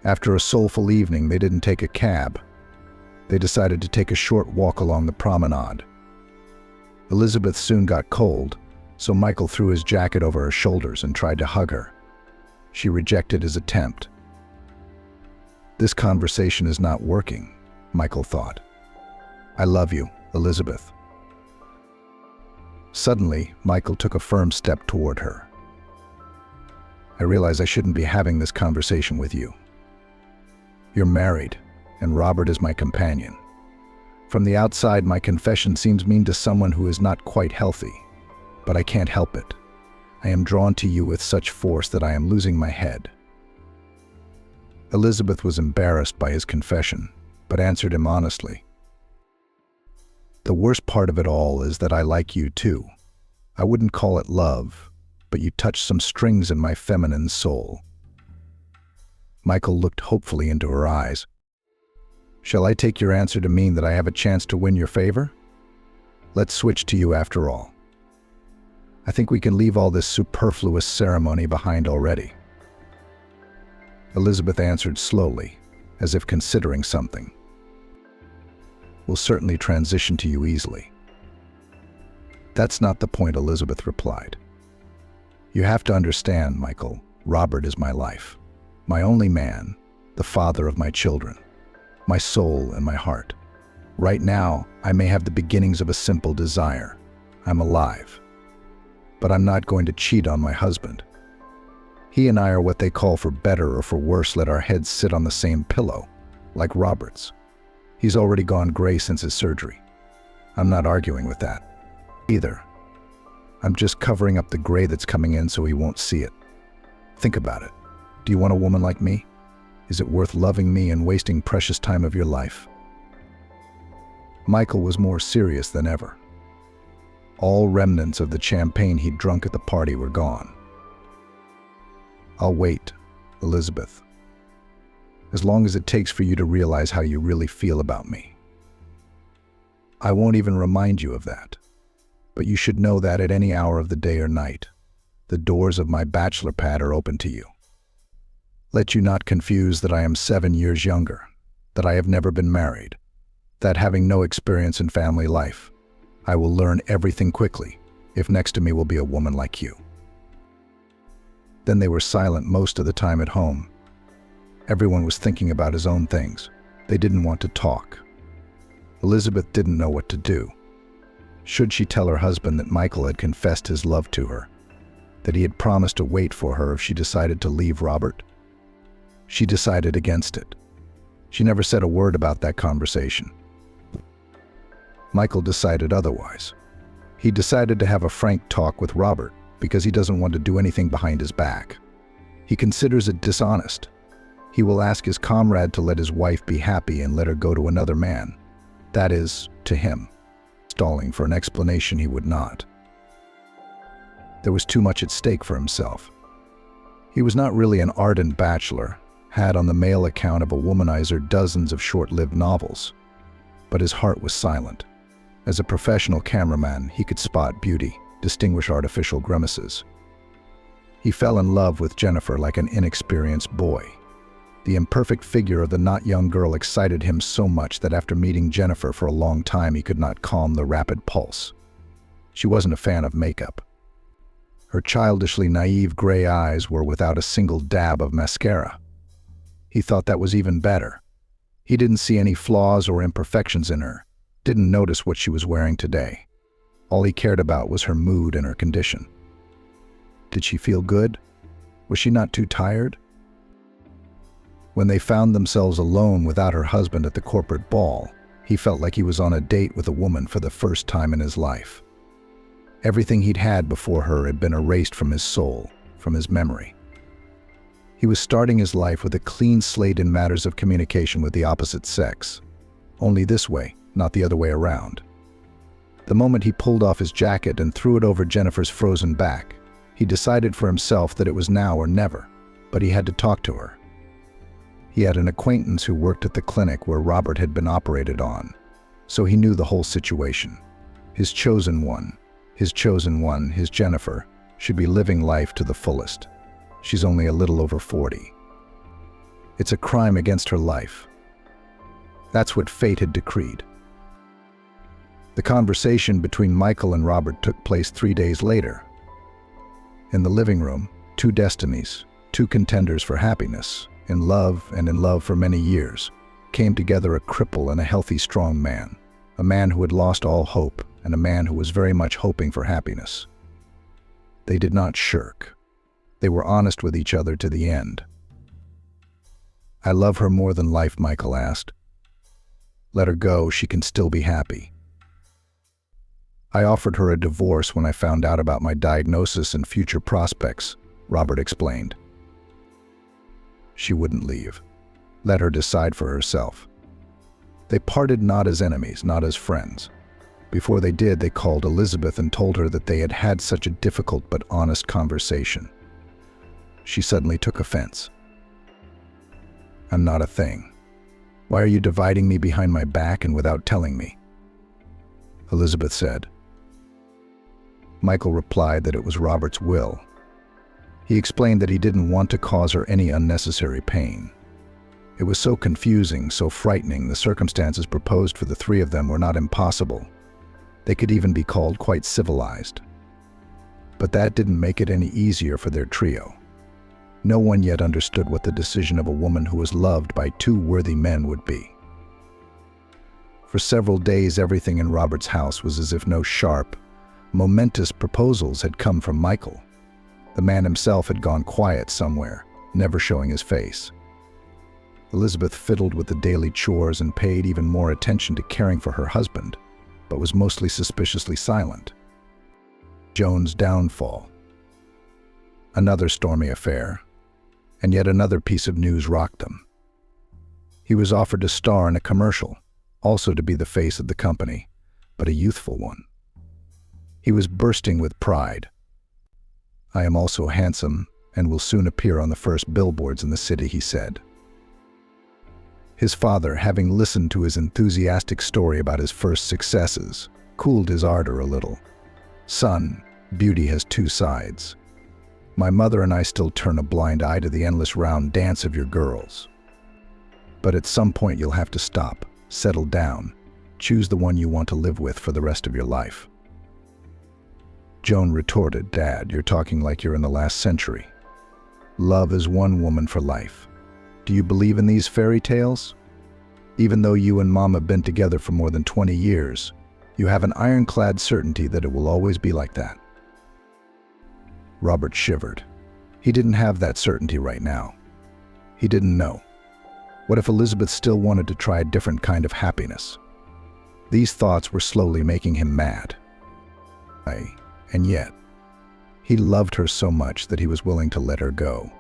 After a soulful evening, they didn't take a cab. They decided to take a short walk along the promenade. Elizabeth soon got cold, so Michael threw his jacket over her shoulders and tried to hug her. She rejected his attempt. This conversation is not working, Michael thought. I love you, Elizabeth. Suddenly, Michael took a firm step toward her. I realize I shouldn't be having this conversation with you. You're married, and Robert is my companion. From the outside, my confession seems mean to someone who is not quite healthy, but I can't help it. I am drawn to you with such force that I am losing my head. Elizabeth was embarrassed by his confession, but answered him honestly. The worst part of it all is that I like you too. I wouldn't call it love, but you touch some strings in my feminine soul. Michael looked hopefully into her eyes. Shall I take your answer to mean that I have a chance to win your favor? Let's switch to you after all. I think we can leave all this superfluous ceremony behind already. Elizabeth answered slowly, as if considering something. We'll certainly transition to you easily. That's not the point, Elizabeth replied. You have to understand, Michael, Robert is my life, my only man, the father of my children, my soul and my heart. Right now, I may have the beginnings of a simple desire. I'm alive. But I'm not going to cheat on my husband. He and I are what they call for better or for worse let our heads sit on the same pillow, like Robert's. He's already gone gray since his surgery. I'm not arguing with that either. I'm just covering up the gray that's coming in so he won't see it. Think about it. Do you want a woman like me? Is it worth loving me and wasting precious time of your life? Michael was more serious than ever. All remnants of the champagne he'd drunk at the party were gone. "I'll wait, Elizabeth. As long as it takes for you to realize how you really feel about me. I won't even remind you of that. But you should know that at any hour of the day or night, the doors of my bachelor pad are open to you. Let you not confuse that I am 7 years younger, that I have never been married, that having no experience in family life, I will learn everything quickly if next to me will be a woman like you." Then they were silent most of the time at home. Everyone was thinking about his own things. They didn't want to talk. Elizabeth didn't know what to do. Should she tell her husband that Michael had confessed his love to her, that he had promised to wait for her if she decided to leave Robert? She decided against it. She never said a word about that conversation. Michael decided otherwise. He decided to have a frank talk with Robert because he doesn't want to do anything behind his back. He considers it dishonest. He will ask his comrade to let his wife be happy and let her go to another man. That is, to him. Stalling for an explanation he would not. There was too much at stake for himself. He was not really an ardent bachelor, had on the male account of a womanizer dozens of short-lived novels, but his heart was silent. As a professional cameraman, he could spot beauty, distinguish artificial grimaces. He fell in love with Jennifer like an inexperienced boy. The imperfect figure of the not young girl excited him so much that after meeting Jennifer for a long time he could not calm the rapid pulse. She wasn't a fan of makeup. Her childishly naive gray eyes were without a single dab of mascara. He thought that was even better. He didn't see any flaws or imperfections in her, didn't notice what she was wearing today. All he cared about was her mood and her condition. Did she feel good? Was she not too tired? When they found themselves alone without her husband at the corporate ball, he felt like he was on a date with a woman for the first time in his life. Everything he'd had before her had been erased from his soul, from his memory. He was starting his life with a clean slate in matters of communication with the opposite sex. Only this way, not the other way around. The moment he pulled off his jacket and threw it over Jennifer's frozen back, he decided for himself that it was now or never, but he had to talk to her. He had an acquaintance who worked at the clinic where Robert had been operated on, so he knew the whole situation. His chosen one, his Jennifer, should be living life to the fullest. She's only a little over 40. It's a crime against her life. That's what fate had decreed. The conversation between Michael and Robert took place 3 days later. In the living room, two destinies, two contenders for happiness, in love and in love for many years, came together, a cripple and a healthy, strong man, a man who had lost all hope and a man who was very much hoping for happiness. They did not shirk. They were honest with each other to the end. "I love her more than life," Michael asked. "Let her go, she can still be happy." "I offered her a divorce when I found out about my diagnosis and future prospects," Robert explained. "She wouldn't leave. Let her decide for herself." They parted not as enemies, not as friends. Before they did, they called Elizabeth and told her that they had had such a difficult but honest conversation. She suddenly took offense. "I'm not a thing. Why are you dividing me behind my back and without telling me?" Elizabeth said. Michael replied that it was Robert's will. He explained that he didn't want to cause her any unnecessary pain. It was so confusing, so frightening. The circumstances proposed for the three of them were not impossible. They could even be called quite civilized. But that didn't make it any easier for their trio. No one yet understood what the decision of a woman who was loved by two worthy men would be. For several days, everything in Robert's house was as if no sharp, momentous proposals had come from Michael. The man himself had gone quiet somewhere, never showing his face. Elizabeth fiddled with the daily chores and paid even more attention to caring for her husband, but was mostly suspiciously silent. Joan's downfall. Another stormy affair, and yet another piece of news rocked them. He was offered to star in a commercial, also to be the face of the company, but a youthful one. He was bursting with pride. "I am also handsome and will soon appear on the first billboards in the city," he said. His father, having listened to his enthusiastic story about his first successes, cooled his ardor a little. "Son, beauty has two sides. My mother and I still turn a blind eye to the endless round dance of your girls. But at some point you'll have to stop, settle down, choose the one you want to live with for the rest of your life." Joan retorted, "Dad, you're talking like you're in the last century. Love is one woman for life. Do you believe in these fairy tales? Even though you and Mom have been together for more than 20 years, you have an ironclad certainty that it will always be like that." Robert shivered. He didn't have that certainty right now. He didn't know. What if Elizabeth still wanted to try a different kind of happiness? These thoughts were slowly making him mad. And yet, he loved her so much that he was willing to let her go.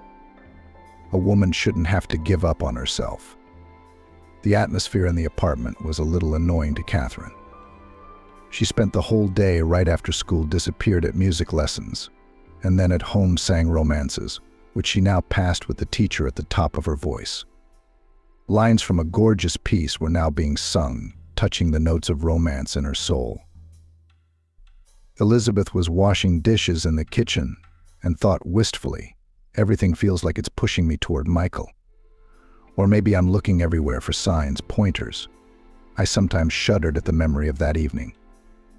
A woman shouldn't have to give up on herself. The atmosphere in the apartment was a little annoying to Catherine. She spent the whole day right after school disappeared at music lessons, and then at home sang romances, which she now passed with the teacher at the top of her voice. Lines from a gorgeous piece were now being sung, touching the notes of romance in her soul. Elizabeth was washing dishes in the kitchen and thought wistfully, "Everything feels like it's pushing me toward Michael. Or maybe I'm looking everywhere for signs, pointers." I sometimes shuddered at the memory of that evening.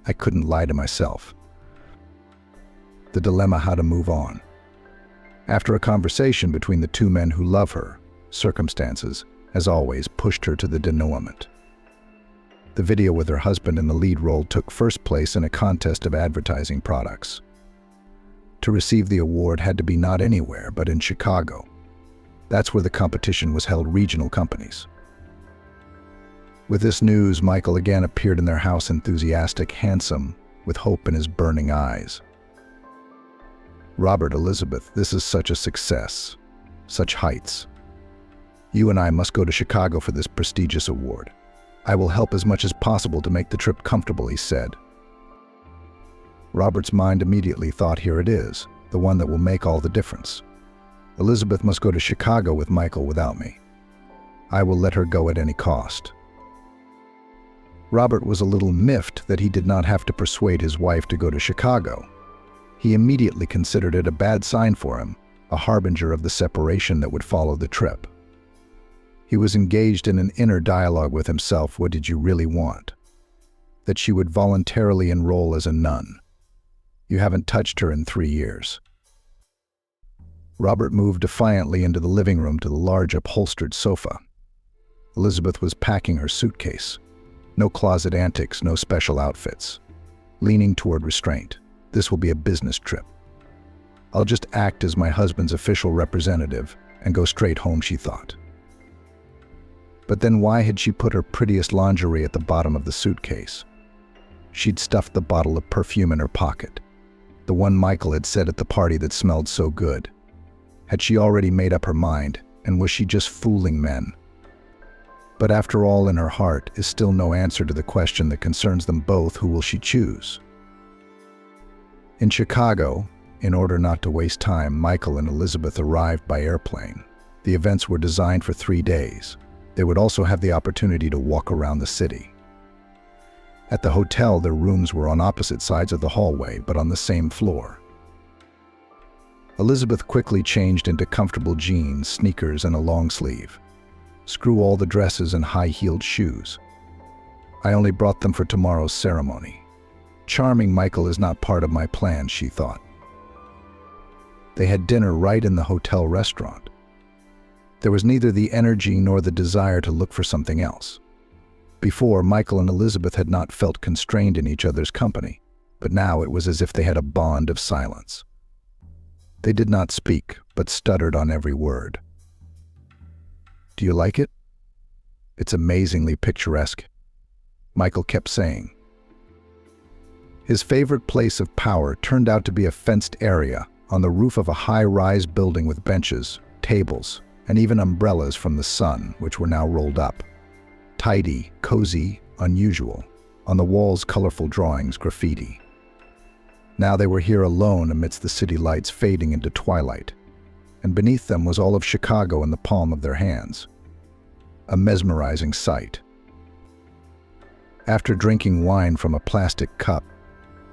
I couldn't lie to myself. The dilemma how to move on. After a conversation between the two men who love her, circumstances, as always, pushed her to the denouement. The video with her husband in the lead role took first place in a contest of advertising products. To receive the award had to be not anywhere, but in Chicago. That's where the competition was held, regional companies. With this news, Michael again appeared in their house, enthusiastic, handsome, with hope in his burning eyes. "Robert, Elizabeth, this is such a success, such heights. You and I must go to Chicago for this prestigious award. I will help as much as possible to make the trip comfortable," he said. Robert's mind immediately thought, here it is, the one that will make all the difference. Elizabeth must go to Chicago with Michael without me. I will let her go at any cost. Robert was a little miffed that he did not have to persuade his wife to go to Chicago. He immediately considered it a bad sign for him, a harbinger of the separation that would follow the trip. He was engaged in an inner dialogue with himself. What did you really want? That she would voluntarily enroll as a nun. You haven't touched her in 3 years. Robert moved defiantly into the living room to the large upholstered sofa. Elizabeth was packing her suitcase. No closet antics, no special outfits. Leaning toward restraint. This will be a business trip. I'll just act as my husband's official representative and go straight home, she thought. But then why had she put her prettiest lingerie at the bottom of the suitcase? She'd stuffed the bottle of perfume in her pocket, the one Michael had said at the party that smelled so good. Had she already made up her mind, and was she just fooling men? But after all, in her heart is still no answer to the question that concerns them both: who will she choose? In Chicago, in order not to waste time, Michael and Elizabeth arrived by airplane. The events were designed for 3 days. They would also have the opportunity to walk around the city. At the hotel, their rooms were on opposite sides of the hallway, but on the same floor. Elizabeth quickly changed into comfortable jeans, sneakers, and a long sleeve. Screw all the dresses and high-heeled shoes. I only brought them for tomorrow's ceremony. Charming Michael is not part of my plan, she thought. They had dinner right in the hotel restaurant. There was neither the energy nor the desire to look for something else. Before, Michael and Elizabeth had not felt constrained in each other's company, but now it was as if they had a bond of silence. They did not speak, but stuttered on every word. "Do you like it? It's amazingly picturesque," Michael kept saying. His favorite place of power turned out to be a fenced area on the roof of a high-rise building with benches, tables, and even umbrellas from the sun, which were now rolled up. Tidy, cozy, unusual. On the walls, colorful drawings, graffiti. Now they were here alone amidst the city lights fading into twilight, and beneath them was all of Chicago in the palm of their hands. A mesmerizing sight. After drinking wine from a plastic cup,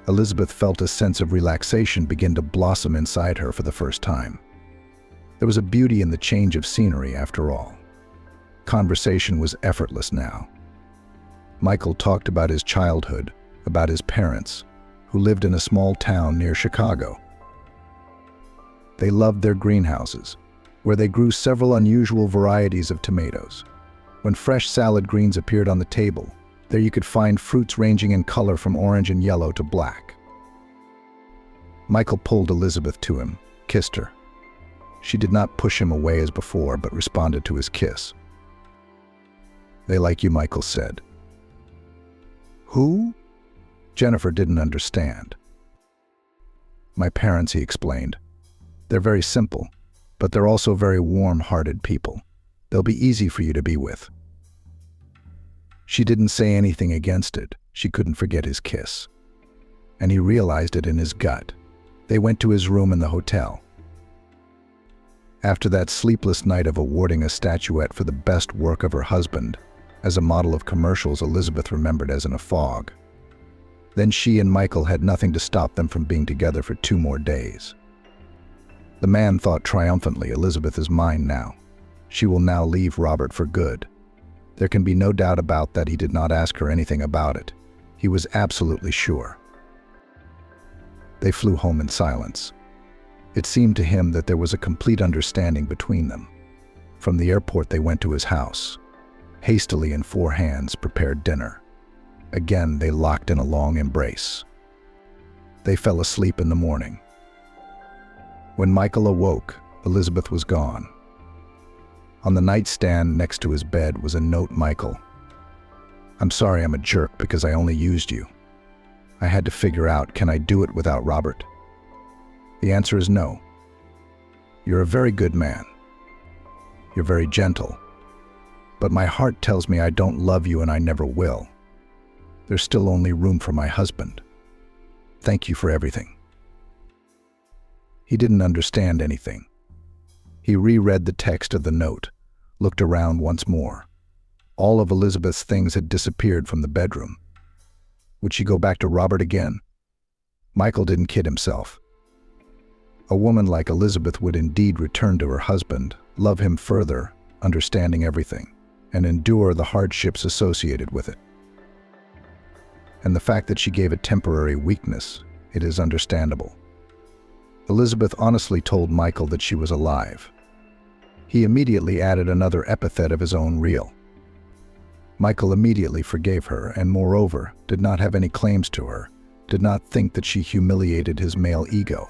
Elizabeth felt a sense of relaxation begin to blossom inside her for the first time. There was a beauty in the change of scenery, after all. Conversation was effortless now. Michael talked about his childhood, about his parents, who lived in a small town near Chicago. They loved their greenhouses, where they grew several unusual varieties of tomatoes. When fresh salad greens appeared on the table, there you could find fruits ranging in color from orange and yellow to black. Michael pulled Elizabeth to him, kissed her. She did not push him away as before, but responded to his kiss. "They like you," Michael said. "Who?" Jennifer didn't understand. "My parents," he explained. "They're very simple, but they're also very warm-hearted people. They'll be easy for you to be with." She didn't say anything against it. She couldn't forget his kiss. And he realized it in his gut. They went to his room in the hotel. After that sleepless night of awarding a statuette for the best work of her husband, as a model of commercials Elizabeth remembered as in a fog, then she and Michael had nothing to stop them from being together for 2 more days. The man thought triumphantly, "Elizabeth is mine now. She will now leave Robert for good." There can be no doubt about that. He did not ask her anything about it. He was absolutely sure. They flew home in silence. It seemed to him that there was a complete understanding between them. From the airport they went to his house. Hastily, in 4 hands, prepared dinner. Again, they locked in a long embrace. They fell asleep in the morning. When Michael awoke, Elizabeth was gone. On the nightstand next to his bed was a note. "Michael, I'm sorry I'm a jerk because I only used you. I had to figure out, can I do it without Robert? The answer is no. You're a very good man. You're very gentle. But my heart tells me I don't love you and I never will. There's still only room for my husband. Thank you for everything." He didn't understand anything. He reread the text of the note, looked around once more. All of Elizabeth's things had disappeared from the bedroom. Would she go back to Robert again? Michael didn't kid himself. A woman like Elizabeth would indeed return to her husband, love him further, understanding everything, and endure the hardships associated with it. And the fact that she gave a temporary weakness, it is understandable. Elizabeth honestly told Michael that she was alive. He immediately added another epithet of his own, real. Michael immediately forgave her and, moreover, did not have any claims to her, did not think that she humiliated his male ego.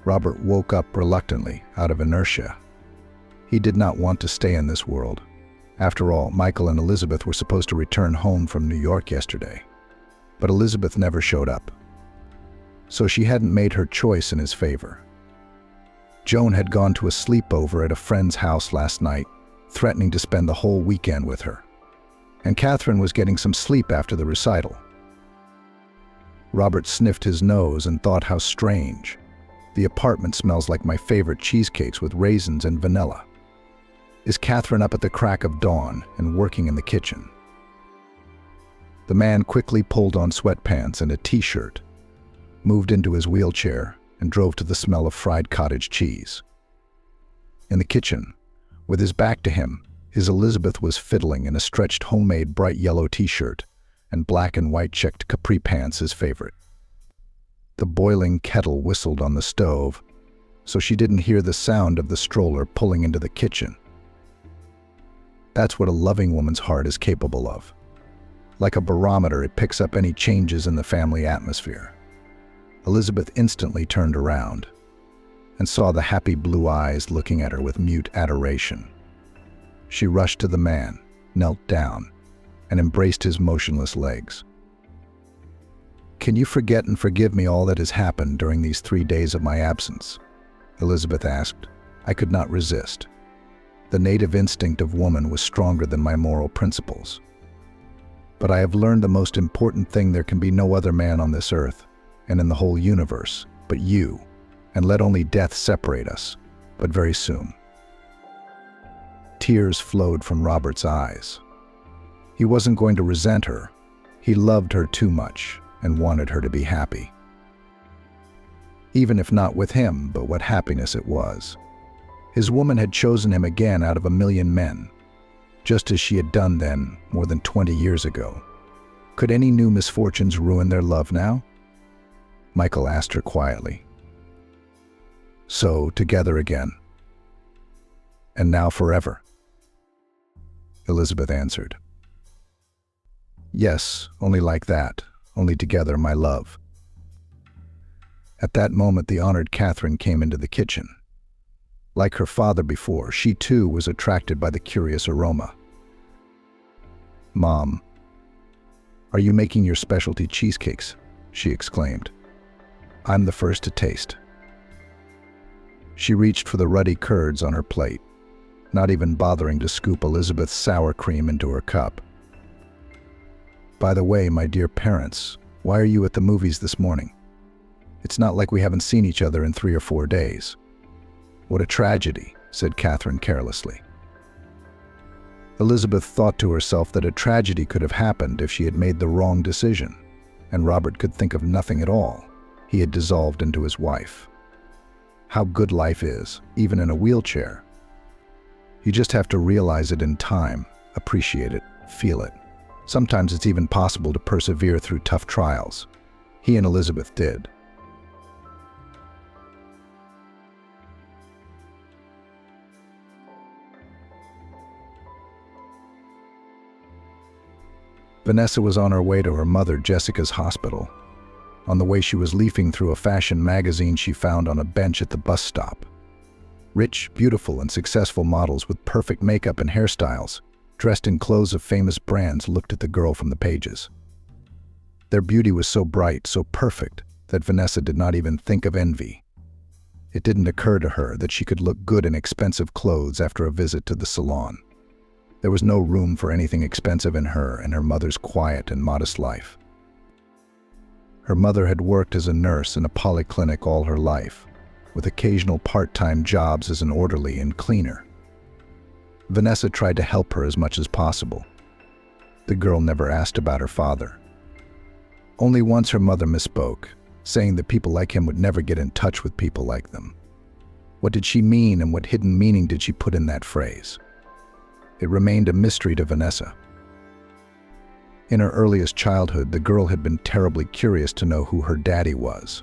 Robert woke up reluctantly, out of inertia. He did not want to stay in this world. After all, Michael and Elizabeth were supposed to return home from New York yesterday. But Elizabeth never showed up. So she hadn't made her choice in his favor. Joan had gone to a sleepover at a friend's house last night, threatening to spend the whole weekend with her. And Catherine was getting some sleep after the recital. Robert sniffed his nose and thought how strange. The apartment smells like my favorite cheesecakes with raisins and vanilla. Is Catherine up at the crack of dawn and working in the kitchen? The man quickly pulled on sweatpants and a t-shirt, moved into his wheelchair, and drove to the smell of fried cottage cheese. In the kitchen, with his back to him, his Elizabeth was fiddling in a stretched homemade bright yellow t-shirt and black and white checked capri pants, his favorite. The boiling kettle whistled on the stove, so she didn't hear the sound of the stroller pulling into the kitchen. That's what a loving woman's heart is capable of. Like a barometer, it picks up any changes in the family atmosphere. Elizabeth instantly turned around and saw the happy blue eyes looking at her with mute adoration. She rushed to the man, knelt down, and embraced his motionless legs. "Can you forget and forgive me all that has happened during these 3 days of my absence?" Elizabeth asked. I could not resist. The native instinct of woman was stronger than my moral principles. But I have learned the most important thing: there can be no other man on this earth and in the whole universe, but you, and let only death separate us, but very soon. Tears flowed from Robert's eyes. He wasn't going to resent her. He loved her too much and wanted her to be happy. Even if not with him, but what happiness it was. His woman had chosen him again out of a million men, just as she had done then, more than 20 years ago. Could any new misfortunes ruin their love now? Michael asked her quietly. So, together again. And now forever. Elizabeth answered. Yes, only like that, only together, my love. At that moment, the honored Catherine came into the kitchen. Like her father before, she too was attracted by the curious aroma. Mom, are you making your specialty cheesecakes? She exclaimed. I'm the first to taste. She reached for the ruddy curds on her plate, not even bothering to scoop Elizabeth's sour cream into her cup. By the way, my dear parents, why are you at the movies this morning? It's not like we haven't seen each other in 3 or 4 days. What a tragedy, said Catherine carelessly. Elizabeth thought to herself that a tragedy could have happened if she had made the wrong decision, and Robert could think of nothing at all. He had dissolved into his wife. How good life is, even in a wheelchair. You just have to realize it in time, appreciate it, feel it. Sometimes it's even possible to persevere through tough trials. He and Elizabeth did. Vanessa was on her way to her mother Jessica's hospital. On the way, she was leafing through a fashion magazine she found on a bench at the bus stop. Rich, beautiful, and successful models with perfect makeup and hairstyles, dressed in clothes of famous brands, looked at the girl from the pages. Their beauty was so bright, so perfect, that Vanessa did not even think of envy. It didn't occur to her that she could look good in expensive clothes after a visit to the salon. There was no room for anything expensive in her and her mother's quiet and modest life. Her mother had worked as a nurse in a polyclinic all her life, with occasional part-time jobs as an orderly and cleaner. Vanessa tried to help her as much as possible. The girl never asked about her father. Only once her mother misspoke, saying that people like him would never get in touch with people like them. What did she mean, and what hidden meaning did she put in that phrase? It remained a mystery to Vanessa. In her earliest childhood, the girl had been terribly curious to know who her daddy was.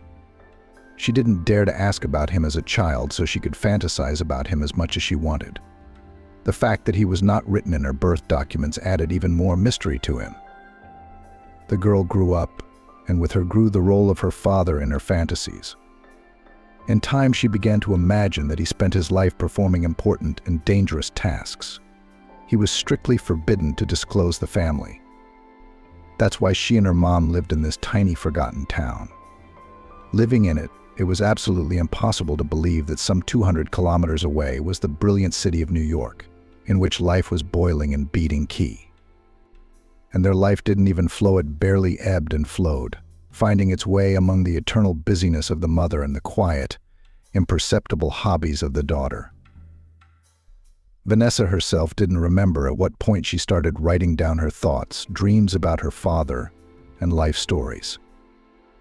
She didn't dare to ask about him as a child, so she could fantasize about him as much as she wanted. The fact that he was not written in her birth documents added even more mystery to him. The girl grew up, and with her grew the role of her father in her fantasies. In time, she began to imagine that he spent his life performing important and dangerous tasks. He was strictly forbidden to disclose the family. That's why she and her mom lived in this tiny, forgotten town. Living in it, it was absolutely impossible to believe that some 200 kilometers away was the brilliant city of New York, in which life was boiling and beating key. And their life didn't even flow, it barely ebbed and flowed, finding its way among the eternal busyness of the mother and the quiet, imperceptible hobbies of the daughter. Vanessa herself didn't remember at what point she started writing down her thoughts, dreams about her father, and life stories.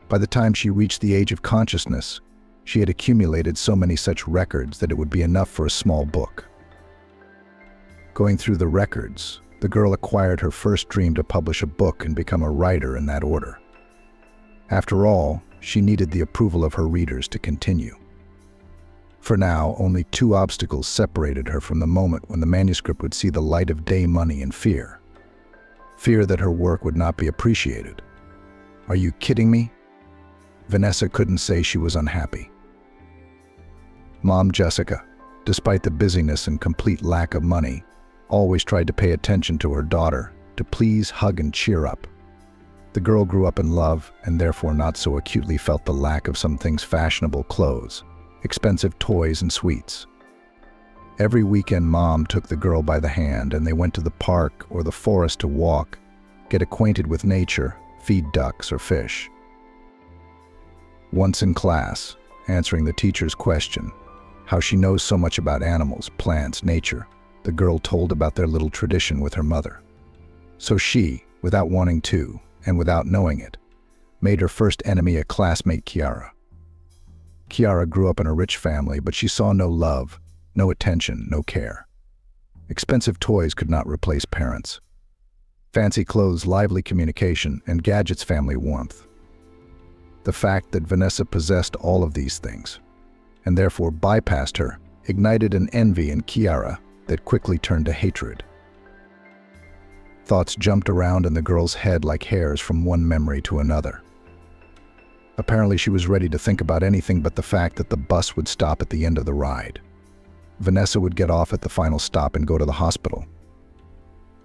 By the time she reached the age of consciousness, she had accumulated so many such records that it would be enough for a small book. Going through the records, the girl acquired her first dream to publish a book and become a writer in that order. After all, she needed the approval of her readers to continue. For now, only 2 obstacles separated her from the moment when the manuscript would see the light of day: money and fear. Fear that her work would not be appreciated. Are you kidding me? Vanessa couldn't say she was unhappy. Mom Jessica, despite the busyness and complete lack of money, always tried to pay attention to her daughter, to please, hug, and cheer up. The girl grew up in love and therefore not so acutely felt the lack of some things: fashionable clothes, expensive toys, and sweets. Every weekend, Mom took the girl by the hand and they went to the park or the forest to walk, get acquainted with nature, feed ducks or fish. Once in class, answering the teacher's question, how she knows so much about animals, plants, nature, the girl told about their little tradition with her mother. So she, without wanting to, and without knowing it, made her first enemy a classmate, Kiara. Kiara grew up in a rich family, but she saw no love, no attention, no care. Expensive toys could not replace parents. Fancy clothes, lively communication, and gadgets family warmth. The fact that Vanessa possessed all of these things, and therefore bypassed her, ignited an envy in Kiara that quickly turned to hatred. Thoughts jumped around in the girl's head like hairs from one memory to another. Apparently she was ready to think about anything but the fact that the bus would stop at the end of the ride. Vanessa would get off at the final stop and go to the hospital.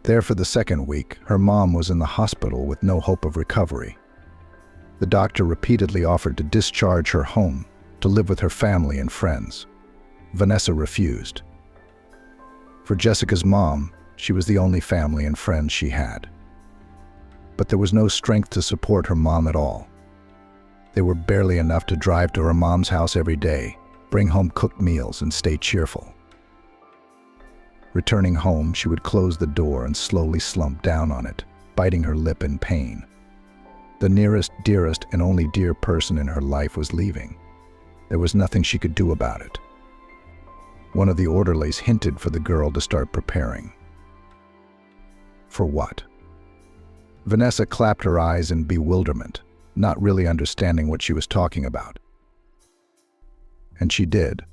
There for the second week, her mom was in the hospital with no hope of recovery. The doctor repeatedly offered to discharge her home, to live with her family and friends. Vanessa refused. For Jessica's mom, she was the only family and friends she had. But there was no strength to support her mom at all. They were barely enough to drive to her mom's house every day, bring home cooked meals, and stay cheerful. Returning home, she would close the door and slowly slump down on it, biting her lip in pain. The nearest, dearest, and only dear person in her life was leaving. There was nothing she could do about it. One of the orderlies hinted for the girl to start preparing. For what? Vanessa clapped her eyes in bewilderment, not really understanding what she was talking about. And she did.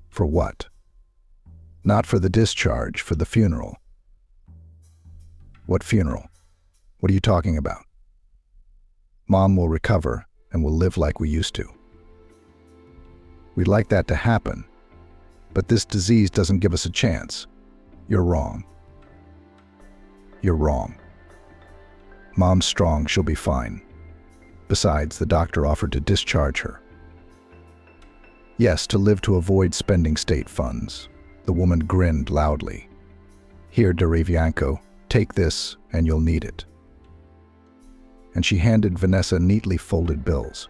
For what? Not for the discharge, for the funeral. What funeral? What are you talking about? Mom will recover and will live like we used to. We'd like that to happen, but this disease doesn't give us a chance. You're wrong. You're wrong. Mom's strong, she'll be fine. Besides, the doctor offered to discharge her. Yes, to live to avoid spending state funds. The woman grinned loudly. Here, Derevianko, take this and you'll need it. And she handed Vanessa neatly folded bills.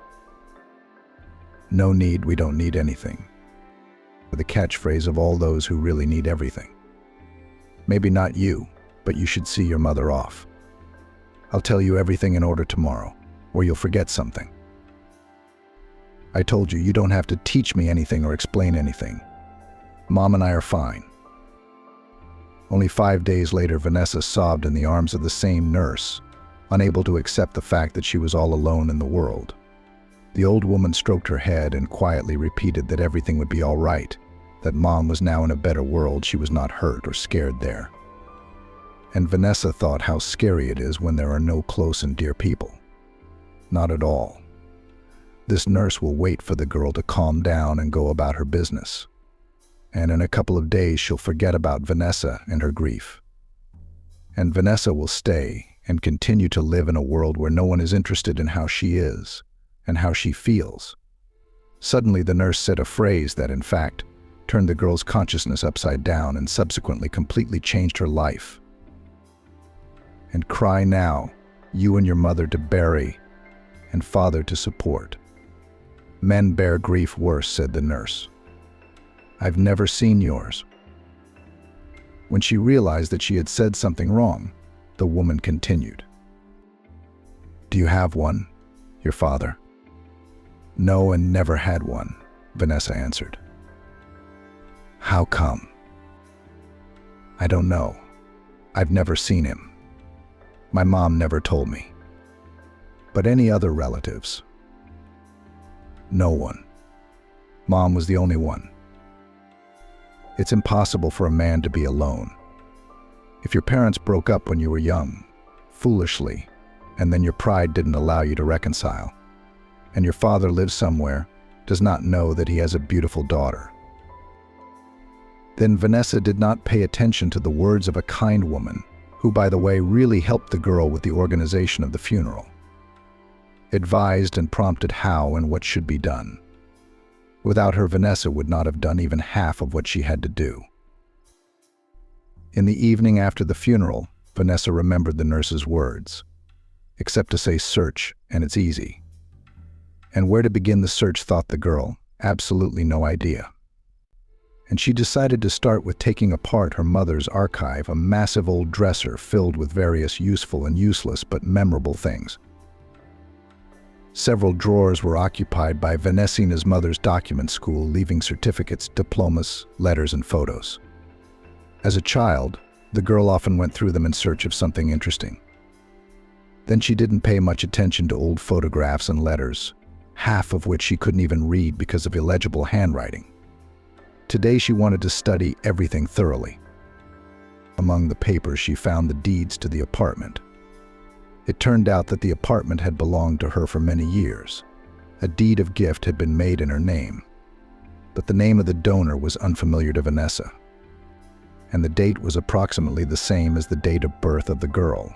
No need, we don't need anything. The catchphrase of all those who really need everything. Maybe not you, but you should see your mother off. I'll tell you everything in order tomorrow, or you'll forget something. I told you, you don't have to teach me anything or explain anything. Mom and I are fine. Only 5 days later, Vanessa sobbed in the arms of the same nurse, unable to accept the fact that she was all alone in the world. The old woman stroked her head and quietly repeated that everything would be all right, that Mom was now in a better world, she was not hurt or scared there. And Vanessa thought how scary it is when there are no close and dear people. Not at all. This nurse will wait for the girl to calm down and go about her business. And in a couple of days she'll forget about Vanessa and her grief. And Vanessa will stay and continue to live in a world where no one is interested in how she is and how she feels. Suddenly the nurse said a phrase that, in fact, turned the girl's consciousness upside down and subsequently completely changed her life. And cry now, you and your mother to bury, and father to support. Men bear grief worse, said the nurse. I've never seen yours. When she realized that she had said something wrong, the woman continued. Do you have one, your father? No, and never had one, Vanessa answered. How come? I don't know. I've never seen him. My mom never told me. But any other relatives? No one. Mom was the only one. It's impossible for a man to be alone. If your parents broke up when you were young, foolishly, and then your pride didn't allow you to reconcile, and your father lives somewhere, does not know that he has a beautiful daughter, then Vanessa did not pay attention to the words of a kind woman, who, by the way, really helped the girl with the organization of the funeral. Advised and prompted how and what should be done. Without her, Vanessa would not have done even half of what she had to do. In the evening after the funeral, Vanessa remembered the nurse's words. Except to say search, and it's easy. And where to begin the search, thought the girl. Absolutely no idea. And she decided to start with taking apart her mother's archive, a massive old dresser filled with various useful and useless but memorable things. Several drawers were occupied by Vanessa's mother's document school, leaving certificates, diplomas, letters, and photos. As a child, the girl often went through them in search of something interesting. Then she didn't pay much attention to old photographs and letters, half of which she couldn't even read because of illegible handwriting. Today she wanted to study everything thoroughly. Among the papers she found the deeds to the apartment. It turned out that the apartment had belonged to her for many years. A deed of gift had been made in her name, but the name of the donor was unfamiliar to Vanessa, and the date was approximately the same as the date of birth of the girl.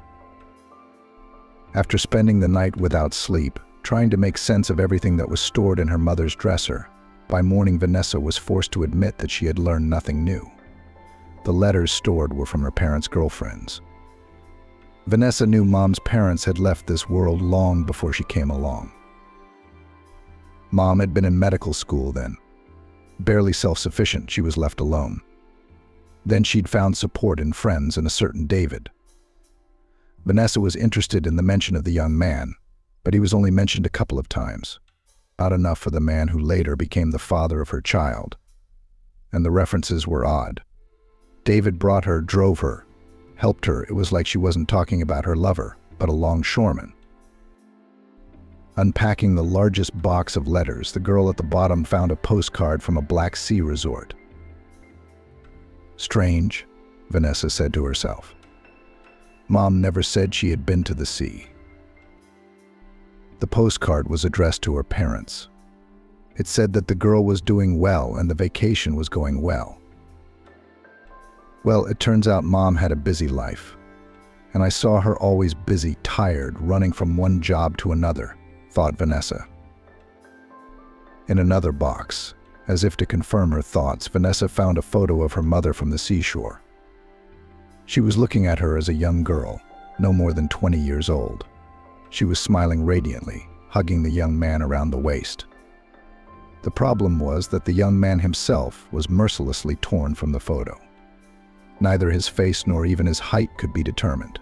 After spending the night without sleep, trying to make sense of everything that was stored in her mother's dresser, by morning Vanessa was forced to admit that she had learned nothing new. The letters stored were from her parents' girlfriends. Vanessa knew Mom's parents had left this world long before she came along. Mom had been in medical school then. Barely self-sufficient, she was left alone. Then she'd found support in friends and a certain David. Vanessa was interested in the mention of the young man, but he was only mentioned a couple of times. Not enough for the man who later became the father of her child. And the references were odd. David brought her, drove her, helped her. It was like she wasn't talking about her lover, but a longshoreman. Unpacking the largest box of letters, the girl at the bottom found a postcard from a Black Sea resort. Strange, Vanessa said to herself. Mom never said she had been to the sea. The postcard was addressed to her parents. It said that the girl was doing well and the vacation was going well. Well, it turns out Mom had a busy life, and I saw her always busy, tired, running from one job to another, thought Vanessa. In another box, as if to confirm her thoughts, Vanessa found a photo of her mother from the seashore. She was looking at her as a young girl, no more than 20 years old. She was smiling radiantly, hugging the young man around the waist. The problem was that the young man himself was mercilessly torn from the photo. Neither his face nor even his height could be determined.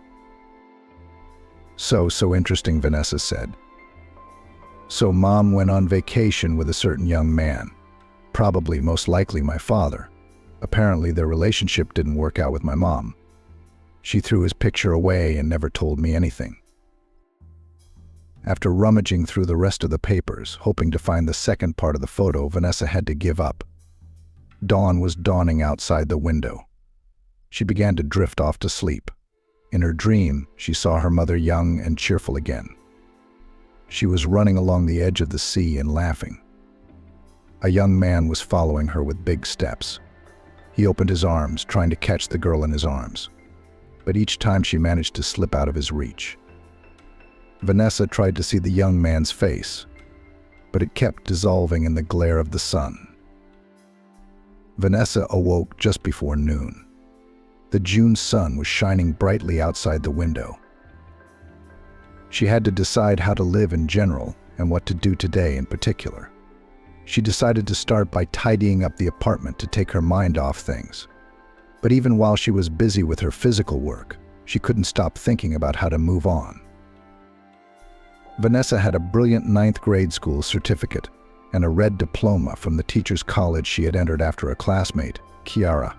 So interesting, Vanessa said. So Mom went on vacation with a certain young man, probably, most likely, my father. Apparently their relationship didn't work out with my mom. She threw his picture away and never told me anything. After rummaging through the rest of the papers, hoping to find the second part of the photo, Vanessa had to give up. Dawn was dawning outside the window. She began to drift off to sleep. In her dream, she saw her mother young and cheerful again. She was running along the edge of the sea and laughing. A young man was following her with big steps. He opened his arms, trying to catch the girl in his arms, but each time she managed to slip out of his reach. Vanessa tried to see the young man's face, but it kept dissolving in the glare of the sun. Vanessa awoke just before noon. The June sun was shining brightly outside the window. She had to decide how to live in general and what to do today in particular. She decided to start by tidying up the apartment to take her mind off things. But even while she was busy with her physical work, she couldn't stop thinking about how to move on. Vanessa had a brilliant 9th grade school certificate and a red diploma from the teacher's college she had entered after a classmate, Kiara,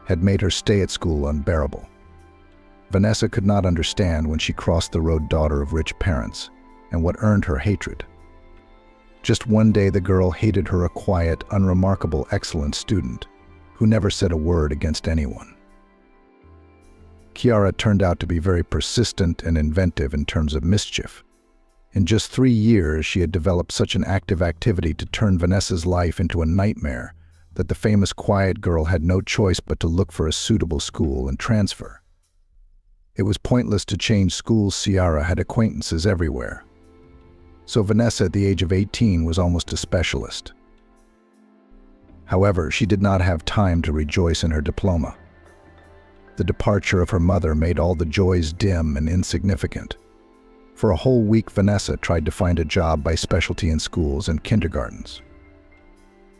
had made her stay at school unbearable. Vanessa could not understand when she crossed the road, daughter of rich parents, and what earned her hatred. Just one day the girl hated her, a quiet, unremarkable, excellent student who never said a word against anyone. Kiara turned out to be very persistent and inventive in terms of mischief. In just 3 years, she had developed such an active activity to turn Vanessa's life into a nightmare that the famous quiet girl had no choice but to look for a suitable school and transfer. It was pointless to change schools. Ciara had acquaintances everywhere. So Vanessa, at the age of 18, was almost a specialist. However, she did not have time to rejoice in her diploma. The departure of her mother made all the joys dim and insignificant. For a whole week, Vanessa tried to find a job by specialty in schools and kindergartens.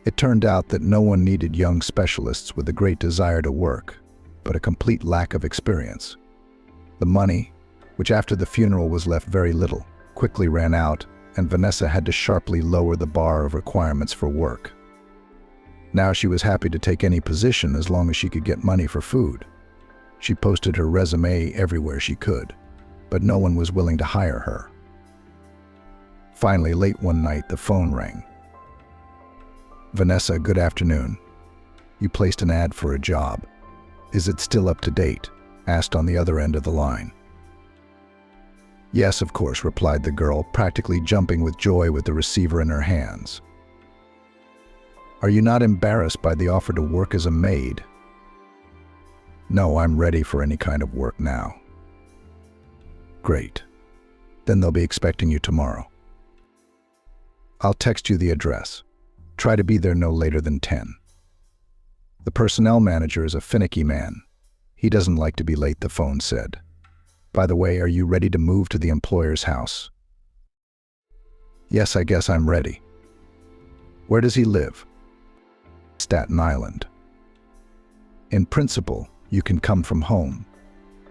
It turned out that no one needed young specialists with a great desire to work, but a complete lack of experience. The money, which after the funeral was left very little, quickly ran out, and Vanessa had to sharply lower the bar of requirements for work. Now she was happy to take any position as long as she could get money for food. She posted her resume everywhere she could, but no one was willing to hire her. Finally, late one night, the phone rang. "Vanessa, good afternoon. You placed an ad for a job. Is it still up to date?" asked on the other end of the line. "Yes, of course," replied the girl, practically jumping with joy with the receiver in her hands. "Are you not embarrassed by the offer to work as a maid?" "No, I'm ready for any kind of work now." "Great. Then they'll be expecting you tomorrow. I'll text you the address. Try to be there no later than 10. The personnel manager is a finicky man. He doesn't like to be late," the phone said. "By the way, are you ready to move to the employer's house?" "Yes, I guess I'm ready." "Where does he live?" "Staten Island." "In principle, you can come from home,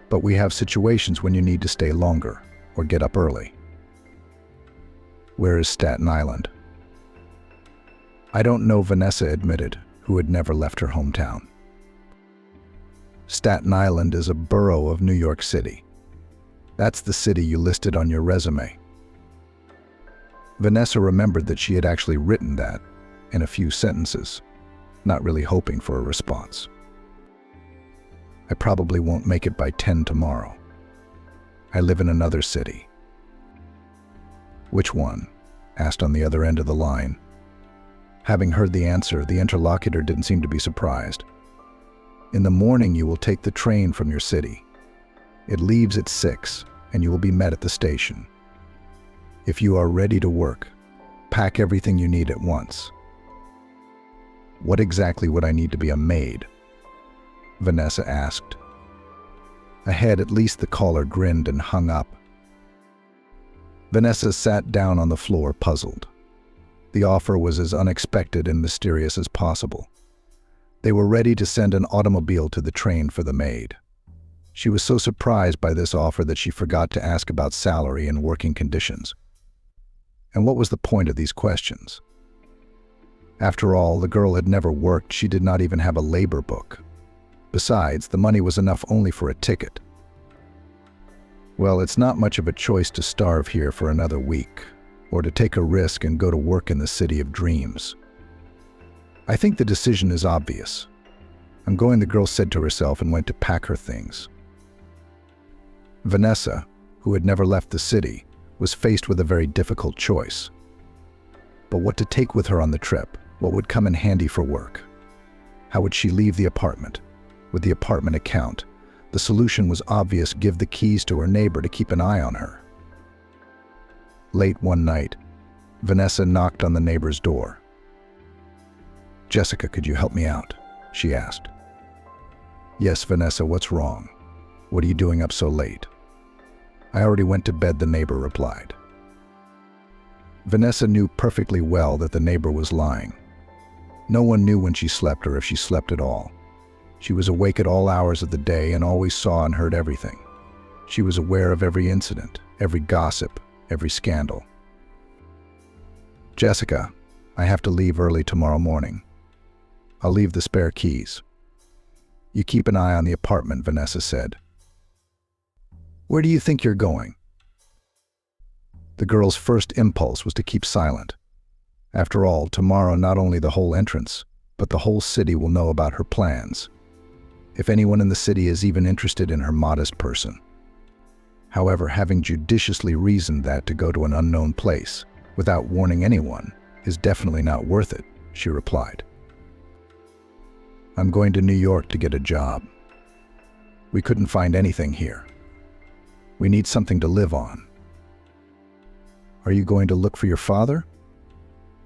but we have situations when you need to stay longer or get up early." "Where is Staten Island?" "I don't know," Vanessa admitted, who had never left her hometown. "Staten Island is a borough of New York City. That's the city you listed on your resume." Vanessa remembered that she had actually written that in a few sentences, not really hoping for a response. "I probably won't make it by 10 tomorrow. I live in another city." "Which one?" asked on the other end of the line. Having heard the answer, the interlocutor didn't seem to be surprised. "In the morning, you will take the train from your city. It leaves at 6, and you will be met at the station. If you are ready to work, pack everything you need at once." "What exactly would I need to be a maid?" Vanessa asked. Ahead, at least, the caller grinned and hung up. Vanessa sat down on the floor, puzzled. The offer was as unexpected and mysterious as possible. They were ready to send an automobile to the train for the maid. She was so surprised by this offer that she forgot to ask about salary and working conditions. And what was the point of these questions? After all, the girl had never worked. She did not even have a labor book. Besides, the money was enough only for a ticket. "Well, it's not much of a choice to starve here for another week, or to take a risk and go to work in the city of dreams. I think the decision is obvious. I'm going," the girl said to herself and went to pack her things. Vanessa, who had never left the city, was faced with a very difficult choice. But what to take with her on the trip? What would come in handy for work? How would she leave the apartment? With the apartment account, the solution was obvious: give the keys to her neighbor to keep an eye on her. Late one night, Vanessa knocked on the neighbor's door. "Jessica, could you help me out?" she asked. "Yes, Vanessa, what's wrong? What are you doing up so late?" "I already went to bed," the neighbor replied. Vanessa knew perfectly well that the neighbor was lying. No one knew when she slept or if she slept at all. She was awake at all hours of the day and always saw and heard everything. She was aware of every incident, every gossip, every scandal. "Jessica, I have to leave early tomorrow morning. I'll leave the spare keys. You keep an eye on the apartment," Vanessa said. "Where do you think you're going?" The girl's first impulse was to keep silent. After all, tomorrow not only the whole entrance, but the whole city will know about her plans, if anyone in the city is even interested in her modest person. However, having judiciously reasoned that to go to an unknown place without warning anyone is definitely not worth it, she replied. "I'm going to New York to get a job. We couldn't find anything here. We need something to live on." "Are you going to look for your father?"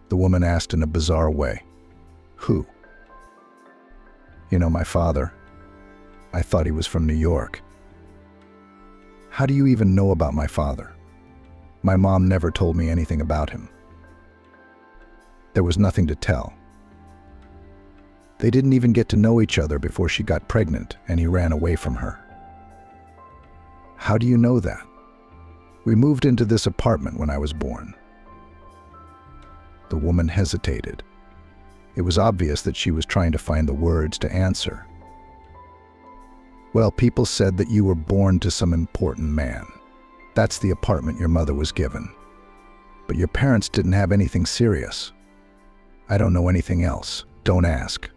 the woman asked in a bizarre way. "Who?" "You know, my father. I thought he was from New York." "How do you even know about my father?" My mom never told me anything about him. There was nothing to tell. They didn't even get to know each other before she got pregnant and he ran away from her. How do you know that? We moved into this apartment when I was born. The woman hesitated. It was obvious that she was trying to find the words to answer. Well, people said that you were born to some important man. That's the apartment your mother was given. But your parents didn't have anything serious. I don't know anything else. Don't ask.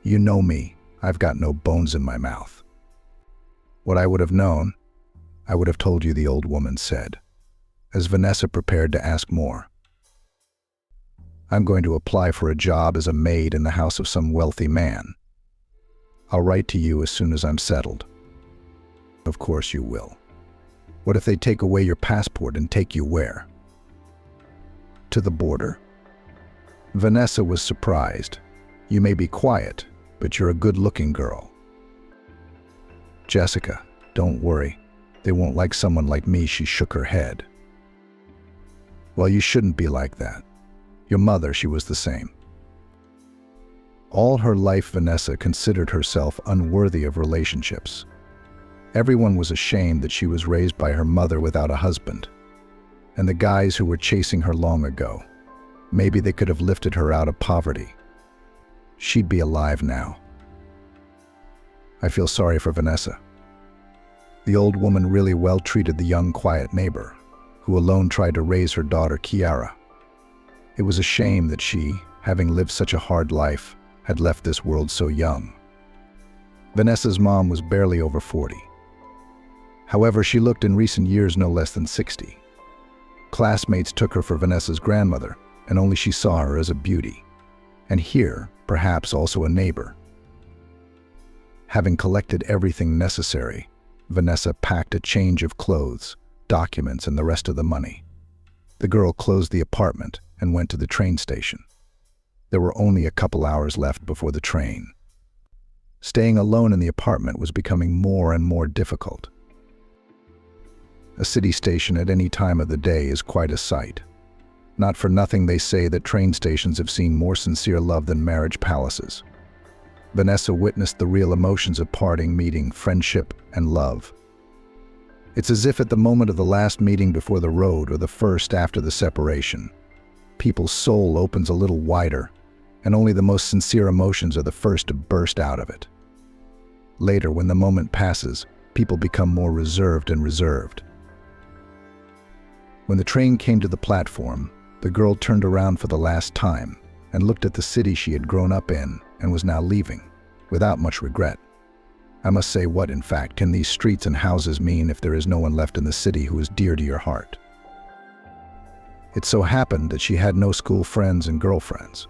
You know me. I've got no bones in my mouth. What I would have known, I would have told you, the old woman said, as Vanessa prepared to ask more. I'm going to apply for a job as a maid in the house of some wealthy man. I'll write to you as soon as I'm settled. Of course you will. What if they take away your passport and take you where? To the border? Vanessa was surprised. You may be quiet, but you're a good-looking girl. Jessica, don't worry. They won't like someone like me. She shook her head. Well, you shouldn't be like that. Your mother, she was the same. All her life, Vanessa considered herself unworthy of relationships. Everyone was ashamed that she was raised by her mother without a husband. And the guys who were chasing her long ago, maybe they could have lifted her out of poverty. She'd be alive now. I feel sorry for Vanessa. The old woman really well treated the young, quiet neighbor, who alone tried to raise her daughter, Kiara. It was a shame that she, having lived such a hard life, had left this world so young. Vanessa's mom was barely over 40. However, she looked in recent years no less than 60. Classmates took her for Vanessa's grandmother, and only she saw her as a beauty. And here, perhaps also a neighbor. Having collected everything necessary, Vanessa packed a change of clothes, documents, and the rest of the money. The girl closed the apartment and went to the train station. There were only a couple hours left before the train. Staying alone in the apartment was becoming more and more difficult. A city station at any time of the day is quite a sight. Not for nothing they say that train stations have seen more sincere love than marriage palaces. Vanessa witnessed the real emotions of parting, meeting, friendship, and love. It's as if at the moment of the last meeting before the road or the first after the separation, people's soul opens a little wider, and only the most sincere emotions are the first to burst out of it. Later, when the moment passes, people become more reserved and reserved. When the train came to the platform, the girl turned around for the last time and looked at the city she had grown up in and was now leaving, without much regret. I must say, what, in fact, can these streets and houses mean if there is no one left in the city who is dear to your heart? It so happened that she had no school friends and girlfriends.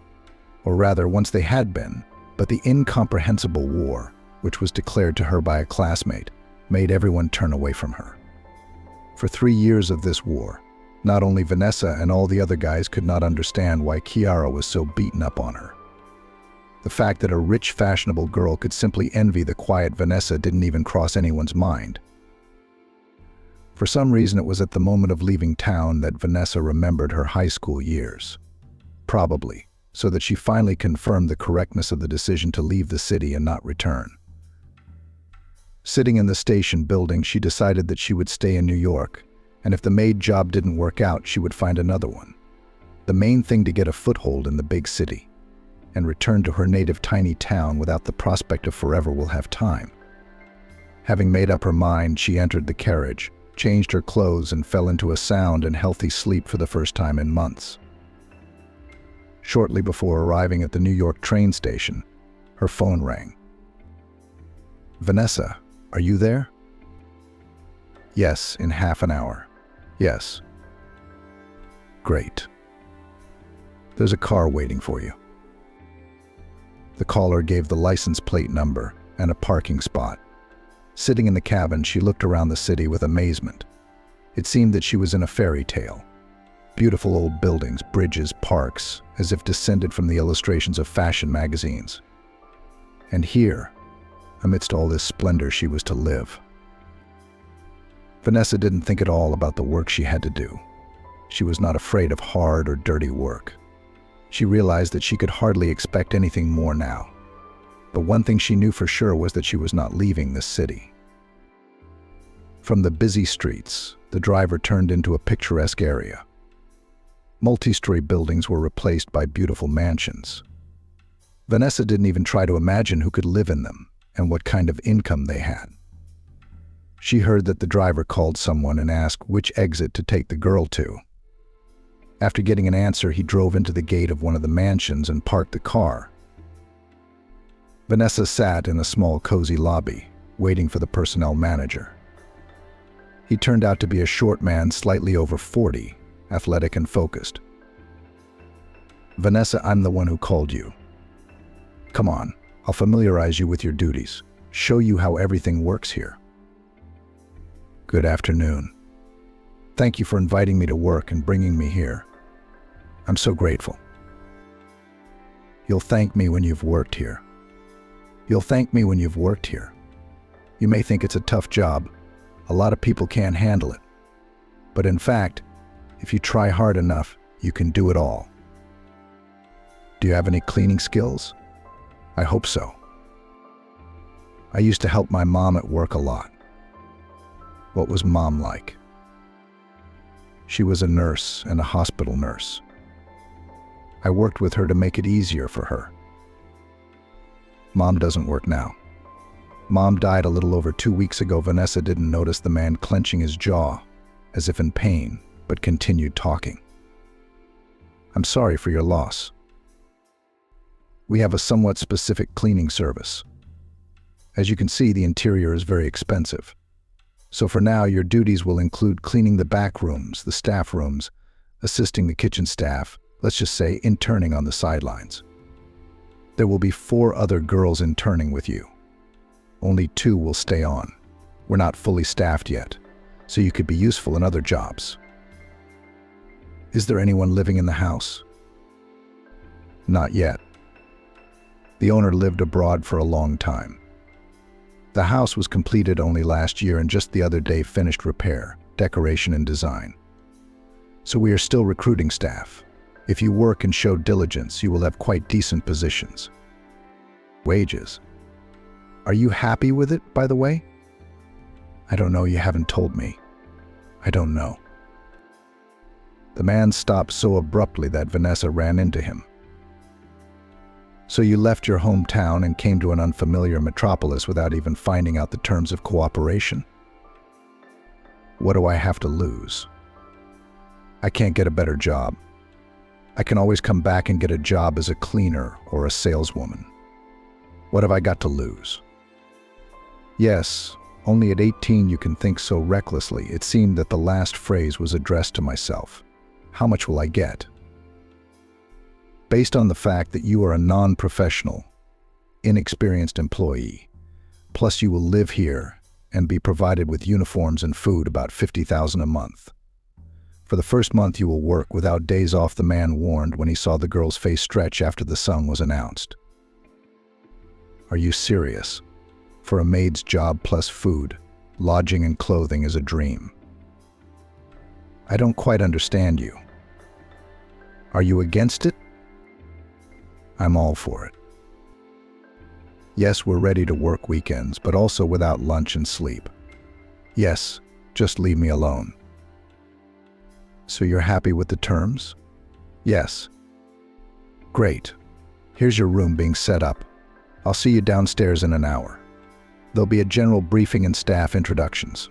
Or rather, once they had been, but the incomprehensible war, which was declared to her by a classmate, made everyone turn away from her. For 3 years of this war, not only Vanessa and all the other guys could not understand why Kiara was so beaten up on her. The fact that a rich, fashionable girl could simply envy the quiet Vanessa didn't even cross anyone's mind. For some reason, it was at the moment of leaving town that Vanessa remembered her high school years. Probably so that she finally confirmed the correctness of the decision to leave the city and not return. Sitting in the station building, she decided that she would stay in New York, and if the maid job didn't work out, she would find another one. The main thing to get a foothold in the big city, and return to her native tiny town without the prospect of forever will have time. Having made up her mind, she entered the carriage, changed her clothes, and fell into a sound and healthy sleep for the first time in months. Shortly before arriving at the New York train station, her phone rang. "Vanessa, are you there?" "Yes, in half an hour." "Yes." "Great. There's a car waiting for you." The caller gave the license plate number and a parking spot. Sitting in the cabin, she looked around the city with amazement. It seemed that she was in a fairy tale. Beautiful old buildings, bridges, parks, as if descended from the illustrations of fashion magazines. And here, amidst all this splendor, she was to live. Vanessa didn't think at all about the work she had to do. She was not afraid of hard or dirty work. She realized that she could hardly expect anything more now. But one thing she knew for sure was that she was not leaving this city. From the busy streets, the driver turned into a picturesque area. Multi-story buildings were replaced by beautiful mansions. Vanessa didn't even try to imagine who could live in them and what kind of income they had. She heard that the driver called someone and asked which exit to take the girl to. After getting an answer, he drove into the gate of one of the mansions and parked the car. Vanessa sat in a small, cozy lobby, waiting for the personnel manager. He turned out to be a short man, slightly over 40, athletic and focused. "Vanessa, I'm the one who called you. Come on, I'll familiarize you with your duties, show you how everything works here." "Good afternoon. Thank you for inviting me to work and bringing me here. I'm so grateful. You'll thank me when you've worked here. You'll thank me when you've worked here. You may think it's a tough job. A lot of people can't handle it. But in fact, if you try hard enough, you can do it all. Do you have any cleaning skills? I hope so. I used to help my mom at work a lot." "What was Mom like?" "She was a nurse and a hospital nurse. I worked with her to make it easier for her. Mom doesn't work now. Mom died a little over 2 weeks ago." Vanessa didn't notice the man clenching his jaw, as if in pain, but continued talking. "I'm sorry for your loss. We have a somewhat specific cleaning service. As you can see, the interior is very expensive. So for now, your duties will include cleaning the back rooms, the staff rooms, assisting the kitchen staff, let's just say interning on the sidelines. There will be 4 other girls interning with you. Only 2 will stay on. We're not fully staffed yet, so you could be useful in other jobs." "Is there anyone living in the house?" "Not yet. The owner lived abroad for a long time. The house was completed only last year and just the other day finished repair, decoration, and design. So we are still recruiting staff. If you work and show diligence, you will have quite decent positions." "Wages. Are you happy with it, by the way?" "I don't know, you haven't told me. I don't know." The man stopped so abruptly that Vanessa ran into him. "So you left your hometown and came to an unfamiliar metropolis without even finding out the terms of cooperation? What do I have to lose? I can't get a better job. I can always come back and get a job as a cleaner or a saleswoman. What have I got to lose?" Yes, only at 18 you can think so recklessly. It seemed that the last phrase was addressed to myself. How much will I get? Based on the fact that you are a non-professional, inexperienced employee, plus you will live here and be provided with uniforms and food, about $50,000 a month. For the first month you will work without days off, the man warned when he saw the girl's face stretch after the sum was announced. Are you serious? For a maid's job plus food, lodging and clothing is a dream. I don't quite understand you. Are you against it? I'm all for it. Yes, we're ready to work weekends, but also without lunch and sleep. Yes, just leave me alone. So you're happy with the terms? Yes. Great. Here's your room being set up. I'll see you downstairs in an hour. There'll be a general briefing and staff introductions.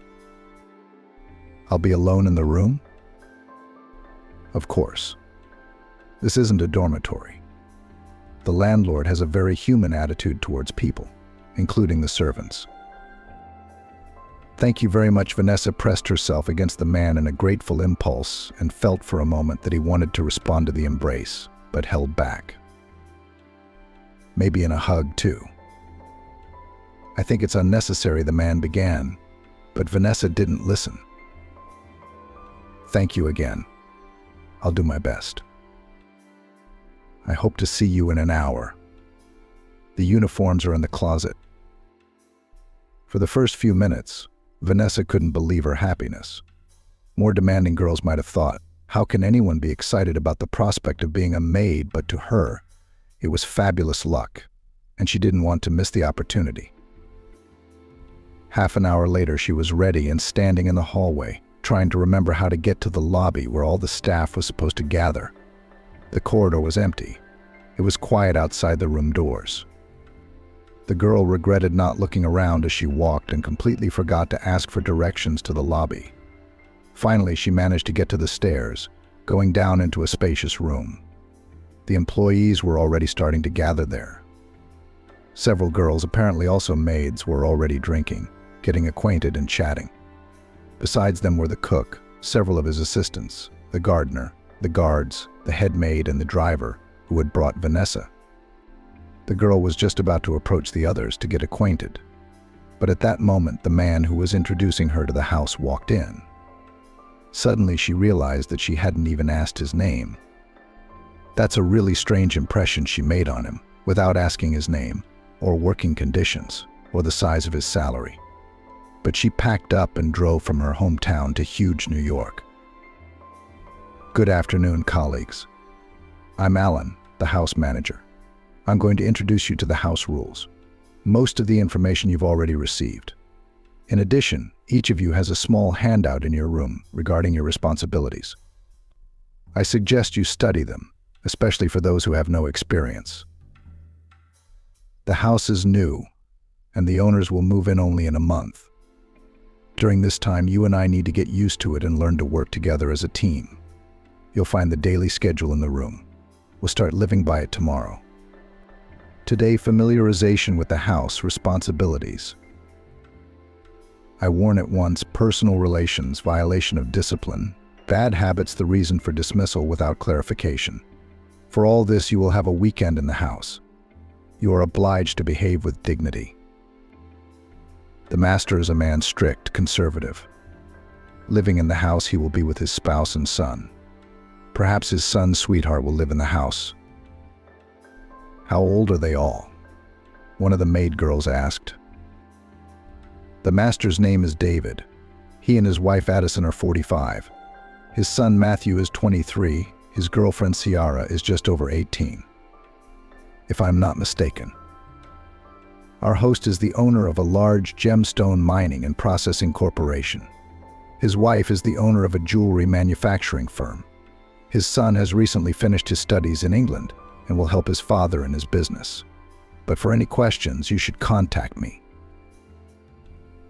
I'll be alone in the room? Of course. This isn't a dormitory. The landlord has a very human attitude towards people, including the servants. Thank you very much. Vanessa pressed herself against the man in a grateful impulse and felt for a moment that he wanted to respond to the embrace, but held back. Maybe in a hug, too. I think it's unnecessary, the man began, but Vanessa didn't listen. Thank you again. I'll do my best. I hope to see you in an hour. The uniforms are in the closet. For the first few minutes, Vanessa couldn't believe her happiness. More demanding girls might have thought, How can anyone be excited about the prospect of being a maid? But to her, it was fabulous luck, and she didn't want to miss the opportunity. Half an hour later, she was ready and standing in the hallway, trying to remember how to get to the lobby where all the staff was supposed to gather. The corridor was empty. It was quiet outside the room doors. The girl regretted not looking around as she walked and completely forgot to ask for directions to the lobby. Finally, she managed to get to the stairs, going down into a spacious room. The employees were already starting to gather there. Several girls, apparently also maids, were already drinking, getting acquainted and chatting. Besides them were the cook, several of his assistants, the gardener, the guards, the head maid, and the driver, who had brought Vanessa. The girl was just about to approach the others to get acquainted. But at that moment, the man who was introducing her to the house walked in. Suddenly, she realized that she hadn't even asked his name. That's a really strange impression she made on him, without asking his name, or working conditions, or the size of his salary. But she packed up and drove from her hometown to huge New York. Good afternoon, colleagues. I'm Alan, the house manager. I'm going to introduce you to the house rules. Most of the information you've already received. In addition, each of you has a small handout in your room regarding your responsibilities. I suggest you study them, especially for those who have no experience. The house is new, and the owners will move in only in a month. During this time, you and I need to get used to it and learn to work together as a team. You'll find the daily schedule in the room. We'll start living by it tomorrow. Today, familiarization with the house, responsibilities. I warn at once, personal relations, violation of discipline, bad habits, the reason for dismissal without clarification. For all this, you will have a weekend in the house. You are obliged to behave with dignity. The master is a man strict, conservative. Living in the house, he will be with his spouse and son. Perhaps his son's sweetheart will live in the house. How old are they all? One of the maid girls asked. The master's name is David. He and his wife Addison are 45. His son Matthew is 23. His girlfriend Ciara is just over 18. If I'm not mistaken. Our host is the owner of a large gemstone mining and processing corporation. His wife is the owner of a jewelry manufacturing firm. His son has recently finished his studies in England and will help his father in his business. But for any questions, you should contact me.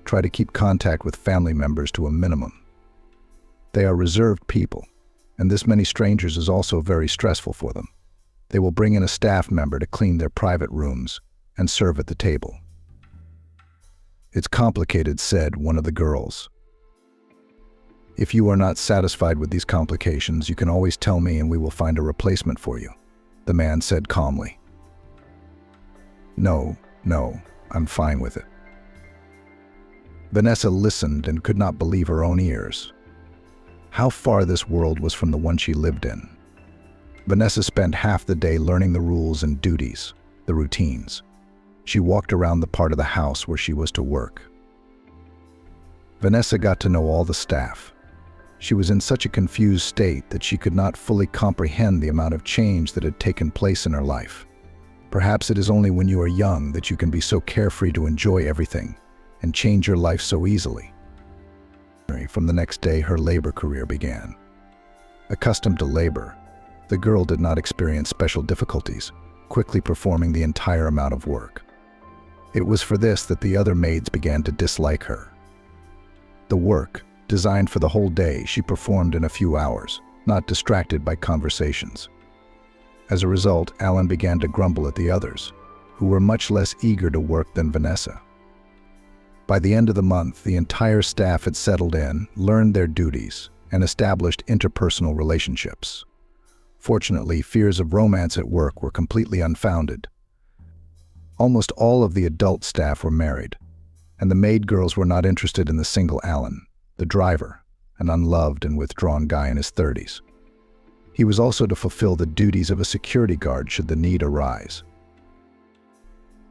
Try to keep contact with family members to a minimum. They are reserved people, and this many strangers is also very stressful for them. They will bring in a staff member to clean their private rooms and serve at the table. It's complicated, said one of the girls. If you are not satisfied with these complications, you can always tell me and we will find a replacement for you, the man said calmly. No, I'm fine with it. Vanessa listened and could not believe her own ears. How far this world was from the one she lived in. Vanessa spent half the day learning the rules and duties, the routines. She walked around the part of the house where she was to work. Vanessa got to know all the staff. She was in such a confused state that she could not fully comprehend the amount of change that had taken place in her life. Perhaps it is only when you are young that you can be so carefree to enjoy everything and change your life so easily. From the next day, her labor career began. Accustomed to labor, the girl did not experience special difficulties, quickly performing the entire amount of work. It was for this that the other maids began to dislike her. The work, designed for the whole day, she performed in a few hours, not distracted by conversations. As a result, Alan began to grumble at the others, who were much less eager to work than Vanessa. By the end of the month, the entire staff had settled in, learned their duties, and established interpersonal relationships. Fortunately, fears of romance at work were completely unfounded. Almost all of the adult staff were married, and the maid girls were not interested in the single Alan, the driver, an unloved and withdrawn guy in his 30s. He was also to fulfill the duties of a security guard should the need arise.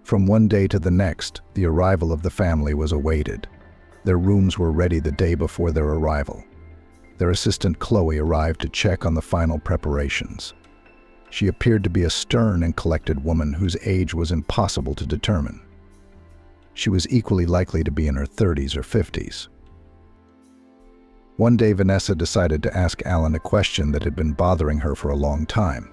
From one day to the next, the arrival of the family was awaited. Their rooms were ready the day before their arrival. Their assistant Chloe arrived to check on the final preparations. She appeared to be a stern and collected woman whose age was impossible to determine. She was equally likely to be in her 30s or 50s. One day, Vanessa decided to ask Alan a question that had been bothering her for a long time.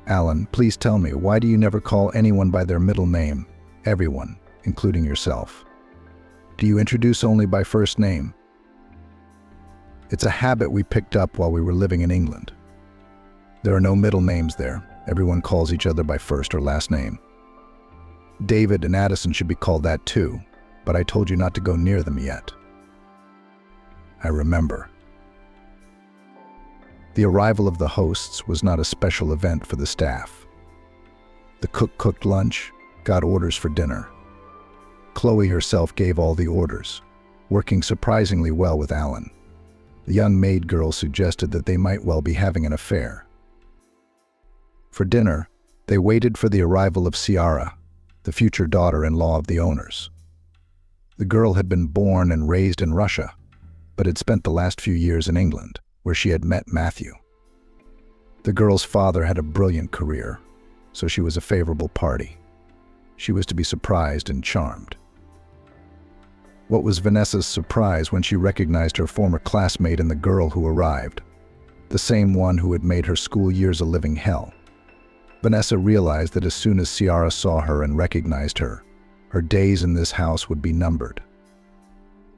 "Alan, please tell me, why do you never call anyone by their middle name? Everyone, including yourself. Do you introduce only by first name?" "It's a habit we picked up while we were living in England. There are no middle names there. Everyone calls each other by first or last name. David and Addison should be called that too, but I told you not to go near them yet." I remember. The arrival of the hosts was not a special event for the staff. The cook cooked lunch, got orders for dinner. Chloe herself gave all the orders, working surprisingly well with Alan. The young maid girl suggested that they might well be having an affair. For dinner, they waited for the arrival of Ciara, the future daughter-in-law of the owners. The girl had been born and raised in Russia, but had spent the last few years in England, where she had met Matthew. The girl's father had a brilliant career, so she was a favorable party. She was to be surprised and charmed. What was Vanessa's surprise when she recognized her former classmate in the girl who arrived, the same one who had made her school years a living hell. Vanessa realized that as soon as Ciara saw her and recognized her, her days in this house would be numbered.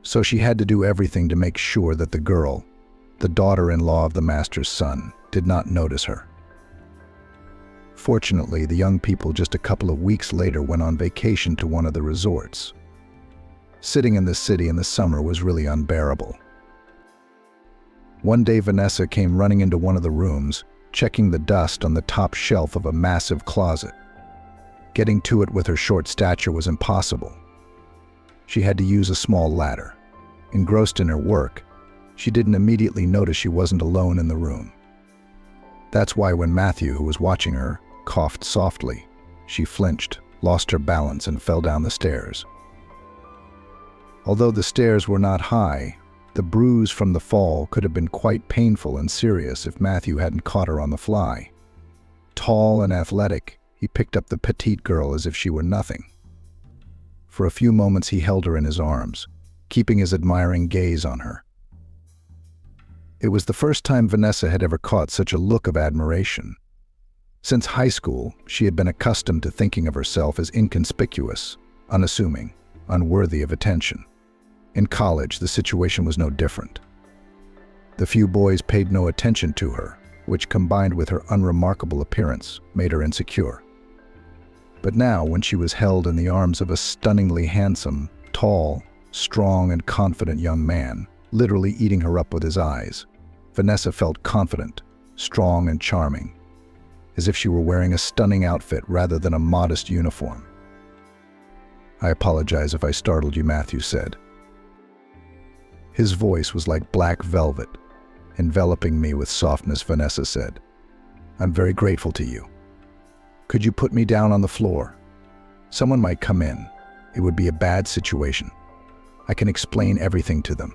So she had to do everything to make sure that the girl, the daughter-in-law of the master's son, did not notice her. Fortunately, the young people just a couple of weeks later went on vacation to one of the resorts. Sitting in the city in the summer was really unbearable. One day Vanessa came running into one of the rooms, checking the dust on the top shelf of a massive closet. Getting to it with her short stature was impossible. She had to use a small ladder. Engrossed in her work, she didn't immediately notice she wasn't alone in the room. That's why when Matthew, who was watching her, coughed softly, she flinched, lost her balance, and fell down the stairs. Although the stairs were not high, the bruise from the fall could have been quite painful and serious if Matthew hadn't caught her on the fly. Tall and athletic, he picked up the petite girl as if she were nothing. For a few moments he held her in his arms, keeping his admiring gaze on her. It was the first time Vanessa had ever caught such a look of admiration. Since high school, she had been accustomed to thinking of herself as inconspicuous, unassuming, unworthy of attention. In college, the situation was no different. The few boys paid no attention to her, which combined with her unremarkable appearance, made her insecure. But now, when she was held in the arms of a stunningly handsome, tall, strong, and confident young man, literally eating her up with his eyes, Vanessa felt confident, strong, and charming, as if she were wearing a stunning outfit rather than a modest uniform. "I apologize if I startled you," Matthew said. His voice was like black velvet, enveloping me with softness. Vanessa said, "I'm very grateful to you. Could you put me down on the floor? Someone might come in. It would be a bad situation. I can explain everything to them."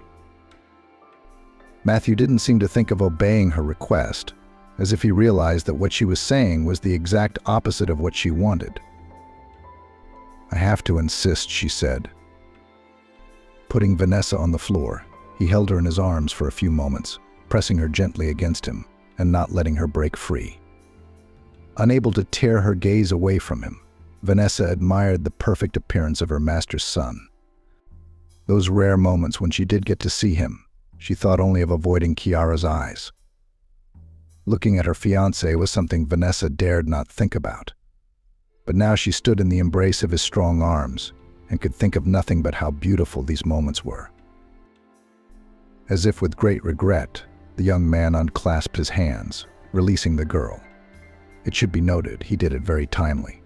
Matthew didn't seem to think of obeying her request, as if he realized that what she was saying was the exact opposite of what she wanted. "I have to insist," she said. Putting Vanessa on the floor, he held her in his arms for a few moments, pressing her gently against him and not letting her break free. Unable to tear her gaze away from him, Vanessa admired the perfect appearance of her master's son. Those rare moments when she did get to see him, she thought only of avoiding Ciara's eyes. Looking at her fiancé was something Vanessa dared not think about. But now she stood in the embrace of his strong arms and could think of nothing but how beautiful these moments were. As if with great regret, the young man unclasped his hands, releasing the girl. It should be noted, he did it very timely.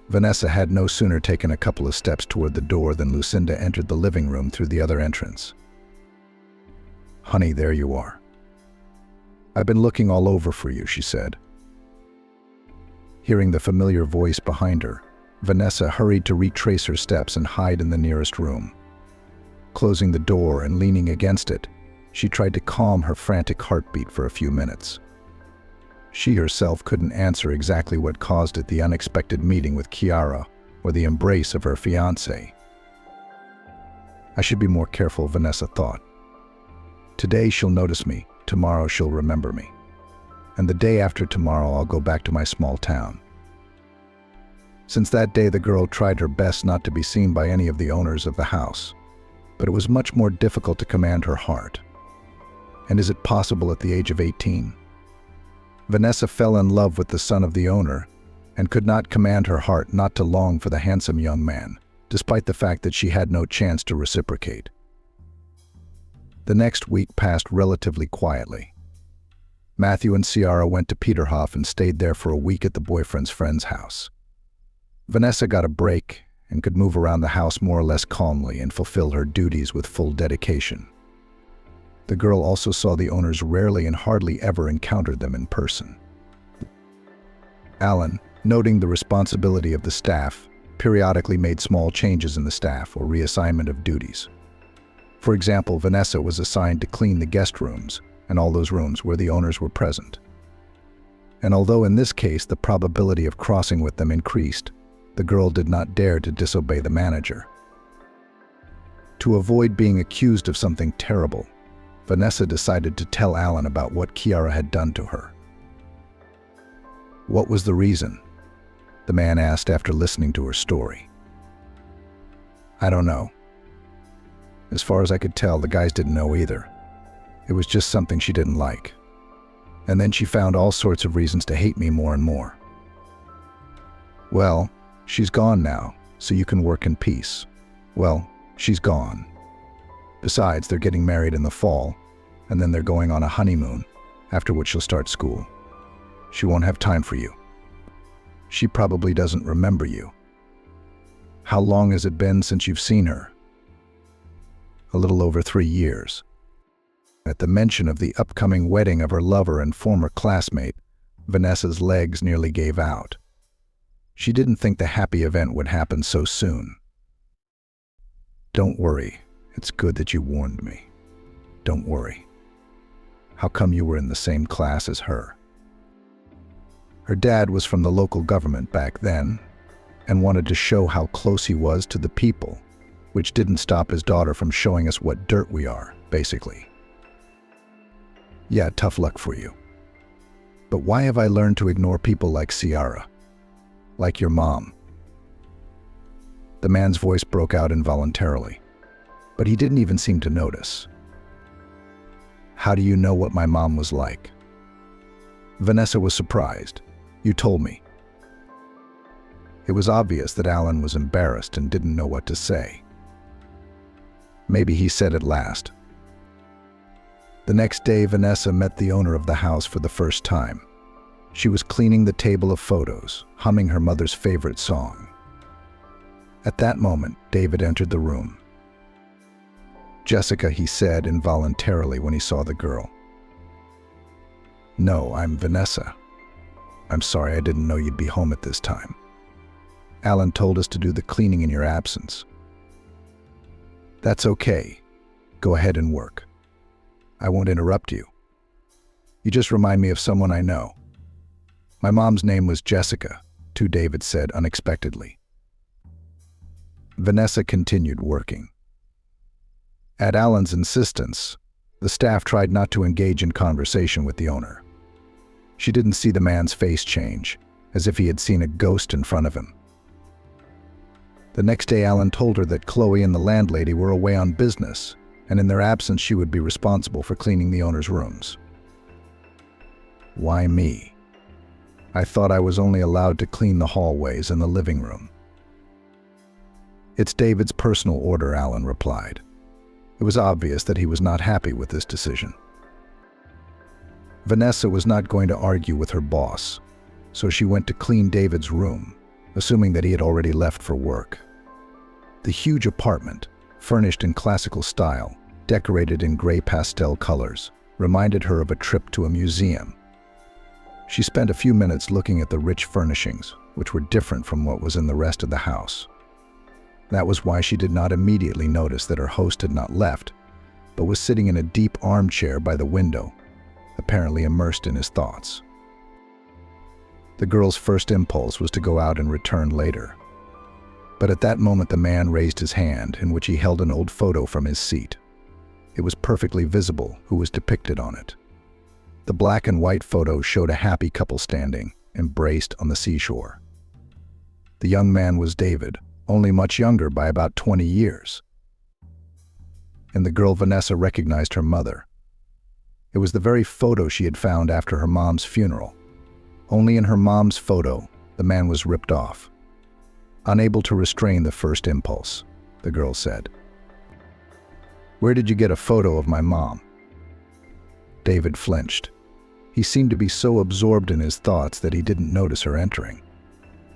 Vanessa had no sooner taken a couple of steps toward the door than Lucinda entered the living room through the other entrance. "Honey, there you are. I've been looking all over for you," she said. Hearing the familiar voice behind her, Vanessa hurried to retrace her steps and hide in the nearest room. Closing the door and leaning against it, She tried to calm her frantic heartbeat for a few minutes. She herself couldn't answer exactly what caused it, the unexpected meeting with Chiara or the embrace of her fiancé. I should be more careful, Vanessa thought. Today she'll notice me, tomorrow she'll remember me. And the day after tomorrow I'll go back to my small town. Since that day, the girl tried her best not to be seen by any of the owners of the house, but it was much more difficult to command her heart. And is it possible at the age of 18? Vanessa fell in love with the son of the owner and could not command her heart not to long for the handsome young man, despite the fact that she had no chance to reciprocate. The next week passed relatively quietly. Matthew and Ciara went to Peterhof and stayed there for a week at the boyfriend's friend's house. Vanessa got a break and could move around the house more or less calmly and fulfill her duties with full dedication. The girl also saw the owners rarely and hardly ever encountered them in person. Alan, noting the responsibility of the staff, periodically made small changes in the staff or reassignment of duties. For example, Vanessa was assigned to clean the guest rooms and all those rooms where the owners were present. And although in this case the probability of crossing with them increased, the girl did not dare to disobey the manager. To avoid being accused of something terrible, Vanessa decided to tell Alan about what Chiara had done to her. What was the reason? The man asked after listening to her story. I don't know. As far as I could tell, the guys didn't know either. It was just something she didn't like. And then she found all sorts of reasons to hate me more and more. Well, she's gone now, so you can work in peace. Well, she's gone. Besides, they're getting married in the fall, and then they're going on a honeymoon, after which she'll start school. She won't have time for you. She probably doesn't remember you. How long has it been since you've seen her? A little over 3 years. At the mention of the upcoming wedding of her lover and former classmate, Vanessa's legs nearly gave out. She didn't think the happy event would happen so soon. Don't worry. It's good that you warned me. Don't worry. How come you were in the same class as her? Her dad was from the local government back then and wanted to show how close he was to the people, which didn't stop his daughter from showing us what dirt we are, basically. Yeah, tough luck for you. But why have I learned to ignore people like Ciara? Like your mom? The man's voice broke out involuntarily, but he didn't even seem to notice. How do you know what my mom was like? Vanessa was surprised. You told me. It was obvious that Alan was embarrassed and didn't know what to say. Maybe he said at last. The next day, Vanessa met the owner of the house for the first time. She was cleaning the table of photos, humming her mother's favorite song. At that moment, David entered the room. Jessica, he said involuntarily when he saw the girl. No, I'm Vanessa. I'm sorry, I didn't know you'd be home at this time. Alan told us to do the cleaning in your absence. That's okay. Go ahead and work. I won't interrupt you. You just remind me of someone I know. My mom's name was Jessica, too, David said unexpectedly. Vanessa continued working. At Alan's insistence, the staff tried not to engage in conversation with the owner. She didn't see the man's face change, as if he had seen a ghost in front of him. The next day, Alan told her that Chloe and the landlady were away on business, and in their absence she would be responsible for cleaning the owner's rooms. Why me? I thought I was only allowed to clean the hallways and the living room. It's David's personal order, Alan replied. It was obvious that he was not happy with this decision. Vanessa was not going to argue with her boss, so she went to clean David's room, assuming that he had already left for work. The huge apartment, furnished in classical style, decorated in gray pastel colors, reminded her of a trip to a museum. She spent a few minutes looking at the rich furnishings, which were different from what was in the rest of the house. That was why she did not immediately notice that her host had not left, but was sitting in a deep armchair by the window, apparently immersed in his thoughts. The girl's first impulse was to go out and return later. But at that moment the man raised his hand, in which he held an old photo from his seat. It was perfectly visible who was depicted on it. The black and white photo showed a happy couple standing, embraced on the seashore. The young man was David, only much younger by about 20 years. And the girl Vanessa recognized her mother. It was the very photo she had found after her mom's funeral. Only in her mom's photo, the man was ripped off. Unable to restrain the first impulse, the girl said, "Where did you get a photo of my mom?" David flinched. He seemed to be so absorbed in his thoughts that he didn't notice her entering.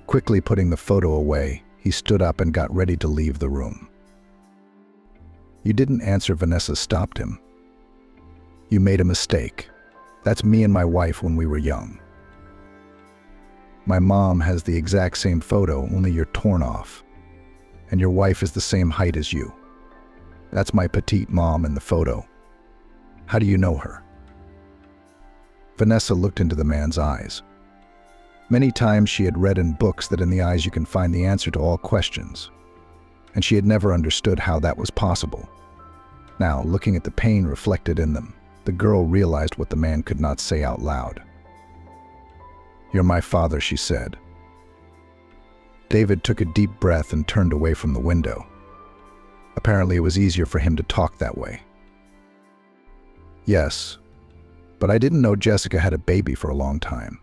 Quickly putting the photo away, he stood up and got ready to leave the room. "You didn't answer," Vanessa stopped him. "You made a mistake. That's me and my wife when we were young. My mom has the exact same photo, only you're torn off. And your wife is the same height as you. That's my petite mom in the photo. How do you know her?" Vanessa looked into the man's eyes. Many times she had read in books that in the eyes you can find the answer to all questions, and she had never understood how that was possible. Now, looking at the pain reflected in them, the girl realized what the man could not say out loud. "You're my father," she said. David took a deep breath and turned away from the window. Apparently, it was easier for him to talk that way. "Yes, but I didn't know Jessica had a baby for a long time.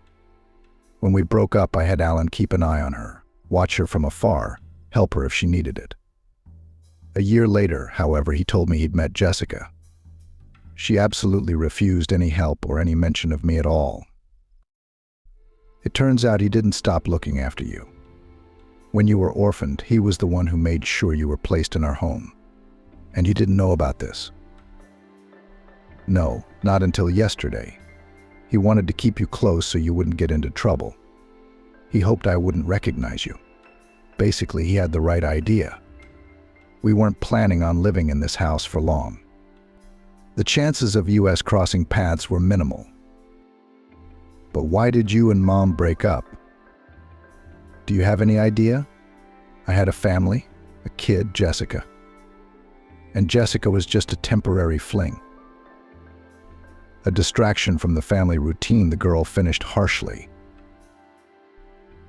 When we broke up, I had Alan keep an eye on her, watch her from afar, help her if she needed it. A year later, however, he told me he'd met Jessica. She absolutely refused any help or any mention of me at all. It turns out he didn't stop looking after you. When you were orphaned, he was the one who made sure you were placed in our home. And you didn't know about this?" "No, not until yesterday. He wanted to keep you close so you wouldn't get into trouble. He hoped I wouldn't recognize you. Basically, he had the right idea. We weren't planning on living in this house for long. The chances of us crossing paths were minimal. But why did you and Mom break up? Do you have any idea? I had a family, a kid, Jessica. And Jessica was just a temporary fling. A distraction from the family routine," the girl finished harshly.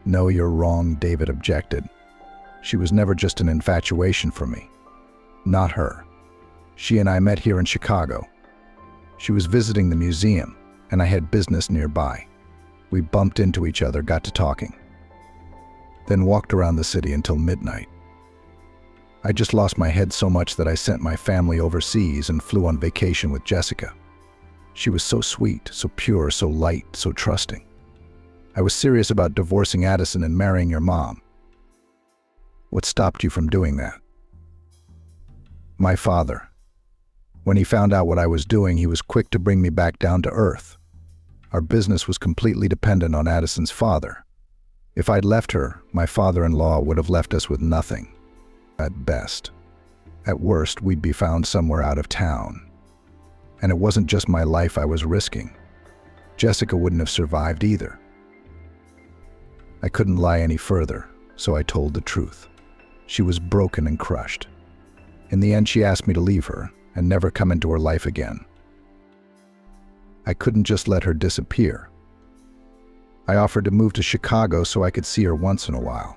"No, you're wrong," David objected. "She was never just an infatuation for me. Not her. She and I met here in Chicago. She was visiting the museum, and I had business nearby. We bumped into each other, got to talking. Then walked around the city until midnight. I just lost my head so much that I sent my family overseas and flew on vacation with Jessica. She was so sweet, so pure, so light, so trusting. I was serious about divorcing Addison and marrying your mom. What stopped you from doing that?" "My father. When he found out what I was doing, he was quick to bring me back down to earth. Our business was completely dependent on Addison's father. If I'd left her, my father-in-law would have left us with nothing, at best. At worst, we'd be found somewhere out of town. And it wasn't just my life I was risking. Jessica wouldn't have survived either. I couldn't lie any further, so I told the truth. She was broken and crushed. In the end, she asked me to leave her and never come into her life again. I couldn't just let her disappear. I offered to move to Chicago so I could see her once in a while."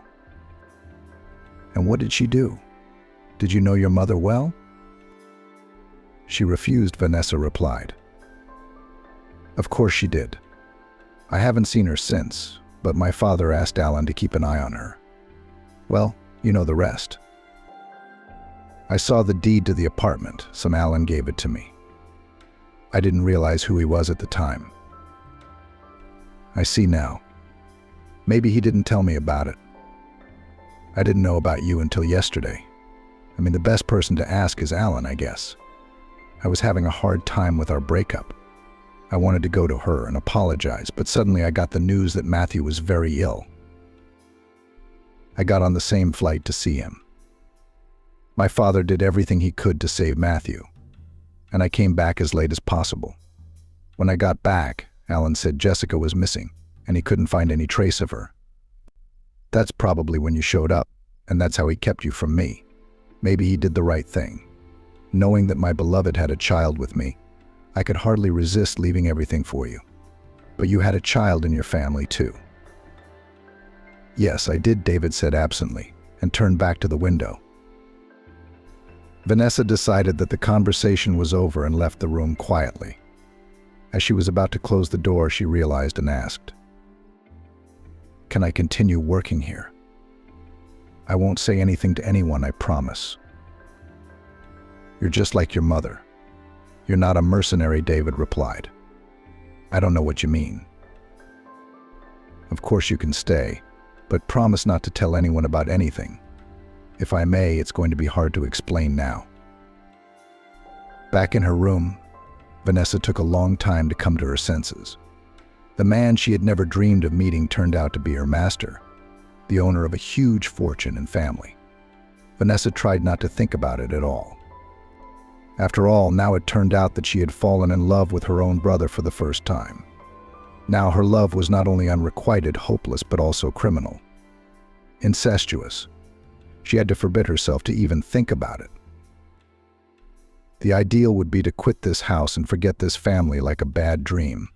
"And what did she do? Did you know your mother well?" "She refused," Vanessa replied. "Of course she did. I haven't seen her since, but my father asked Alan to keep an eye on her. Well, you know the rest. I saw the deed to the apartment, so Alan gave it to me. I didn't realize who he was at the time. I see now. Maybe he didn't tell me about it. I didn't know about you until yesterday. I mean, the best person to ask is Alan, I guess. I was having a hard time with our breakup. I wanted to go to her and apologize, but suddenly I got the news that Matthew was very ill. I got on the same flight to see him. My father did everything he could to save Matthew. and I came back as late as possible. When I got back, Alan said Jessica was missing, and he couldn't find any trace of her. That's probably when you showed up, and that's how he kept you from me. Maybe he did the right thing. Knowing that my beloved had a child with me, I could hardly resist leaving everything for you. But you had a child in your family, too. Yes, I did, David said absently, and turned back to the window. Vanessa decided that the conversation was over and left the room quietly. As she was about to close the door, she realized and asked, "Can I continue working here?" "I won't say anything to anyone, I promise." "You're just like your mother." "You're not a mercenary," David replied. "I don't know what you mean." "Of course you can stay, but promise not to tell anyone about anything. If I may, it's going to be hard to explain now." Back in her room, Vanessa took a long time to come to her senses. The man she had never dreamed of meeting turned out to be her master, the owner of a huge fortune and family. Vanessa tried not to think about it at all. After all, now it turned out that she had fallen in love with her own brother for the first time. Now her love was not only unrequited, hopeless, but also criminal. Incestuous. She had to forbid herself to even think about it. The ideal would be to quit this house and forget this family like a bad dream.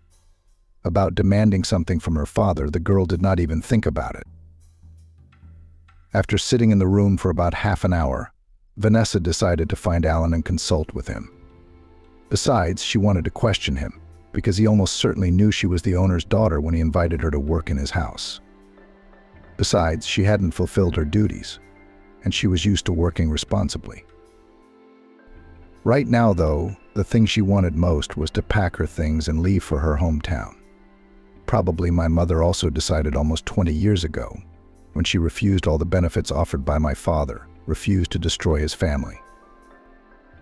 About demanding something from her father, the girl did not even think about it. After sitting in the room for about half an hour, Vanessa decided to find Alan and consult with him. Besides, she wanted to question him, because he almost certainly knew she was the owner's daughter when he invited her to work in his house. Besides, she hadn't fulfilled her duties, and she was used to working responsibly. Right now, though, the thing she wanted most was to pack her things and leave for her hometown. Probably my mother also decided almost 20 years ago, when she refused all the benefits offered by my father, refused to destroy his family.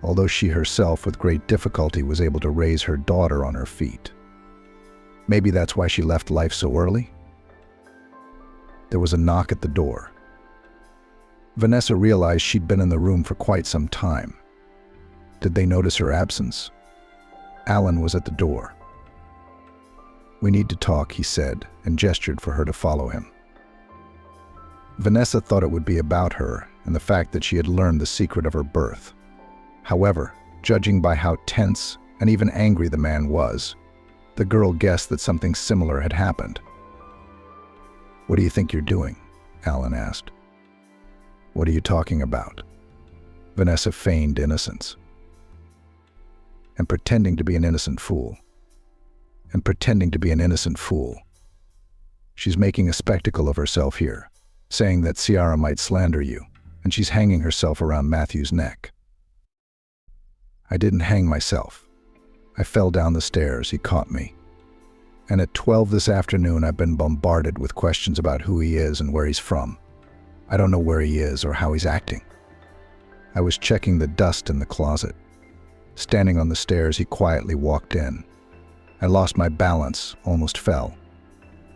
Although she herself, with great difficulty, was able to raise her daughter on her feet. Maybe that's why she left life so early? There was a knock at the door. Vanessa realized she'd been in the room for quite some time. Did they notice her absence? Alan was at the door. "We need to talk," he said, and gestured for her to follow him. Vanessa thought it would be about her and the fact that she had learned the secret of her birth. However, judging by how tense and even angry the man was, the girl guessed that something similar had happened. "What do you think you're doing?" Alan asked. "What are you talking about?" Vanessa feigned innocence. "And pretending to be an innocent fool. And pretending to be an innocent fool. She's making a spectacle of herself here, saying that Ciara might slander you, and she's hanging herself around Matthew's neck." "I didn't hang myself. I fell down the stairs. He caught me. And at 12 this afternoon, I've been bombarded with questions about who he is and where he's from. I don't know where he is or how he's acting. I was checking the dust in the closet. Standing on the stairs, he quietly walked in. I lost my balance, almost fell.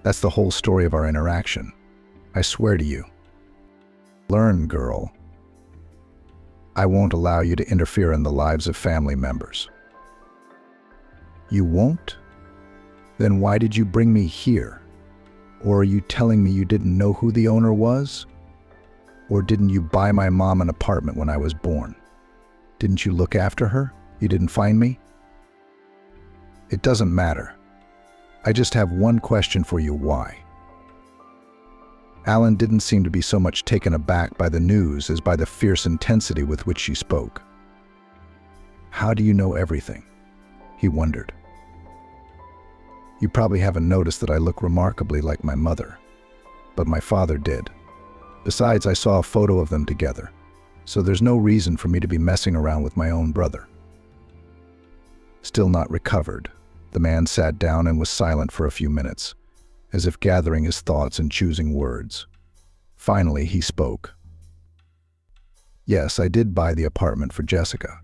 That's the whole story of our interaction. I swear to you. Learn, girl. I won't allow you to interfere in the lives of family members." "You won't? Then why did you bring me here? Or are you telling me you didn't know who the owner was? Or didn't you buy my mom an apartment when I was born? Didn't you look after her? You didn't find me?" "It doesn't matter. I just have one question for you. Why?" Alan didn't seem to be so much taken aback by the news as by the fierce intensity with which she spoke. "How do you know everything?" he wondered. "You probably haven't noticed that I look remarkably like my mother, but my father did. Besides, I saw a photo of them together, so there's no reason for me to be messing around with my own brother." Still not recovered, the man sat down and was silent for a few minutes, as if gathering his thoughts and choosing words. Finally, he spoke. "Yes, I did buy the apartment for Jessica.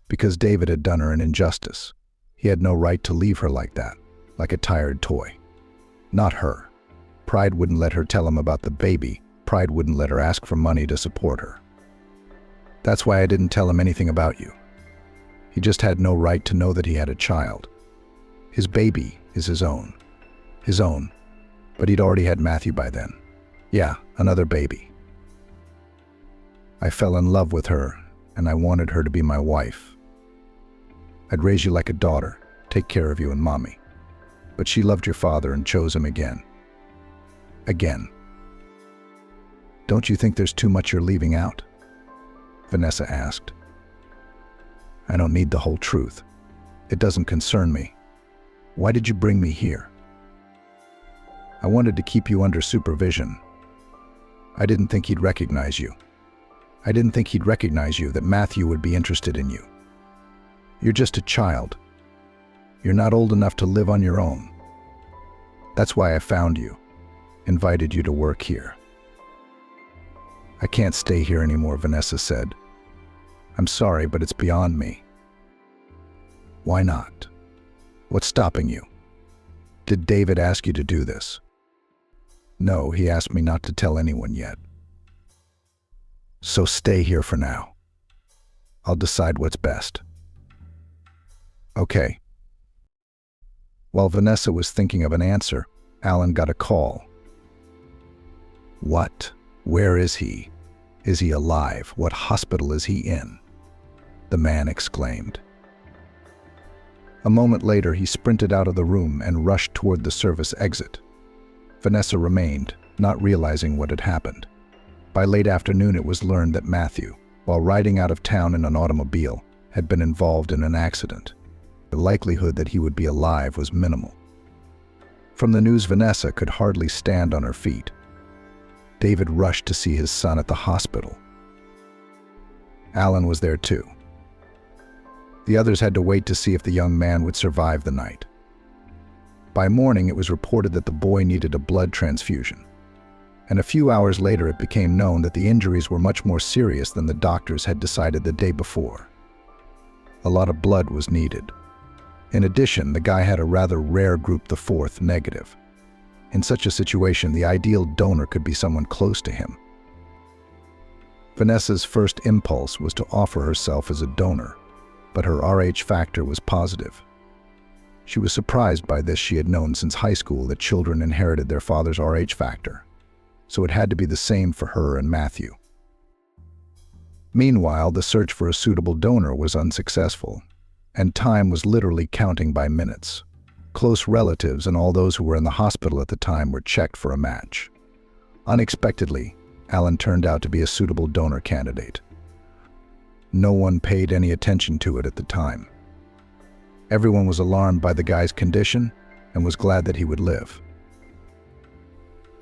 Because David had done her an injustice. He had no right to leave her like that, like a tired toy. Not her. Pride wouldn't let her tell him about the baby. Pride wouldn't let her ask for money to support her. That's why I didn't tell him anything about you. He just had no right to know that he had a child. His baby is his own. His own. But he'd already had Matthew by then. Yeah, another baby. I fell in love with her, and I wanted her to be my wife. I'd raise you like a daughter, take care of you and mommy. But she loved your father and chose him again. Again. Don't you think there's too much you're leaving out? Vanessa asked. I don't need the whole truth. It doesn't concern me. Why did you bring me here? I wanted to keep you under supervision. I didn't think he'd recognize you. I didn't think he'd recognize you, that Matthew would be interested in you. You're just a child. You're not old enough to live on your own. That's why I found you, invited you to work here. I can't stay here anymore, Vanessa said. I'm sorry, but it's beyond me. Why not? What's stopping you? Did David ask you to do this? No, he asked me not to tell anyone yet. So stay here for now. I'll decide what's best. Okay. While Vanessa was thinking of an answer, Alan got a call. What? Where is he? Is he alive? What hospital is he in? The man exclaimed. A moment later, he sprinted out of the room and rushed toward the service exit. Vanessa remained, not realizing what had happened. By late afternoon, it was learned that Matthew, while riding out of town in an automobile, had been involved in an accident. The likelihood that he would be alive was minimal. From the news, Vanessa could hardly stand on her feet. David rushed to see his son at the hospital. Alan was there too. The others had to wait to see if the young man would survive the night. By morning, it was reported that the boy needed a blood transfusion. And a few hours later, it became known that the injuries were much more serious than the doctors had decided the day before. A lot of blood was needed. In addition, the guy had a rather rare group, the fourth negative. In such a situation, the ideal donor could be someone close to him. Vanessa's first impulse was to offer herself as a donor, but her Rh factor was positive. She was surprised by this. She had known since high school that children inherited their father's Rh factor, so it had to be the same for her and Matthew. Meanwhile, the search for a suitable donor was unsuccessful, and time was literally counting by minutes. Close relatives and all those who were in the hospital at the time were checked for a match. Unexpectedly, Alan turned out to be a suitable donor candidate. No one paid any attention to it at the time. Everyone was alarmed by the guy's condition and was glad that he would live.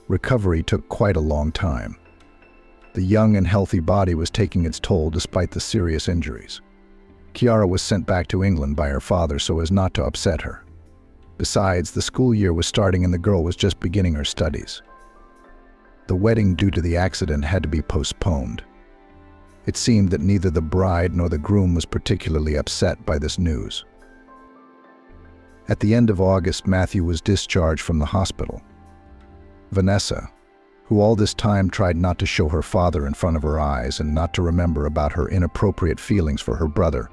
Recovery took quite a long time. The young and healthy body was taking its toll despite the serious injuries. Chiara was sent back to England by her father so as not to upset her. Besides, the school year was starting and the girl was just beginning her studies. The wedding due to the accident had to be postponed. It seemed that neither the bride nor the groom was particularly upset by this news. At the end of August, Matthew was discharged from the hospital. Vanessa, who all this time tried not to show her father in front of her eyes and not to remember about her inappropriate feelings for her brother,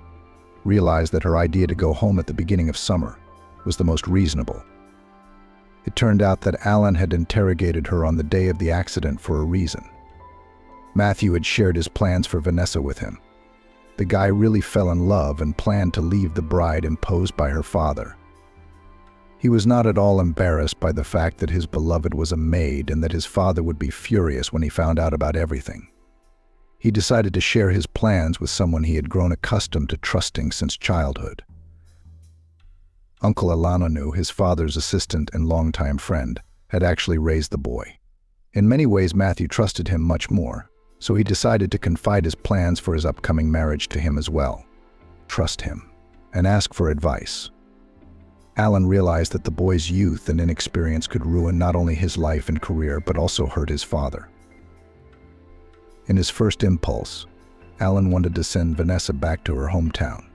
realized that her idea to go home at the beginning of summer was the most reasonable. It turned out that Alan had interrogated her on the day of the accident for a reason. Matthew had shared his plans for Vanessa with him. The guy really fell in love and planned to leave the bride imposed by her father. He was not at all embarrassed by the fact that his beloved was a maid and that his father would be furious when he found out about everything. He decided to share his plans with someone he had grown accustomed to trusting since childhood. Uncle Alanonu, his father's assistant and longtime friend, had actually raised the boy. In many ways, Matthew trusted him much more, so he decided to confide his plans for his upcoming marriage to him as well. Trust him, and ask for advice. Alan realized that the boy's youth and inexperience could ruin not only his life and career, but also hurt his father. In his first impulse, Alan wanted to send Vanessa back to her hometown.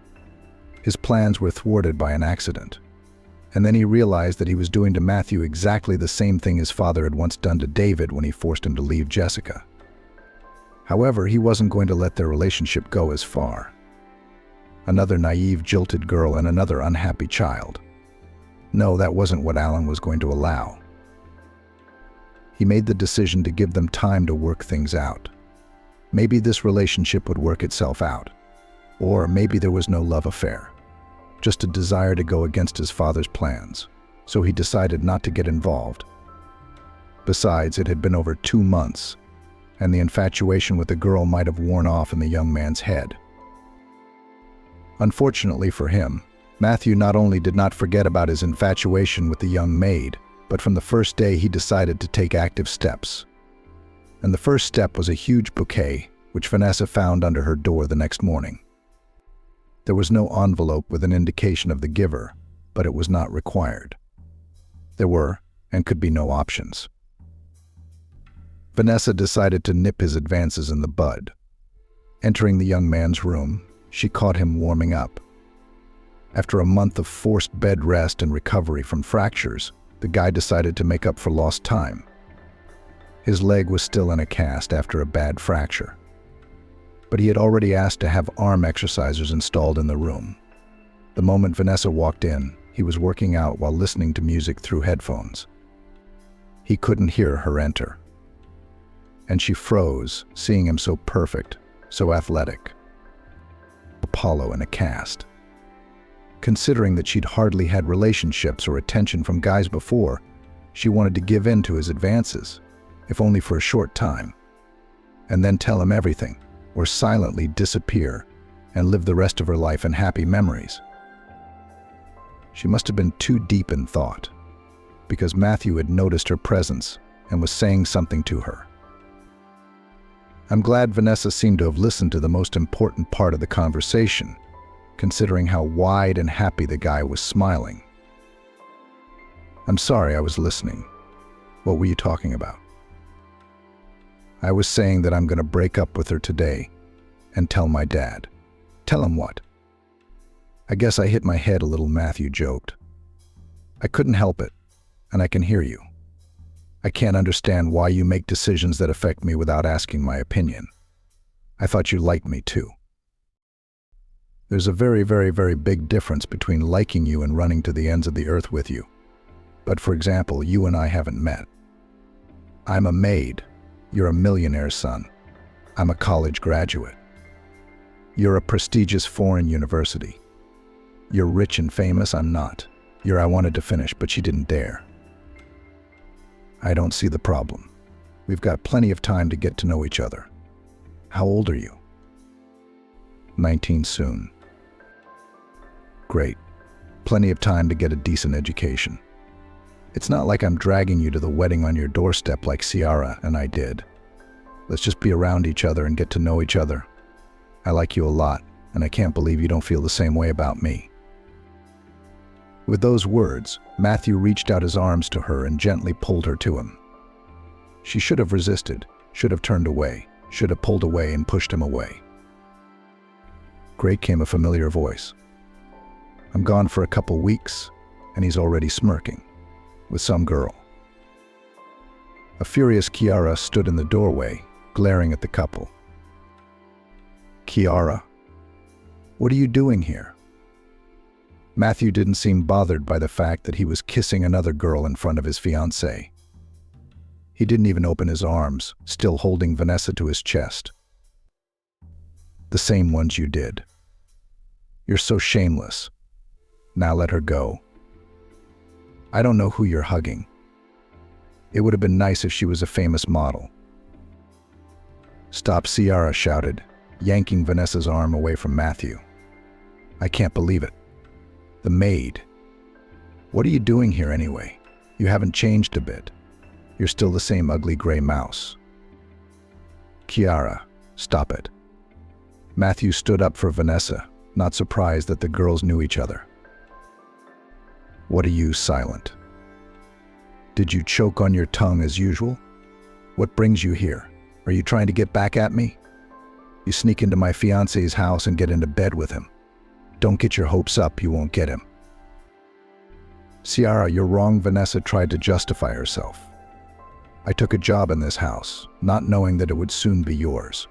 His plans were thwarted by an accident, and then he realized that he was doing to Matthew exactly the same thing his father had once done to David when he forced him to leave Jessica. However, he wasn't going to let their relationship go as far. another naive, jilted girl, and another unhappy child. No, that wasn't what Alan was going to allow. He made the decision to give them time to work things out. Maybe this relationship would work itself out. Or maybe there was no love affair, just a desire to go against his father's plans. So he decided not to get involved. Besides, it had been over 2 months, and the infatuation with the girl might have worn off in the young man's head. Unfortunately for him, Matthew not only did not forget about his infatuation with the young maid, but from the first day he decided to take active steps. And the first step was a huge bouquet, which Vanessa found under her door the next morning. There was no envelope with an indication of the giver, but it was not required. There were, and could be, no options. Vanessa decided to nip his advances in the bud. Entering the young man's room, she caught him warming up. After a month of forced bed rest and recovery from fractures, the guy decided to make up for lost time. His leg was still in a cast after a bad fracture, but he had already asked to have arm exercisers installed in the room. The moment Vanessa walked in, he was working out while listening to music through headphones. He couldn't hear her enter, and she froze, seeing him so perfect, so athletic. Apollo in a cast. Considering that she'd hardly had relationships or attention from guys before, she wanted to give in to his advances, if only for a short time, and then tell him everything, or silently disappear and live the rest of her life in happy memories. She must have been too deep in thought, because Matthew had noticed her presence and was saying something to her. I'm glad Vanessa seemed to have listened to the most important part of the conversation, considering how wide and happy the guy was smiling. I'm sorry, I was listening. What were you talking about? I was saying that I'm going to break up with her today and tell my dad. Tell him what? I guess I hit my head a little, Matthew joked. I couldn't help it, and I can hear you. I can't understand why you make decisions that affect me without asking my opinion. I thought you liked me too. There's a very, very, very big difference between liking you and running to the ends of the earth with you. But for example, you and I haven't met. I'm a maid. You're a millionaire's son. I'm a college graduate. You're a prestigious foreign university. You're rich and famous, I'm not. I wanted to finish, but she didn't dare. I don't see the problem. We've got plenty of time to get to know each other. How old are you? 19 soon. Great. Plenty of time to get a decent education. It's not like I'm dragging you to the wedding on your doorstep like Ciara and I did. Let's just be around each other and get to know each other. I like you a lot, and I can't believe you don't feel the same way about me. With those words, Matthew reached out his arms to her and gently pulled her to him. She should have resisted, should have turned away, should have pulled away and pushed him away. Great came a familiar voice. I'm gone for a couple weeks, and he's already smirking. With some girl. A furious Ciara stood in the doorway, glaring at the couple. Ciara, what are you doing here? Matthew didn't seem bothered by the fact that he was kissing another girl in front of his fiancée. He didn't even open his arms, still holding Vanessa to his chest. The same ones you did. You're so shameless. Now let her go. I don't know who you're hugging. It would have been nice if she was a famous model. Stop, Ciara shouted, yanking Vanessa's arm away from Matthew. I can't believe it. The maid. What are you doing here anyway? You haven't changed a bit. You're still the same ugly gray mouse. Ciara, stop it. Matthew stood up for Vanessa, not surprised that the girls knew each other. What are you, silent? Did you choke on your tongue as usual? What brings you here? Are you trying to get back at me? You sneak into my fiancé's house and get into bed with him. Don't get your hopes up, you won't get him. Ciara, you're wrong, Vanessa tried to justify herself. I took a job in this house, not knowing that it would soon be yours.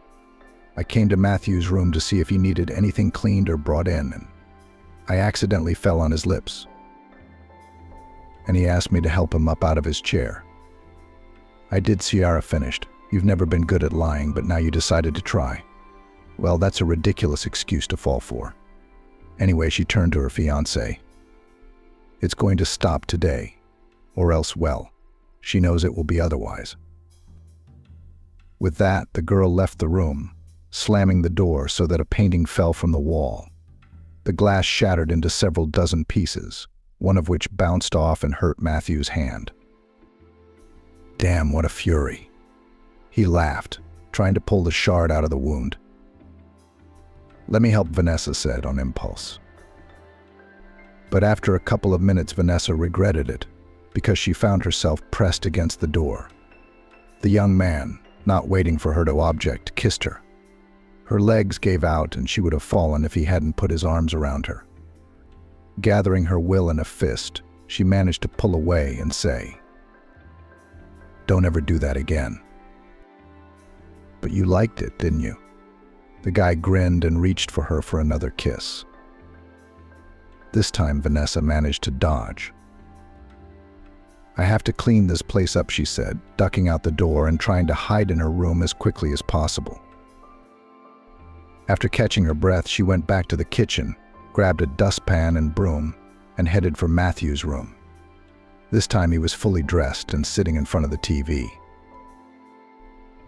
I came to Matthew's room to see if he needed anything cleaned or brought in, and I accidentally fell on his lips. And he asked me to help him up out of his chair. I did. Ciara finished. You've never been good at lying, but now you decided to try. Well, that's a ridiculous excuse to fall for. Anyway, she turned to her fiancé. It's going to stop today, or else, well, she knows it will be otherwise. With that, the girl left the room, slamming the door so that a painting fell from the wall. The glass shattered into several dozen pieces, one of which bounced off and hurt Matthew's hand. Damn, what a fury. He laughed, trying to pull the shard out of the wound. Let me help, Vanessa said on impulse. But after a couple of minutes, Vanessa regretted it, because she found herself pressed against the door. The young man, not waiting for her to object, kissed her. Her legs gave out and she would have fallen if he hadn't put his arms around her. Gathering her will in a fist, she managed to pull away and say, "Don't ever do that again." But you liked it, didn't you? The guy grinned and reached for her for another kiss. This time, Vanessa managed to dodge. "I have to clean this place up," she said, ducking out the door and trying to hide in her room as quickly as possible. After catching her breath, she went back to the kitchen, grabbed a dustpan and broom, and headed for Matthew's room. This time he was fully dressed and sitting in front of the TV.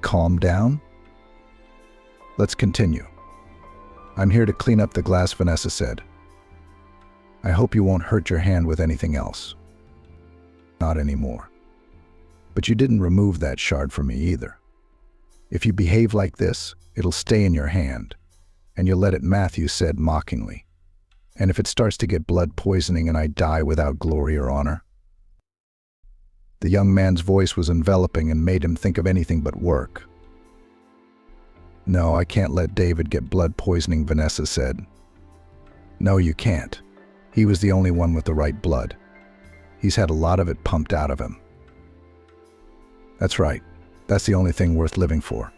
Calm down? Let's continue. I'm here to clean up the glass, Vanessa said. I hope you won't hurt your hand with anything else. Not anymore. But you didn't remove that shard from me either. If you behave like this, it'll stay in your hand, and you'll let it, Matthew said mockingly. And if it starts to get blood poisoning and I die without glory or honor? The young man's voice was enveloping and made him think of anything but work. No, I can't let David get blood poisoning, Vanessa said. No, you can't. He was the only one with the right blood. He's had a lot of it pumped out of him. That's right. That's the only thing worth living for.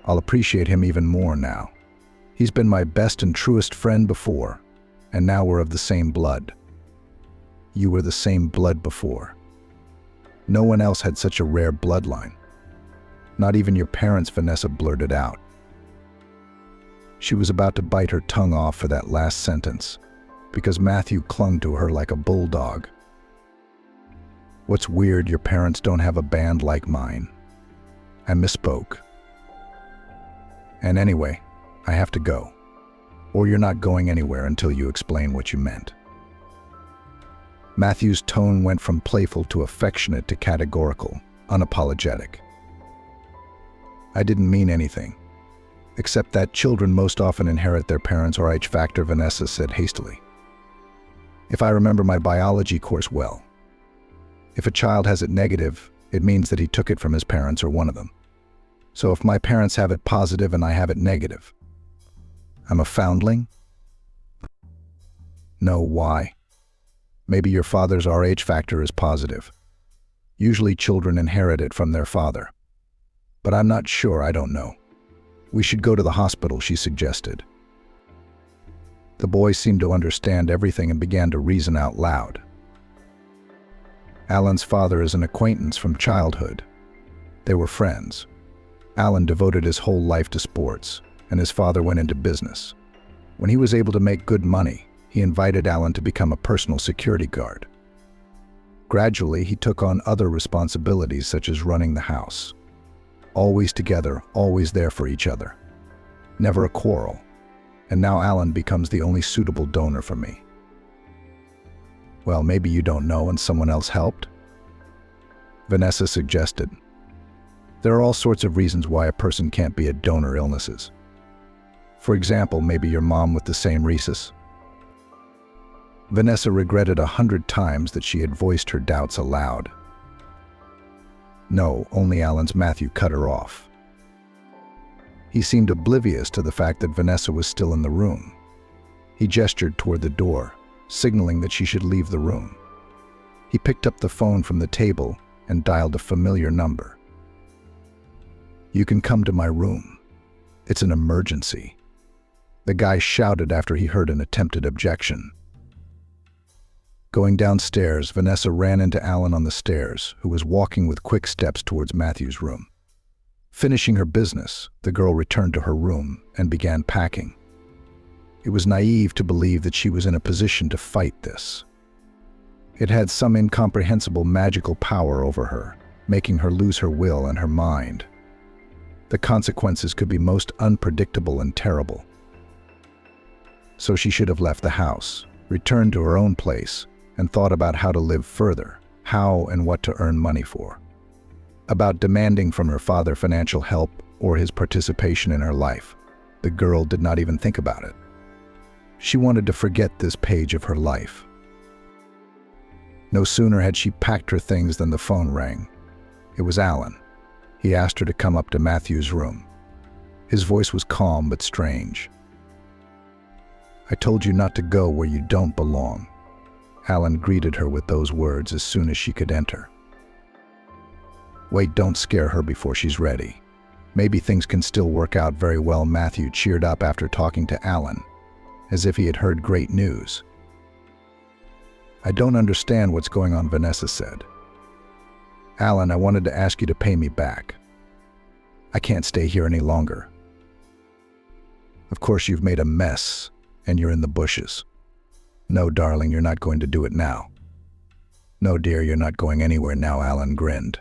I'll appreciate him even more now. He's been my best and truest friend before, and now we're of the same blood. You were the same blood before. No one else had such a rare bloodline. Not even your parents, Vanessa blurted out. She was about to bite her tongue off for that last sentence, because Matthew clung to her like a bulldog. What's weird, your parents don't have a band like mine. I misspoke. And anyway, I have to go. Or you're not going anywhere until you explain what you meant. Matthew's tone went from playful to affectionate to categorical, unapologetic. I didn't mean anything, except that children most often inherit their parents' RH factor, Vanessa said hastily. If I remember my biology course well, if a child has it negative, it means that he took it from his parents or one of them. So if my parents have it positive and I have it negative, I'm a foundling? No, why? Maybe your father's RH factor is positive. Usually children inherit it from their father. But I'm not sure, I don't know. We should go to the hospital, she suggested. The boy seemed to understand everything and began to reason out loud. Alan's father is an acquaintance from childhood. They were friends. Alan devoted his whole life to sports, and his father went into business. When he was able to make good money, he invited Alan to become a personal security guard. Gradually, he took on other responsibilities such as running the house. Always together, always there for each other. Never a quarrel. And now Alan becomes the only suitable donor for me. Well, maybe you don't know and someone else helped? Vanessa suggested. There are all sorts of reasons why a person can't be a donor illnesses. For example, maybe your mom with the same rhesus. Vanessa regretted 100 times that she had voiced her doubts aloud. No, only Alan's. Matthew cut her off. He seemed oblivious to the fact that Vanessa was still in the room. He gestured toward the door, signaling that she should leave the room. He picked up the phone from the table and dialed a familiar number. You can come to my room. It's an emergency," the guy shouted after he heard an attempted objection. Going downstairs, Vanessa ran into Alan on the stairs, who was walking with quick steps towards Matthew's room. Finishing her business, the girl returned to her room and began packing. It was naive to believe that she was in a position to fight this. It had some incomprehensible magical power over her, making her lose her will and her mind. The consequences could be most unpredictable and terrible. So she should have left the house, returned to her own place, and thought about how to live further, how and what to earn money for. About demanding from her father financial help or his participation in her life. The girl did not even think about it. She wanted to forget this page of her life. No sooner had she packed her things than the phone rang. It was Alan. He asked her to come up to Matthew's room. His voice was calm but strange. "I told you not to go where you don't belong." Alan greeted her with those words as soon as she could enter. "Wait, don't scare her before she's ready. Maybe things can still work out very well." Matthew cheered up after talking to Alan, as if he had heard great news. "I don't understand what's going on," Vanessa said. "Alan, I wanted to ask you to pay me back. I can't stay here any longer. Of course you've made a mess, and you're in the bushes." "No, darling, you're not going to do it now." "No, dear, you're not going anywhere now," Alan grinned.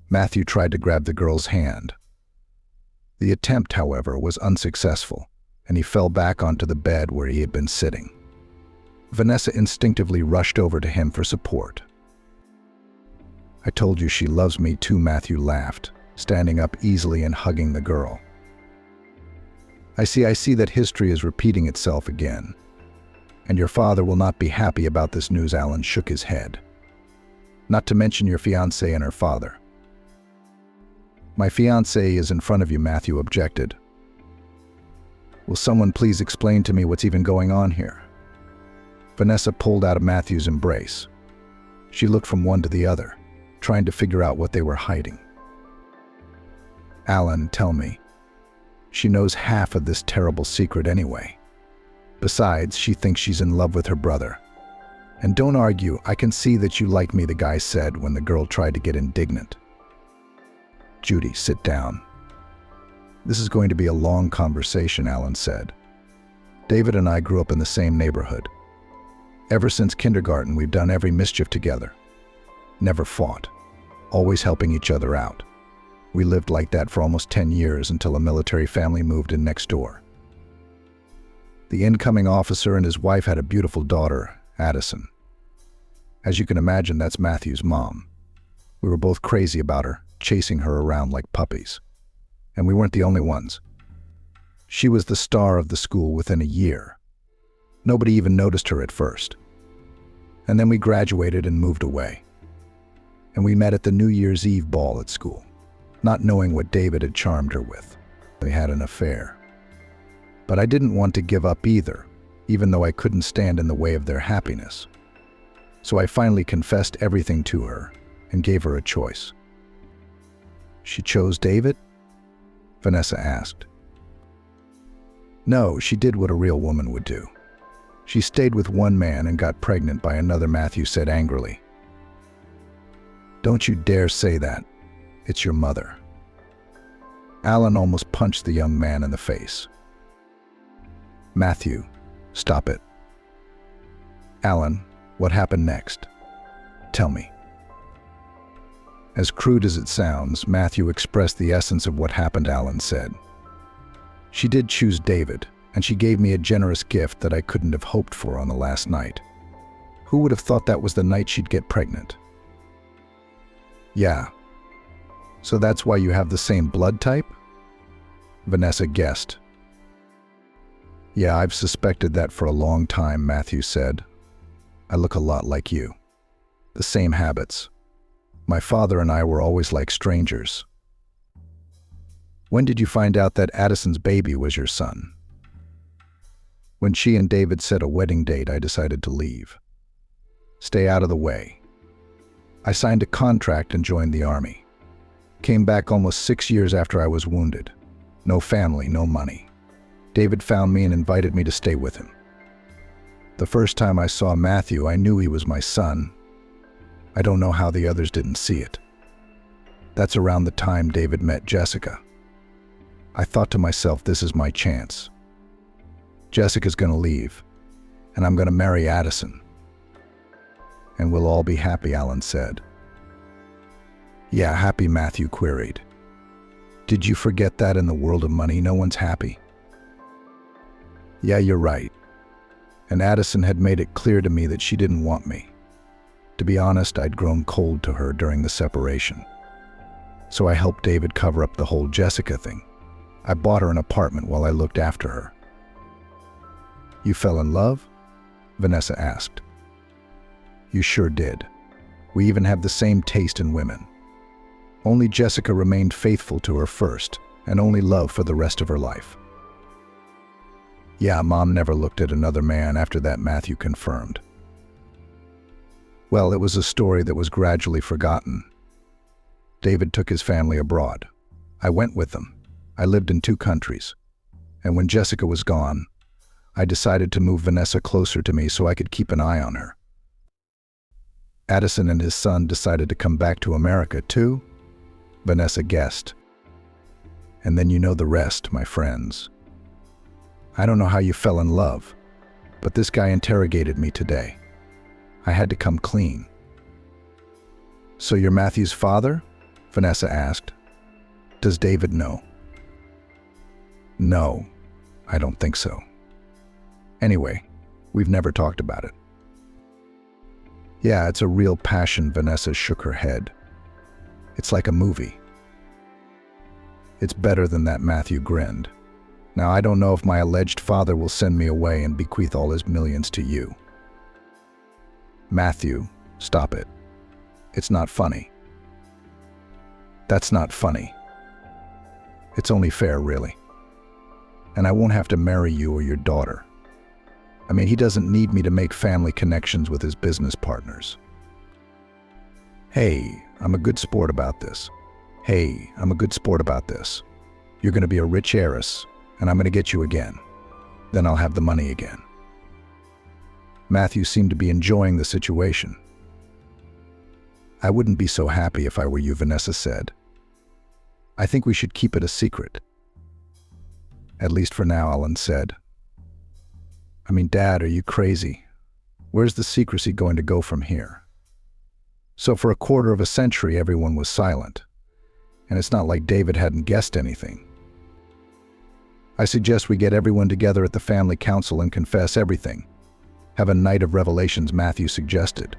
Matthew tried to grab the girl's hand. The attempt, however, was unsuccessful, and he fell back onto the bed where he had been sitting. Vanessa instinctively rushed over to him for support. "I told you she loves me too," Matthew laughed, standing up easily and hugging the girl. I see that history is repeating itself again. And your father will not be happy about this news." Alan shook his head. "Not to mention your fiancée and her father." "My fiancée is in front of you," Matthew objected. "Will someone please explain to me what's even going on here?" Vanessa pulled out of Matthew's embrace. She looked from one to the other, trying to figure out what they were hiding. "Alan, tell me. She knows half of this terrible secret anyway. Besides, she thinks she's in love with her brother. And don't argue, I can see that you like me," the guy said when the girl tried to get indignant. "Judy, sit down." "This is going to be a long conversation," Alan said. "David and I grew up in the same neighborhood. Ever since kindergarten, we've done every mischief together. Never fought, always helping each other out. We lived like that for almost 10 years until a military family moved in next door. The incoming officer and his wife had a beautiful daughter, Addison. As you can imagine, that's Matthew's mom. We were both crazy about her, chasing her around like puppies. And we weren't the only ones. She was the star of the school within a year. Nobody even noticed her at first. And then we graduated and moved away. And we met at the New Year's Eve ball at school, not knowing what David had charmed her with. They had an affair. But I didn't want to give up either, even though I couldn't stand in the way of their happiness. So I finally confessed everything to her and gave her a choice." "She chose David?" Vanessa asked. "No, she did what a real woman would do. She stayed with one man and got pregnant by another," Matthew said angrily. "Don't you dare say that. It's your mother." Alan almost punched the young man in the face. "Matthew, stop it." "Alan, what happened next? Tell me." As crude as it sounds, Matthew expressed the essence of what happened, Alan said. "She did choose David, and she gave me a generous gift that I couldn't have hoped for on the last night. Who would have thought that was the night she'd get pregnant?" "Yeah. So that's why you have the same blood type?" Vanessa guessed. "Yeah, I've suspected that for a long time," Matthew said. "I look a lot like you. The same habits. My father and I were always like strangers." "When did you find out that Addison's baby was your son?" "When she and David set a wedding date, I decided to leave. Stay out of the way. I signed a contract and joined the army. Came back almost 6 years after I was wounded. No family, no money. David found me and invited me to stay with him. The first time I saw Matthew, I knew he was my son. I don't know how the others didn't see it. That's around the time David met Jessica. I thought to myself, this is my chance. Jessica's gonna leave, and I'm gonna marry Addison. And we'll all be happy, Alan said. Yeah, happy, Matthew queried. Did you forget that in the world of money, no one's happy? Yeah, you're right. And Addison had made it clear to me that she didn't want me. To be honest, I'd grown cold to her during the separation. So I helped David cover up the whole Jessica thing. I bought her an apartment while I looked after her. You fell in love? Vanessa asked. You sure did. We even have the same taste in women. Only Jessica remained faithful to her first, and only love for the rest of her life. Yeah, Mom never looked at another man after that, Matthew confirmed. Well, it was a story that was gradually forgotten. David took his family abroad. I went with them. I lived in 2 countries. And when Jessica was gone, I decided to move Vanessa closer to me so I could keep an eye on her. Addison and his son decided to come back to America too, Vanessa guessed. And then you know the rest, my friends. I don't know how you fell in love, but this guy interrogated me today. I had to come clean. So you're Matthew's father? Vanessa asked. Does David know? No, I don't think so. Anyway, we've never talked about it. Yeah, it's a real passion, Vanessa shook her head. It's like a movie. It's better than that, Matthew grinned. Now, I don't know if my alleged father will send me away and bequeath all his millions to you. Matthew, stop it. It's not funny. That's not funny. It's only fair, really. And I won't have to marry you or your daughter. I mean, he doesn't need me to make family connections with his business partners. Hey, I'm a good sport about this. You're going to be a rich heiress, and I'm going to get you again. Then I'll have the money again. Matthew seemed to be enjoying the situation. I wouldn't be so happy if I were you, Vanessa said. I think we should keep it a secret. At least for now, Alan said. I mean, Dad, are you crazy? Where's the secrecy going to go from here? So for a quarter of a century, everyone was silent. And it's not like David hadn't guessed anything. I suggest we get everyone together at the family council and confess everything. Have a night of revelations, Matthew suggested.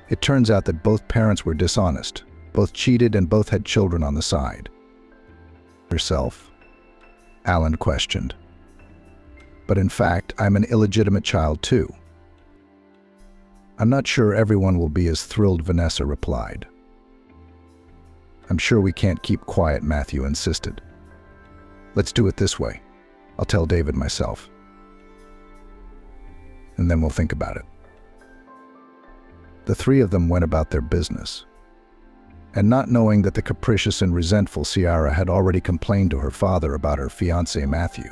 It turns out that both parents were dishonest, both cheated and both had children on the side. Yourself? Alan questioned. But in fact, I'm an illegitimate child too. I'm not sure everyone will be as thrilled, Vanessa replied. I'm sure we can't keep quiet, Matthew insisted. Let's do it this way. I'll tell David myself. And then we'll think about it. The 3 of them went about their business. And not knowing that the capricious and resentful Ciara had already complained to her father about her fiancé Matthew.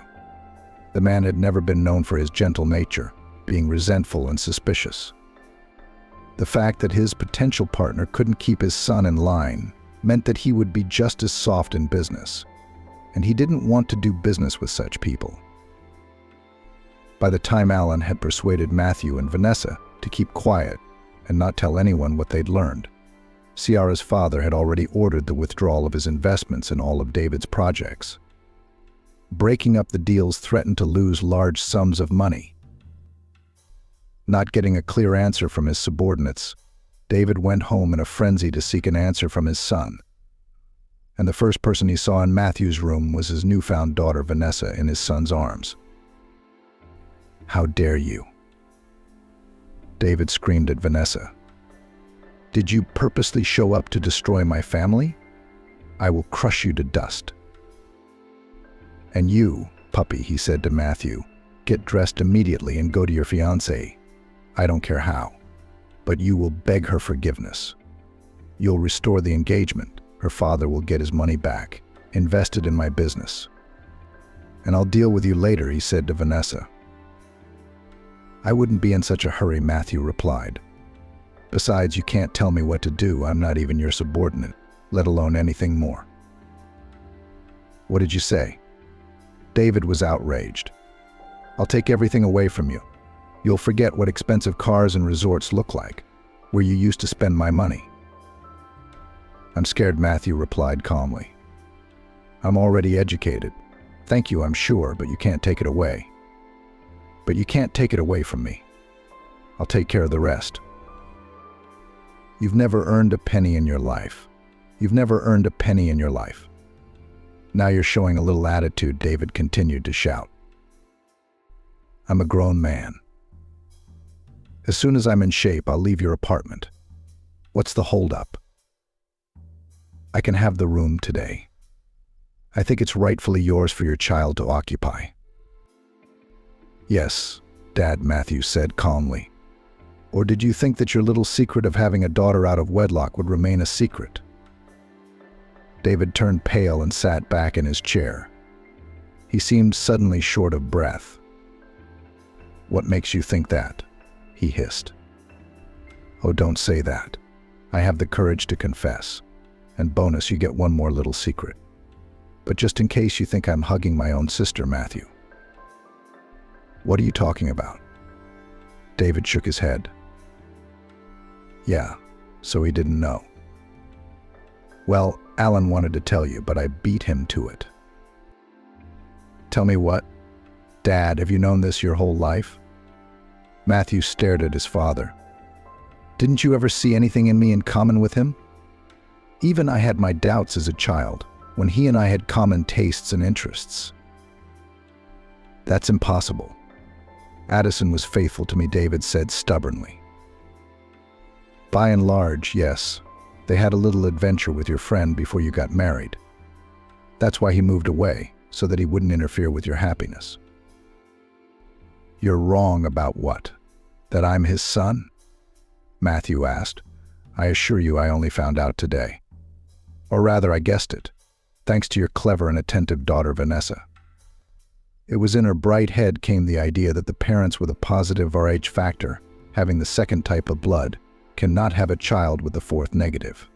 The man had never been known for his gentle nature, being resentful and suspicious. The fact that his potential partner couldn't keep his son in line meant that he would be just as soft in business, and he didn't want to do business with such people. By the time Alan had persuaded Matthew and Vanessa to keep quiet and not tell anyone what they'd learned, Ciara's father had already ordered the withdrawal of his investments in all of David's projects. Breaking up the deals threatened to lose large sums of money. Not getting a clear answer from his subordinates, David went home in a frenzy to seek an answer from his son. And the first person he saw in Matthew's room was his newfound daughter Vanessa in his son's arms. How dare you? David screamed at Vanessa. Did you purposely show up to destroy my family? I will crush you to dust. And you, puppy, he said to Matthew, get dressed immediately and go to your fiancée. I don't care how, but you will beg her forgiveness. You'll restore the engagement. Her father will get his money back, invested in my business. and I'll deal with you later, he said to Vanessa. I wouldn't be in such a hurry, Matthew replied. Besides, you can't tell me what to do. I'm not even your subordinate, let alone anything more. What did you say? David was outraged. I'll take everything away from you. You'll forget what expensive cars and resorts look like, where you used to spend my money. I'm scared, Matthew replied calmly. I'm already educated. Thank you, I'm sure, but you can't take it away. But you can't take it away from me. I'll take care of the rest. You've never earned a penny in your life. You've never earned a penny in your life. Now you're showing a little attitude, David continued to shout. I'm a grown man. As soon as I'm in shape, I'll leave your apartment. What's the holdup? I can have the room today. I think it's rightfully yours for your child to occupy. Yes, Dad, Matthew said calmly. Or did you think that your little secret of having a daughter out of wedlock would remain a secret? David turned pale and sat back in his chair. He seemed suddenly short of breath. What makes you think that? He hissed. Oh, don't say that. I have the courage to confess. And bonus, you get one more little secret. But just in case you think I'm hugging my own sister, Matthew. What are you talking about? David shook his head. Yeah, so he didn't know. Well, Alan wanted to tell you, but I beat him to it. Tell me what? Dad, have you known this your whole life? Matthew stared at his father. Didn't you ever see anything in me in common with him? Even I had my doubts as a child, when he and I had common tastes and interests. That's impossible. Addison was faithful to me, David said stubbornly. By and large, yes. They had a little adventure with your friend before you got married. That's why he moved away, so that he wouldn't interfere with your happiness. You're wrong about what? That I'm his son? Matthew asked. I assure you I only found out today. Or rather, I guessed it, thanks to your clever and attentive daughter, Vanessa. It was in her bright head came the idea that the parents with a positive Rh factor, having the second type of blood, cannot have a child with the fourth negative.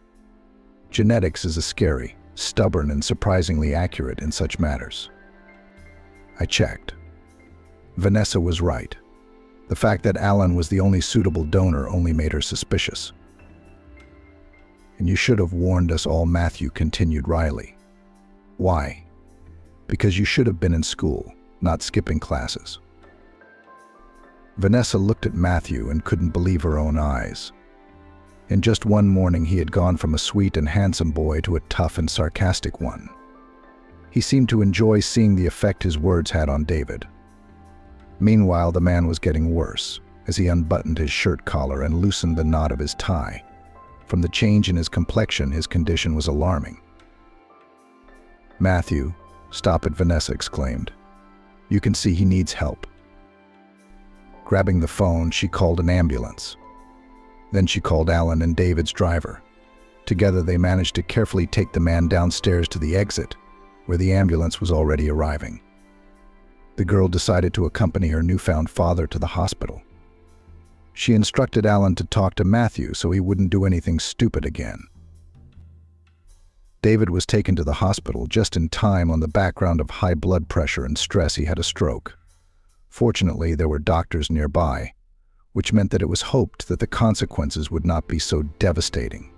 Genetics is a scary, stubborn, and surprisingly accurate in such matters. I checked. Vanessa was right. The fact that Alan was the only suitable donor only made her suspicious. And you should have warned us all, Matthew continued wryly. Why? Because you should have been in school, not skipping classes. Vanessa looked at Matthew and couldn't believe her own eyes. In just one morning, he had gone from a sweet and handsome boy to a tough and sarcastic one. He seemed to enjoy seeing the effect his words had on David. Meanwhile, the man was getting worse, as he unbuttoned his shirt collar and loosened the knot of his tie. From the change in his complexion, his condition was alarming. Matthew, stop it, Vanessa exclaimed. You can see he needs help. Grabbing the phone, she called an ambulance. Then she called Alan and David's driver. Together they managed to carefully take the man downstairs to the exit, where the ambulance was already arriving. The girl decided to accompany her newfound father to the hospital. She instructed Alan to talk to Matthew so he wouldn't do anything stupid again. David was taken to the hospital just in time. On the background of high blood pressure and stress, he had a stroke. Fortunately, there were doctors nearby, which meant that it was hoped that the consequences would not be so devastating.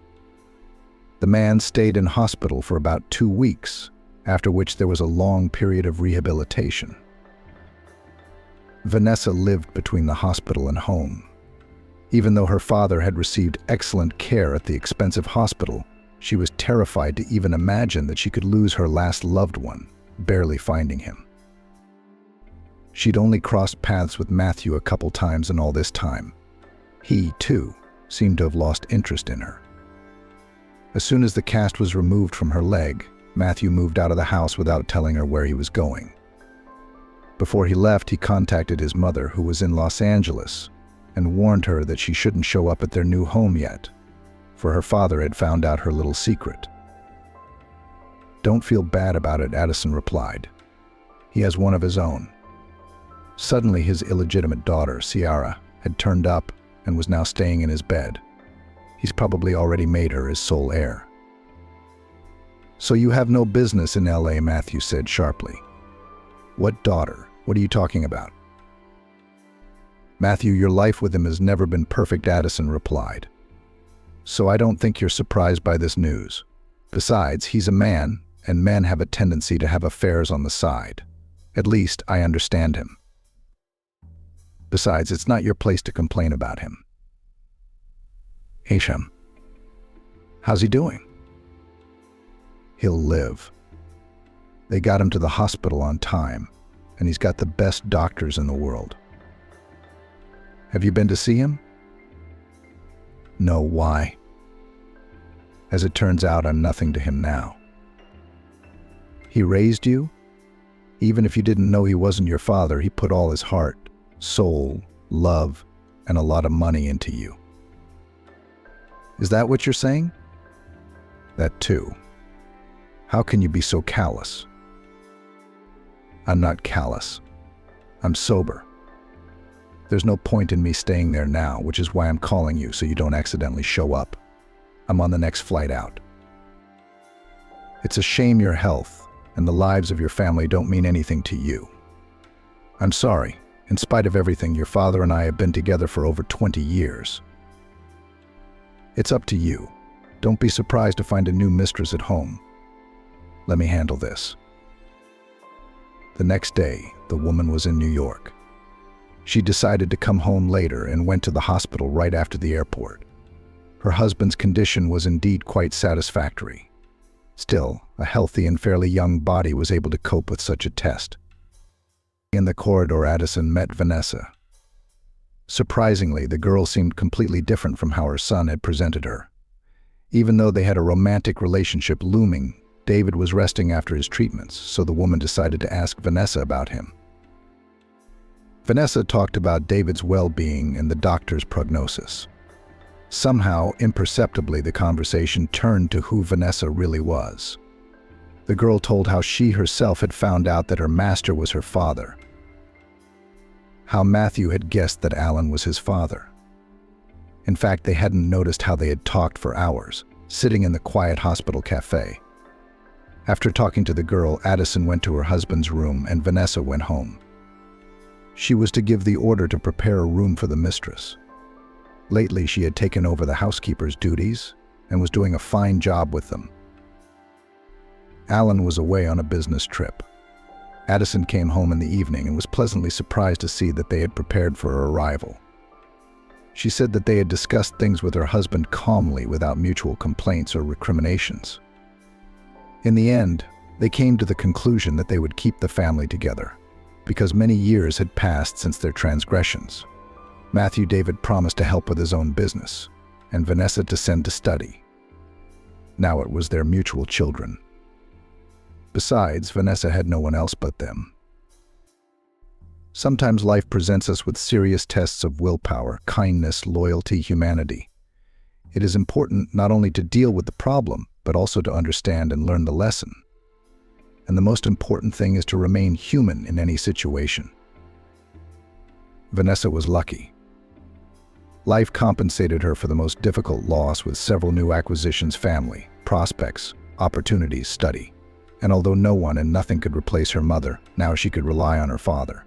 The man stayed in hospital for about 2 weeks, after which there was a long period of rehabilitation. Vanessa lived between the hospital and home. Even though her father had received excellent care at the expensive hospital, she was terrified to even imagine that she could lose her last loved one, barely finding him. She'd only crossed paths with Matthew a couple times in all this time. He, too, seemed to have lost interest in her. As soon as the cast was removed from her leg, Matthew moved out of the house without telling her where he was going. Before he left, he contacted his mother, who was in Los Angeles, and warned her that she shouldn't show up at their new home yet, for her father had found out her little secret. Don't feel bad about it, Addison replied. He has one of his own. Suddenly, his illegitimate daughter, Ciara, had turned up and was now staying in his bed. He's probably already made her his sole heir. "So you have no business in LA," Matthew said sharply. "What daughter? What are you talking about?" "Matthew, your life with him has never been perfect," Addison replied. "So I don't think you're surprised by this news. Besides, he's a man, and men have a tendency to have affairs on the side. At least, I understand him. Besides, it's not your place to complain about him." "Hisham, how's he doing?" "He'll live. They got him to the hospital on time, and he's got the best doctors in the world." "Have you been to see him?" "No, why?" "As it turns out, I'm nothing to him now." "He raised you? Even if you didn't know he wasn't your father, he put all his heart, soul, love, and a lot of money into you." "Is that what you're saying?" "That too. How can you be so callous?" "I'm not callous. I'm sober. There's no point in me staying there now, which is why I'm calling you so you don't accidentally show up. I'm on the next flight out. It's a shame your health and the lives of your family don't mean anything to you. I'm sorry. In spite of everything, your father and I have been together for over 20 years. It's up to you. Don't be surprised to find a new mistress at home. Let me handle this." The next day, the woman was in New York. She decided to come home later and went to the hospital right after the airport. Her husband's condition was indeed quite satisfactory. Still, a healthy and fairly young body was able to cope with such a test. In the corridor, Addison met Vanessa. Surprisingly, the girl seemed completely different from how her son had presented her. Even though they had a romantic relationship looming, David was resting after his treatments, so the woman decided to ask Vanessa about him. Vanessa talked about David's well-being and the doctor's prognosis. Somehow, imperceptibly, the conversation turned to who Vanessa really was. The girl told how she herself had found out that her master was her father, how Matthew had guessed that Alan was his father. In fact, they hadn't noticed how they had talked for hours, sitting in the quiet hospital cafe. After talking to the girl, Addison went to her husband's room and Vanessa went home. She was to give the order to prepare a room for the mistress. Lately, she had taken over the housekeeper's duties and was doing a fine job with them. Alan was away on a business trip. Addison came home in the evening and was pleasantly surprised to see that they had prepared for her arrival. She said that they had discussed things with her husband calmly without mutual complaints or recriminations. In the end, they came to the conclusion that they would keep the family together, because many years had passed since their transgressions. Matthew David promised to help with his own business, and Vanessa to send to study. Now it was their mutual children. Besides, Vanessa had no one else but them. Sometimes life presents us with serious tests of willpower, kindness, loyalty, humanity. It is important not only to deal with the problem, but also to understand and learn the lesson. And the most important thing is to remain human in any situation. Vanessa was lucky. Life compensated her for the most difficult loss with several new acquisitions: family, prospects, opportunities, study. And although no one and nothing could replace her mother, now she could rely on her father.